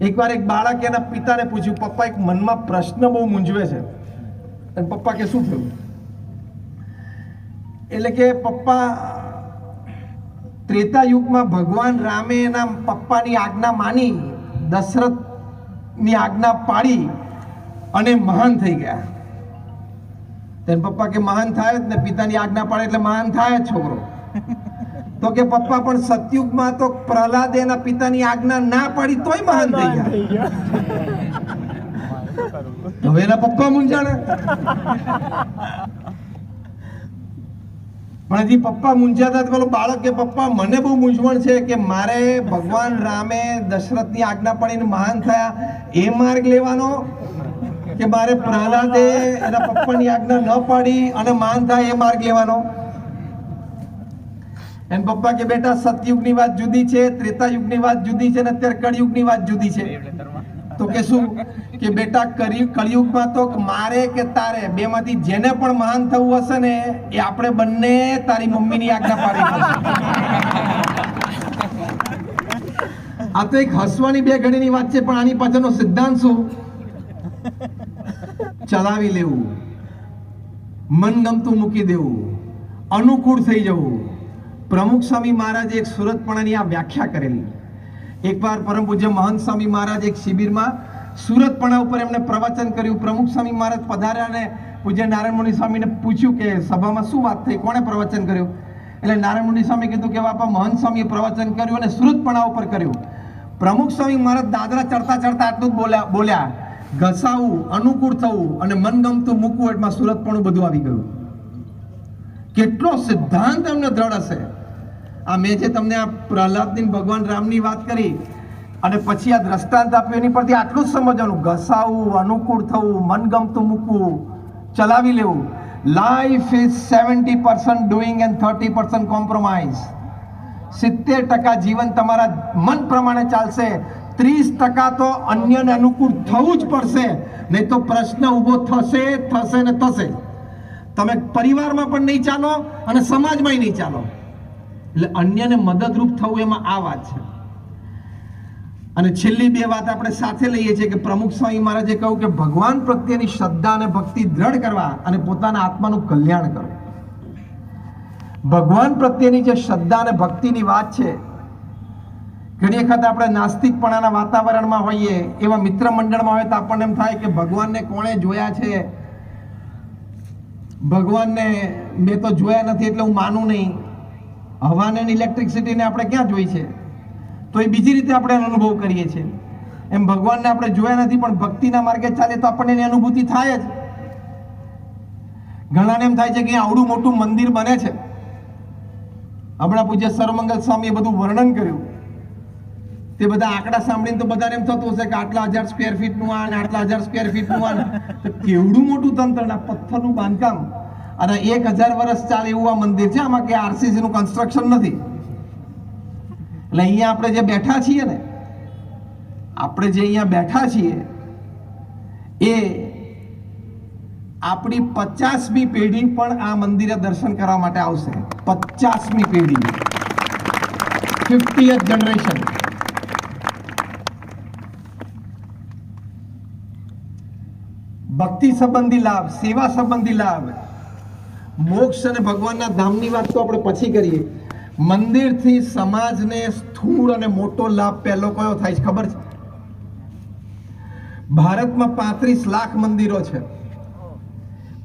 એકવાર એક બાળકે એના પિતાને પૂછ્યું, પપ્પા એક મનમાં પ્રશ્ન બહુ મૂંઝવે છે. અને પપ્પા કે શું થયું? એટલે કે પપ્પા ત્રેતા યુગમાં ભગવાન રામે એના પપ્પાની આજ્ઞા માની, દશરથની આજ્ઞા પાડી અને મહાન થઈ ગયા. તેના પપ્પા કે મહાન થાય જ ને, પિતાની આજ્ઞા પાડે એટલે મહાન થાય જ છોકરો. તો કે પપ્પા પણ સતયુગમાં તો પ્રહલાદ એના પિતાની આજ્ઞા ના પાડી તોય મહાન થઈ ગયા. હવે એના પપ્પા મૂંઝાણા. પણ હજી પપ્પા મૂંઝાતા પેલો બાળક કે પપ્પા મને બહુ મૂંઝવણ છે કે મારે ભગવાન રામે દશરથની આજ્ઞા પાડીને મહાન થયા એ માર્ગ લેવાનો કે મારે પ્રહલાદે એના પપ્પાની આજ્ઞા ન પાડી અને મહાન થાય એ માર્ગ લેવાનો? એન પપ્પા કે બેટા સતયુગની વાત જુદી છે, ત્રેતા યુગની વાત જુદી છે ને અત્યારે કળિયુગની વાત જુદી છે. તો કે શું? કે બેટા કળિયુગમાં તો મારે કે તારે બેમાંથી જેને પણ મહાન થવું હશે ને એ આપણે બંને તારી મમ્મીની આજ્ઞા પાડી પડશે. આ તો એક હસવાની બે ઘડીની વાત છે, પણ આની પાછળનો સિદ્ધાંત શું? ચલાવી લેવું, મનગમતું મૂકી દેવું, અનુકૂળ થઈ જવું. પ્રમુખ સ્વામી મહારાજે એક સુરતપણાની આ વ્યાખ્યા કરેલી. એકવાર પરમ પૂજ્ય મહંત સ્વામી મહારાજ એક શિબિરમાં સુરતપણા ઉપર એમને પ્રવચન કર્યું. પ્રમુખ સ્વામી મહારાજ પધાર્યા અને પૂજ્ય નારાયણ મુનિ સ્વામીને પૂછ્યું કે સભામાં શું વાત થઈ, કોણે પ્રવચન કર્યું? એટલે નારાયણ મુનિ સ્વામી કીધું કે બાપા મહંત સ્વામીએ પ્રવચન કર્યું અને સુરતપણા ઉપર કર્યું. પ્રમુખ સ્વામી મહારાજ દાદરા ચડતા ચડતા આટલું જ બોલ્યા, ઘસાવું, અનુકૂળ થવું અને મનગમતું મૂકવું, એટલમાં સુરતપણું બધું આવી ગયું. કેટલો સિદ્ધાંત એમને દ્રઢ હશે. આ મેં જે તમને આ પ્રહલાદની ભગવાન રામની વાત કરી અને પછી આ દ્રષ્ટાંત આપ્યું એની પરથી આટલું જ સમજવાનું, ઘસાવું, અનુકૂળ થવું, મનગમતું મૂકવું, ચલાવી લેવું. Life is 70% doing and 30% compromise. 70% જીવન તમારા મન પ્રમાણે ચાલશે, 30% તો અન્યને અનુકૂળ થવું જ પડશે, નહીં તો પ્રશ્ન ઊભો થશે ને થશે. તમે પરિવારમાં પણ નહીં ચાલો અને સમાજમાં નહીં ચાલો. એટલે અન્યને મદદરૂપ થવું એમાં આ વાત છે. અને છેલ્લી બે વાત આપણે સાથે લઈએ છીએ કે પ્રમુખ સ્વામી મહારાજે કહ્યું કે ભગવાન પ્રત્યેની શ્રદ્ધા અને ભક્તિ દ્રઢ કરવા અને પોતાના આત્માનું કલ્યાણ કરવું. ભગવાન પ્રત્યેની જે શ્રદ્ધા અને ભક્તિની વાત છે, ઘણી વખત આપણે નાસ્તિકપણાના વાતાવરણમાં હોઈએ, એવા મિત્ર મંડળમાં હોય તો આપણને એમ થાય કે ભગવાનને કોણે જોયા છે, ભગવાનને મેં તો જોયા નથી એટલે હું માનું નહીં. હવાને ઇલેક્ટ્રિસિટીને આપણે ક્યાં જોઈ છે, તો એ બીજી રીતે આપણે એનો અનુભવ કરીએ છીએ. એમ ભગવાનને આપણે જોયા નથી, પણ ભક્તિના માર્ગે ચાલે તો આપણને એની અનુભૂતિ થાય જ. ઘણાને એમ થાય છે કે આવડું મોટું મંદિર બને છે. હમણાં પૂજ્ય સર્વમંગલ સ્વામીએ બધું વર્ણન કર્યું. તે બધા આંકડા સાંભળીને તો બધાને એમ થતું હશે કે આટલા 1000 સ્ક્વેર ફીટનું આ ને આટલા 1000 સ્ક્વેર ફીટનું આ. તો કેવડું મોટું તંત્ર, પથ્થરનું બાંધકામ, અને 1000 વર્ષ ચાલે એવું આ મંદિર છે. આમાં કે આરસીસી નું કન્સ્ટ્રક્શન નથી. એટલે અહીંયા આપણે જે બેઠા છીએ ને, આપણે જે અહીંયા બેઠા છીએ એ આપણી 50મી પેઢી પણ આ મંદિરે દર્શન કરવા માટે આવશે. 50મી પેઢી, 50th જનરેશન. ભક્તિ સંબંધી લાભ, સેવા સંબંધી લાભ, મોક્ષ અને ભગવાનના ધામની વાત તો આપણે પછી કરીએ. મંદિરથી સમાજને સ્થૂળ અને મોટો લાભ પહેલો કયો થાય છે ખબર છે? ભારતમાં 35 લાખ મંદિરો છે.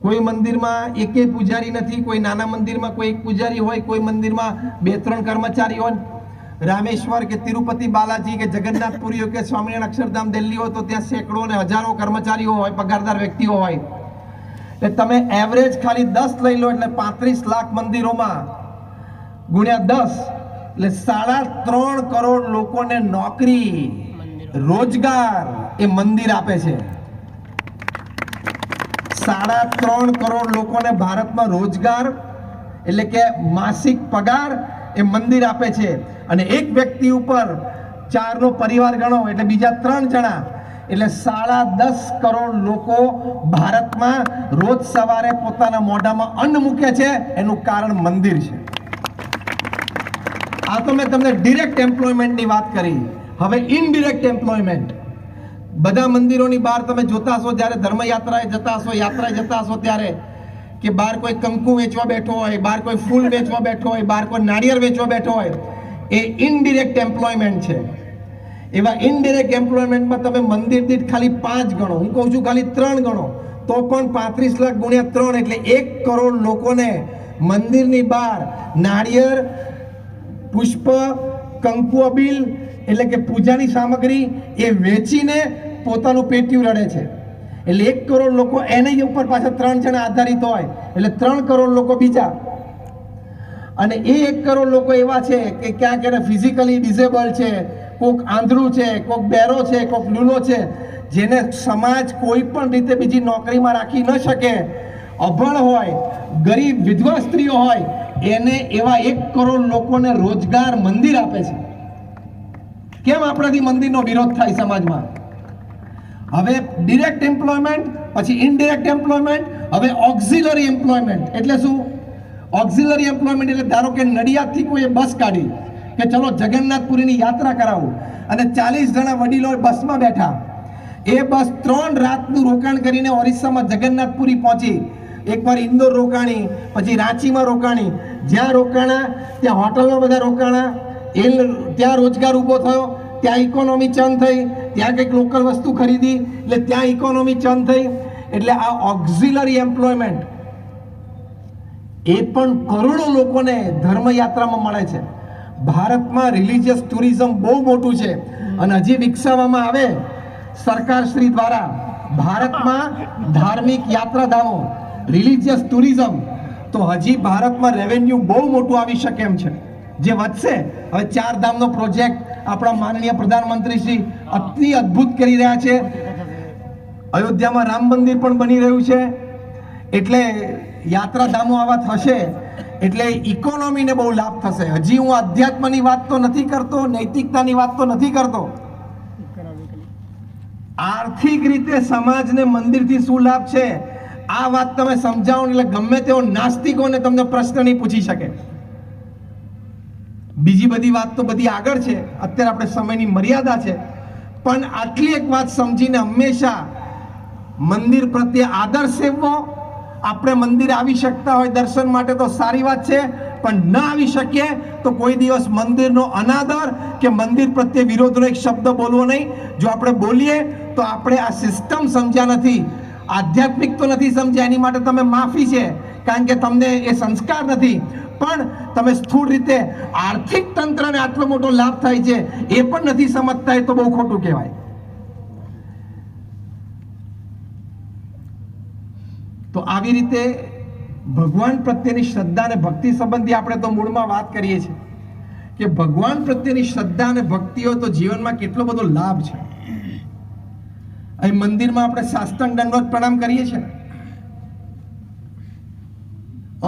કોઈ મંદિરમાં એકેય પૂજારી નથી. કોઈ નાના મંદિરમાં કોઈ એક પૂજારી હોય, કોઈ મંદિરમાં 2-3 કર્મચારી હોય. રામેશ્વર કે તિરુપતિ બાલાજી કે જગન્નાથપુરી કે સ્વામિનારાયણ અક્ષરધામ દિલ્હી હોય તો ત્યાં સેંકડો અને હજારો કર્મચારીઓ હોય, પગારદાર વ્યક્તિઓ હોય. એટલે તમે એવરેજ ખાલી 10 લઈ લો એટલે 35 લાખ મંદિરોમાં ગુણ્યા 10 એટલે 3.5 કરોડ લોકોને નોકરી, રોજગાર એ મંદિર આપે છે. 3.5 કરોડ લોકોને ભારતમાં રોજગાર એટલે કે માસિક પગાર એ મંદિર આપે છે. અને એક વ્યક્તિ ઉપર 4 નો પરિવાર ગણો એટલે બીજા 3 જણા, એટલે 10.5 કરોડ લોકો ભારતમાં રોજ સવારે પોતાના મોઢામાં અન્ન મૂકે છે. એનું કારણ મંદિર છે. આ તો મેં તમને ડિરેક્ટ એમ્પ્લોયમેન્ટની વાત કરી. હવે ઇનડિરેક્ટ એમ્પ્લોયમેન્ટ. બધા મંદિરોની બહાર તમે જોતા હશો, જ્યારે ધર્મયાત્રાએ જતા હશો, યાત્રાએ જતા હશો ત્યારે કે બહાર કોઈ કંકુ વેચવા બેઠો હોય, બહાર કોઈ ફૂલ વેચવા બેઠો હોય, બહાર કોઈ નાળિયેર વેચવા બેઠો હોય, એ ઇનડિરેક્ટ એમ્પ્લોયમેન્ટ છે. એવા ઇનડિરેક્ટ એમ્પ્લોયમેન્ટમાં તમે મંદિર દીઠ ખાલી 5 ગણો, હું કહું છું ખાલી 3 ગણો, તો પણ 35 લાખ ગુણ્યા 3 એટલે 1 કરોડ લોકોને મંદિરની બહાર નાળિયેર, પુષ્પ, કંકુ અબીલ એટલે કે પૂજાની સામગ્રી એ વેચીને પોતાનું પેટ્યું રડે છે. એટલે 1 કરોડ લોકો એની ઉપર પાછા 3 જણા આધારિત હોય એટલે 3 કરોડ લોકો બીજા. અને એ 1 કરોડ લોકો એવા છે કે ક્યાંક એને ફિઝિકલી ડિસેબલ છે, કોઈક આંધળું છે, કોઈક બેરો છે, કોઈક લૂલો છે, જેને સમાજ કોઈ પણ રીતે બીજી નોકરીમાં રાખી ન શકે, અભણ હોય, ગરીબ વિધવા સ્ત્રીઓ હોય, એને એવા 1 કરોડ લોકોને રોજગાર મંદિર આપે છે. કેમ આપણાથી મંદિરનો વિરોધ થાય સમાજમાં? હવે ડિરેક્ટ એમ્પ્લોયમેન્ટ, પછી ઇનડિરેક્ટ એમ્પ્લોયમેન્ટ, હવે ઓક્ઝિલરી એમ્પ્લોયમેન્ટ. એટલે શું? ઓક્ઝિલરી એમ્પ્લોયમેન્ટ એટલે ધારો કે નડિયાદથી કોઈ બસ કાઢી કે ચલો જગન્નાથપુરીની યાત્રા કરાવું, અને 40 જણા વડીલો બસમાં બેઠા. એ બસ 3 રાતનું રોકાણ કરીને ઓરિસ્સામાં જગન્નાથપુરી પહોંચી. એકવાર ઇન્દોર રોકાણી, પછી રાંચીમાં રોકાણી. જ્યાં રોકાણા ત્યાં હોટલમાં બધા રોકાણા. એ ત્યાં રોજગાર ઊભો થયો, ત્યાં ઇકોનોમી ચર્ન થઈ, ત્યાં કંઈક લોકલ વસ્તુ ખરીદી એટલે ત્યાં ઇકોનોમી ચર્ન થઈ. એટલે આ ઓક્ઝિલરી એમ્પ્લોયમેન્ટ એ પણ કરોડો લોકોને ધર્મયાત્રામાં મળે છે. ભારતમાં રિલિજિયસ ટુરિઝમ બહુ મોટું છે અને હજી વિકસાવવામાં આવે સરકાર શ્રી દ્વારા. ભારતમાં ધાર્મિક યાત્રાધામો, રિલિજિયસ ટુરિઝમ, તો હજી ભારતમાં રેવન્યુ બહુ મોટું આવી શકે એમ છે, જે વધશે. હવે 4 ધામનો પ્રોજેક્ટ આપણા માનનીય પ્રધાનમંત્રી શ્રી અતિ અદ્ભુત કરી રહ્યા છે. અયોધ્યામાં રામ મંદિર પણ બની રહ્યું છે. એટલે યાત્રાધામો આવા થશે એટલે ઇકોનોમીને બહુ લાભ થશે. હજી હું અધ્યાત્મની વાત તો નથી કરતો, નૈતિકતાની વાત તો નથી કરતો. આર્થિક રીતે સમાજને મંદિરથી શું લાભ છે આ વાત તમે સમજાવો એટલે ગમે તેવો નાસ્તિકોને તમને પ્રશ્ન નહીં પૂછી શકે. બીજી બધી વાત તો બધી આગળ છે, અત્યારે આપણે સમયની મર્યાદા છે, પણ આટલી એક વાત સમજીને હંમેશા મંદિર પ્રત્યે આદર સેવવો. આપણે મંદિર આવી શકતા હોય દર્શન માટે તો સારી વાત છે, પણ ન આવી શકીએ તો કોઈ દિવસ મંદિરનો અનાદર કે મંદિર પ્રત્યે વિરોધનો એક શબ્દ બોલવો નહીં. જો આપણે બોલીએ તો આપણે આ સિસ્ટમ સમજ્યા નથી, આધ્યાત્મિક તો નથી સમજ્યા, એની માટે તમે માફી છે, કારણ કે તમને એ સંસ્કાર નથી. પણ તમે સ્થૂળ રીતે આર્થિક તંત્રને આટલો મોટો લાભ થાય છે એ પણ નથી સમજતા, એ તો બહુ ખોટું કહેવાય. તો આવી રીતે ભગવાન પ્રત્યેની શ્રદ્ધા અને ભક્તિ સંબંધી આપણે તો મૂળમાં વાત કરીએ છીએ કે ભગવાન પ્રત્યેની શ્રદ્ધા અને ભક્તિઓ તો જીવનમાં કેટલો બધો લાભ છે. અહીં મંદિરમાં આપણે સાષ્ટાંગ દંડવત પ્રણામ કરીએ છીએ.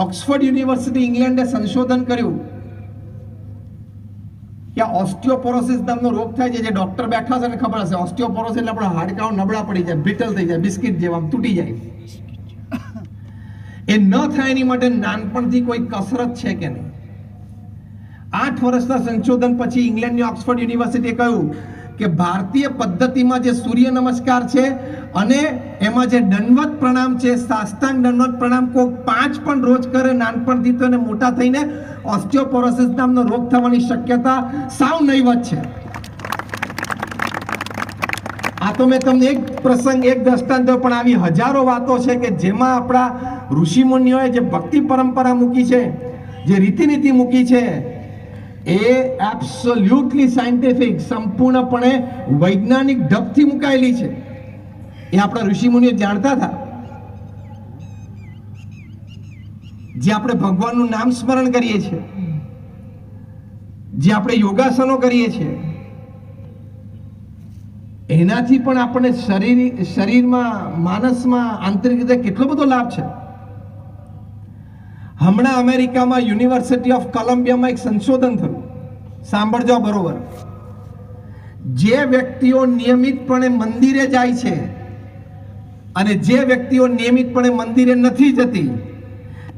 ઓક્સફર્ડ યુનિવર્સિટી ઇંગ્લેન્ડે સંશોધન કર્યું કે ઓસ્ટિયોપોરોસિસ નામનો રોગ થાય છે, જે ડોક્ટર બેઠા છે ને ખબર હશે, ઓસ્ટિયોપોરોસિસ એટલે આપણા હાડકાઓ નબળા પડી જાય, બ્રિટલ થઈ જાય, બિસ્કિટ જેવા તૂટી જાય. એ ન થાય એની માટે નાનપણથી કોઈ કસરત છે કે નહીં? 8 વર્ષના સંશોધન પછી ઇંગ્લેન્ડની ઓક્સફર્ડ યુનિવર્સિટીએ કહ્યું કે ભારતીય પદ્ધતિમાં જે સૂર્ય નમસ્કાર છે અને એમાં જે દંડવત પ્રણામ છે, સાષ્ટાંગ દંડવત પ્રણામ કોઈ 5 પણ રોજ કરે નાનપણથી, તો એને મોટા થઈને ઓસ્ટિયોપોરોસિસ નામનો રોગ થવાની શક્યતા સાવ નહીવત છે. આ તો મેં તમને એક પ્રસંગ, એક દ્રષ્ટાંત, પણ આવી હજારો વાતો છે કે જેમાં આપણા ઋષિ મુનિઓએ જે ભક્તિ પરંપરા મૂકી છે, જે રીતિનીતિ મૂકી છે, એ એબ્સોલ્યુટલી સાયન્ટિફિક, સંપૂર્ણપણે વૈજ્ઞાનિક ઢબથી મુકાયેલી છે. એ આપણા ઋષિ મુનિઓ જાણતા હતા. જે આપણે ભગવાનનું નામ સ્મરણ કરીએ છીએ, જે આપણે યોગાસનો કરીએ છીએ, એનાથી પણ આપણે શરીરમાં, માનસમાં, આંતરિક રીતે કેટલો બધો લાભ છે. હમણાં અમેરિકામાં યુનિવર્સિટી ઓફ કોલંબિયામાં એક સંશોધન થયું, સાંભળજો બરોબર. જે વ્યક્તિઓ નિયમિતપણે મંદિરે જાય છે અને જે વ્યક્તિઓ નિયમિતપણે મંદિરે નથી જતી,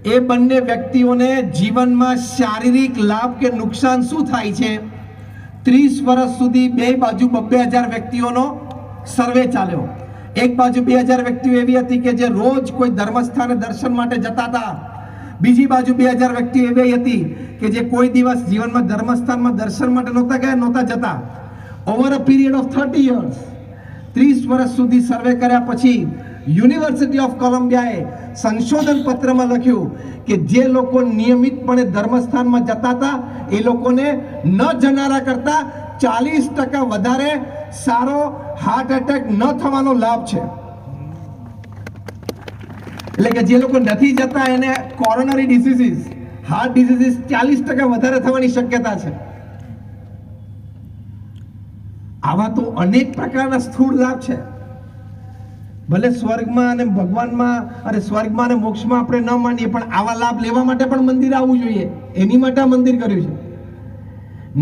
એ બંને વ્યક્તિઓને જીવનમાં શારીરિક લાભ કે નુકસાન શું થાય છે? 30 વર્ષ સુધી બે બાજુ 2,000 વ્યક્તિઓનો સર્વે ચાલ્યો. એક બાજુ 2,000 વ્યક્તિઓ એવી હતી કે જે રોજ કોઈ ધર્મસ્થાને દર્શન માટે જતા હતા. બીજી બાજુ 2,000 વ્યક્તિઓ એવી હતી કે જે કોઈ દિવસ જીવનમાં ધર્મસ્થાનમાં દર્શન માટે નહોતા ગયા, નહોતા જતા. Over a period of 30 years, 30 વર્ષ સુધી સર્વે કર્યા પછી યુનિવર્સિટી ઓફ કોલંબિયાએ સંશોધન પત્રમાં લખ્યું કે જે લોકો નિયમિતપણે ધર્મસ્થાનમાં જતા હતા એ લોકોને ન જનારા કરતા 40% વધારે સારો હાર્ટ એટેક ન થવાનો લાભ છે. એટલે કે જે લોકો નથી જતા એને કોરોનરી ડિસીઝીસ, હાર્ટ ડિસીઝીસ 40% વધારે થવાની શક્યતા છે. આવા તો અનેક પ્રકારના સ્થૂળ લાભ છે. ભલે સ્વર્ગમાં અને ભગવાનમાં અને સ્વર્ગમાં અને મોક્ષમાં આપણે ન માનીએ, પણ આવા લાભ લેવા માટે પણ મંદિર આવવું જોઈએ. એની માટે આ મંદિર કર્યું છે.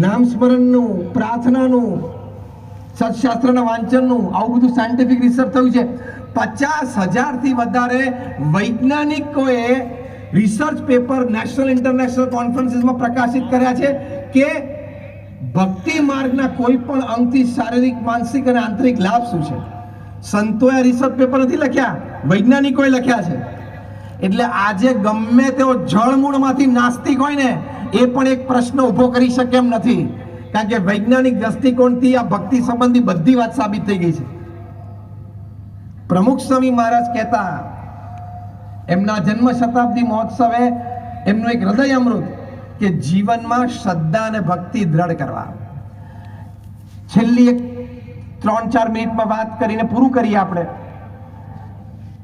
નામ સ્મરણનું, પ્રાર્થનાનું, સત્શાસ્ત્રના વાંચનનું, આવું બધું સાયન્ટિફિક રિસર્ચ થયું છે. 50,000 થી વધારે વૈજ્ઞાનિકોએ રિસર્ચ પેપર નેશનલ ઇન્ટરનેશનલ કોન્ફરન્સીસમાં પ્રકાશિત કર્યા છે કે ભક્તિ માર્ગના કોઈ પણ અંગથી શારીરિક, માનસિક અને આંતરિક લાભ શું છે. સંતોએ રિસર્ચ પેપર નથી લખ્યા, વૈજ્ઞાનિકોએ લખ્યા છે. એટલે આજે ગમે તેવો જળમૂળમાંથી નાસ્તિક હોય ને એ પણ એક પ્રશ્ન ઊભો કરી શકે એમ નથી, કારણ કે વૈજ્ઞાનિક દ્રષ્ટિકોણથી આ ભક્તિ સંબંધી બધી વાત સાબિત થઈ ગઈ છે. પ્રમુખ સ્વામી મહારાજ કહેતા, એમના જન્મ શતાબ્દી મહોત્સવે એમનું એક હૃદય અમૃત કે જીવનમાં શ્રદ્ધા અને ભક્તિ દ્રઢ કરવા. છેલ્લી એક 3-4 મિનિટમાં વાત કરીને પૂરું કરીએ આપણે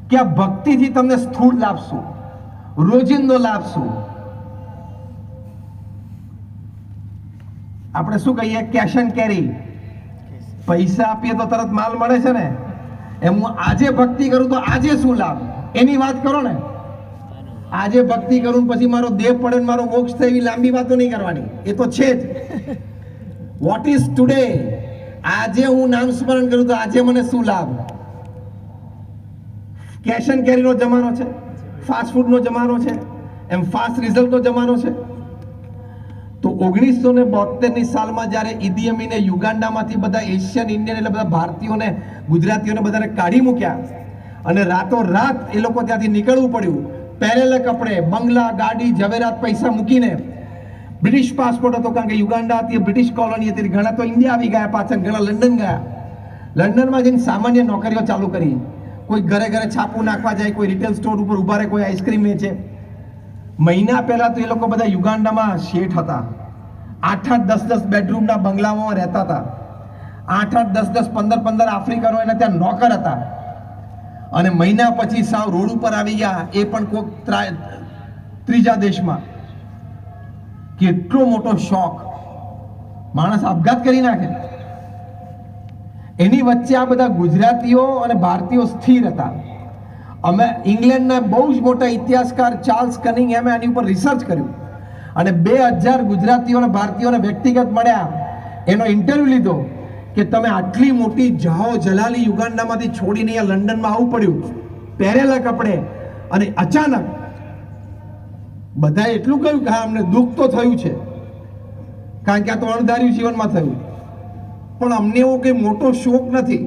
કે આ ભક્તિથી તમને સ્થૂળ લાભ શું, રોજિંદો લાભ શું. આપણે શું કહીએ, કેશ એન્ડ કેરી, પૈસા આપીએ તો તરત માલ મળે છે ને, એમ હું આજે ભક્તિ કરું તો આજે શું લાભ, એની વાત કરો ને. આજે ભક્તિ કરું પછી મારો દેહ પડે ને મારો મોક્ષ થાય, એવી લાંબી વાતો નહીં કરવાની, એ તો છે જ. વોટ ઇઝ ટુડે, આજે હું નામ સ્મરણ કરું તો આજે મને શું લાભ. કેશ એન્ડ કેરીનો જમાનો છે, ફાસ્ટ ફૂડનો જમાનો છે, એમ ફાસ્ટ રિઝલ્ટનો જમાનો છે. તો 1972ની સાલમાં જ્યારે ઈદી અમીને યુગાન્ડામાંથી બધા એશિયન, ઇન્ડિયન એટલે બધા ભારતીયોને, ગુજરાતીઓને બધાને કાઢી મૂક્યા અને રાતોરાત એ લોકો ત્યાંથી નીકળવું પડ્યું, પહેરેલા કપડે, બંગલા, ગાડી, ઝવેરાત, પૈસા મૂકીને બ્રિટિશ પાસપોર્ટ હતો, કારણ કે યુગાન્ડા હતી બ્રિટિશ કોલોની હતી, ઘણા તો ઇન્ડિયા આવી ગયા પાછળ, ઘણા લંડન ગયા. લંડનમાં જઈને સામાન્ય નોકરીઓ ચાલુ કરી. કોઈ ઘરે ઘરે છાપું નાખવા જાય, કોઈ રિટેલ સ્ટોર ઉપર ઊભા રહે, કોઈ આઈસ્ક્રીમ વેચે. મહિના પહેલા તો એ લોકો બધા યુગાન્ડામાં શેઠ હતા. 8-8, 10-10 બેડરૂમના બંગલામાં રહેતા હતા. 8-8, 10-10, 15-15 આફ્રિકનો એને ત્યાં નોકર હતા. અને મહિના પછી સાવ રોડ ઉપર આવી ગયા, એ પણ કોઈક ત્રીજા દેશમાં. કેટલો મોટો શોખ, માણસ આપઘાત કરી નાખે. એની વચ્ચે આ બધા ગુજરાતીઓ અને ભારતીયો સ્થિર હતા. અમે ઇંગ્લેન્ડના બહુ જ મોટા ઇતિહાસકાર ચાર્લ્સ કનિંગહેમે આની ઉપર રિસર્ચ કર્યું અને 2000 ગુજરાતીઓ અને ભારતીયોને વ્યક્તિગત મળ્યા, એનો ઇન્ટરવ્યુ લીધો કે તમે આટલી મોટી જાહો જલાલી યુગાન્ડામાંથી છોડીને અહીંયા લંડનમાં આવવું પડ્યું, પહેરેલા કપડે, અને અચાનક બધાએ એટલું કહ્યું કે હા અમને દુઃખ તો થયું છે, કારણ કે આ તો અણધાર્યું જીવનમાં થયું, પણ અમને એવો કંઈ મોટો શોક નથી,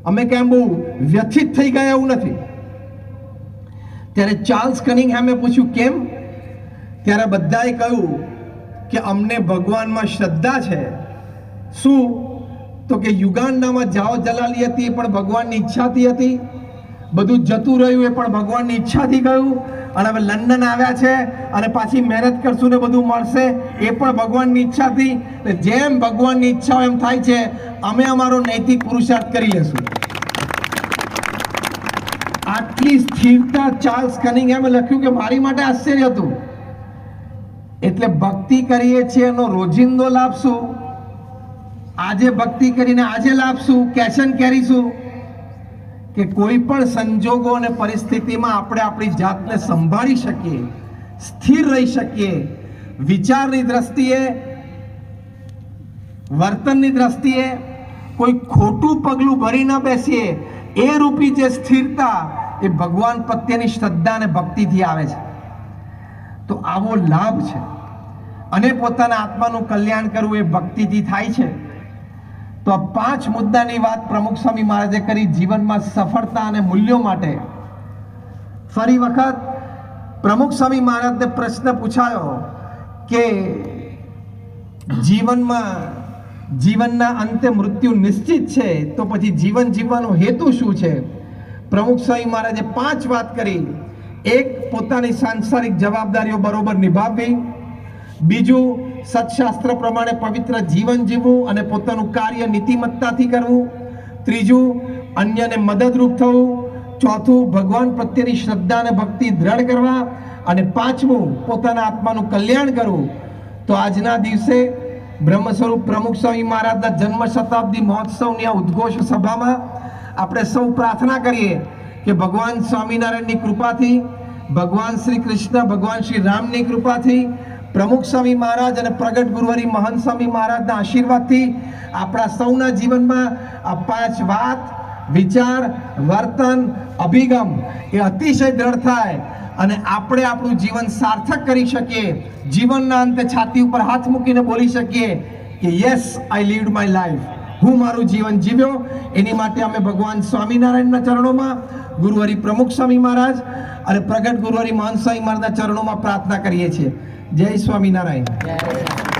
અમે કેમ બહુ વ્યથિત થઈ ગયા એવું નથી. ત્યારે ચાર્લ્સ કનિંગહેમે પૂછ્યું કેમ? ત્યારે બધાએ કહ્યું કે અમને ભગવાનમાં શ્રદ્ધા છે. શું? તો કે યુગાન્ડામાં જાઓ જલાલી હતી એ પણ ભગવાનની ઈચ્છાથી હતી, બધું જતું રહ્યું એ પણ ભગવાનની ઈચ્છાથી ગયું, અને હવે લંડન આવ્યા છે અને પાછી મહેનત કરશું ને બધું મળશે એ પણ ભગવાનની ઈચ્છાથી. જેમ ભગવાનની ઈચ્છા એમ થાય છે, અમે અમારો નૈતિક પુરુષાર્થ કરી લેશું. આટલી સ્થિરતા ચાર્લ્સ કનિંગહેમે લખ્યું કે મારી માટે આશ્ચર્ય હતું. એટલે ભક્તિ કરીએ છીએ એનો રોજિંદો લાભ શું? આજે ભક્તિ કરીને આજે લાભ શું? કેશ એન્ડ કેરીશું કે કોઈ પણ સંજોગો અને પરિસ્થિતિમાં આપણે આપણી જાતને સંભાળી શકીએ, સ્થિર રહી શકીએ, વિચારની દ્રષ્ટિએ, વર્તનની દ્રષ્ટિએ કોઈ ખોટું પગલું ભરી ન બેસીએ, એ રૂપી જે સ્થિરતા એ ભગવાન પ્રત્યેની શ્રદ્ધા અને ભક્તિથી આવે છે. તો આવો લાભ છે. અને પોતાના આત્માનું કલ્યાણ કરવું એ ભક્તિથી થાય છે. તો આ 5 મુદ્દાની વાત પ્રમુખ સ્વામી મહારાજે કરી જીવનમાં સફળતા અને મૂલ્યો માટે. ફરી વખત પ્રમુખ સ્વામી મહારાજને પ્રશ્ન પૂછાયો કે જીવનના અંતે મૃત્યુ નિશ્ચિત છે, તો પછી જીવન જીવવાનો હેતુ શું છે? પ્રમુખ સ્વામી મહારાજે 5 વાત કરી. એક, પોતાની સાંસારિક જવાબદારીઓ બરોબર નિભાવવી. બીજું, સત્શાસ્ત્ર પ્રમાણે પવિત્ર જીવન જીવવું અને પોતાનું કાર્ય નીતિમત્તાથી કરવું. ત્રીજું, અન્યને મદદરૂપ થવું. ચોથું, ભગવાન પ્રત્યેની શ્રદ્ધા અને ભક્તિ દ્રઢ કરવા. અને પાંચમું, પોતાના આત્માનું કલ્યાણ કરવું. તો આજના દિવસે બ્રહ્મ સ્વરૂપ પ્રમુખ સ્વામી મહારાજના જન્મ શતાબ્દી મહોત્સવની આ ઉદ્ઘોષ સભામાં આપણે સૌ પ્રાર્થના કરીએ કે ભગવાન સ્વામિનારાયણની કૃપાથી, ભગવાન શ્રી કૃષ્ણ, ભગવાન શ્રી રામની કૃપાથી, પ્રમુખ સ્વામી મહારાજ અને પ્રગટ ગુરુહરિ મહંત સ્વામી મહારાજના આશીર્વાદથી આપણા સૌના જીવનમાં આ 5 વાત, વિચાર, વર્તન, અભિગમ એ અતિશય દ્રઢ થાય અને આપણે આપણું જીવન સાર્થક કરી શકીએ. જીવનના અંતે છાતી ઉપર હાથ મૂકીને બોલી શકીએ કે yes, I lived my life. હું મારું જીવન જીવ્યો. એની માટે અમે ભગવાન સ્વામિનારાયણના ચરણોમાં, ગુરુહરિ પ્રમુખ સ્વામી મહારાજ અને પ્રગટ ગુરુહરિ મહંત સ્વામી મહારાજના ચરણોમાં પ્રાર્થના કરીએ છીએ. જય સ્વામિનારાયણ.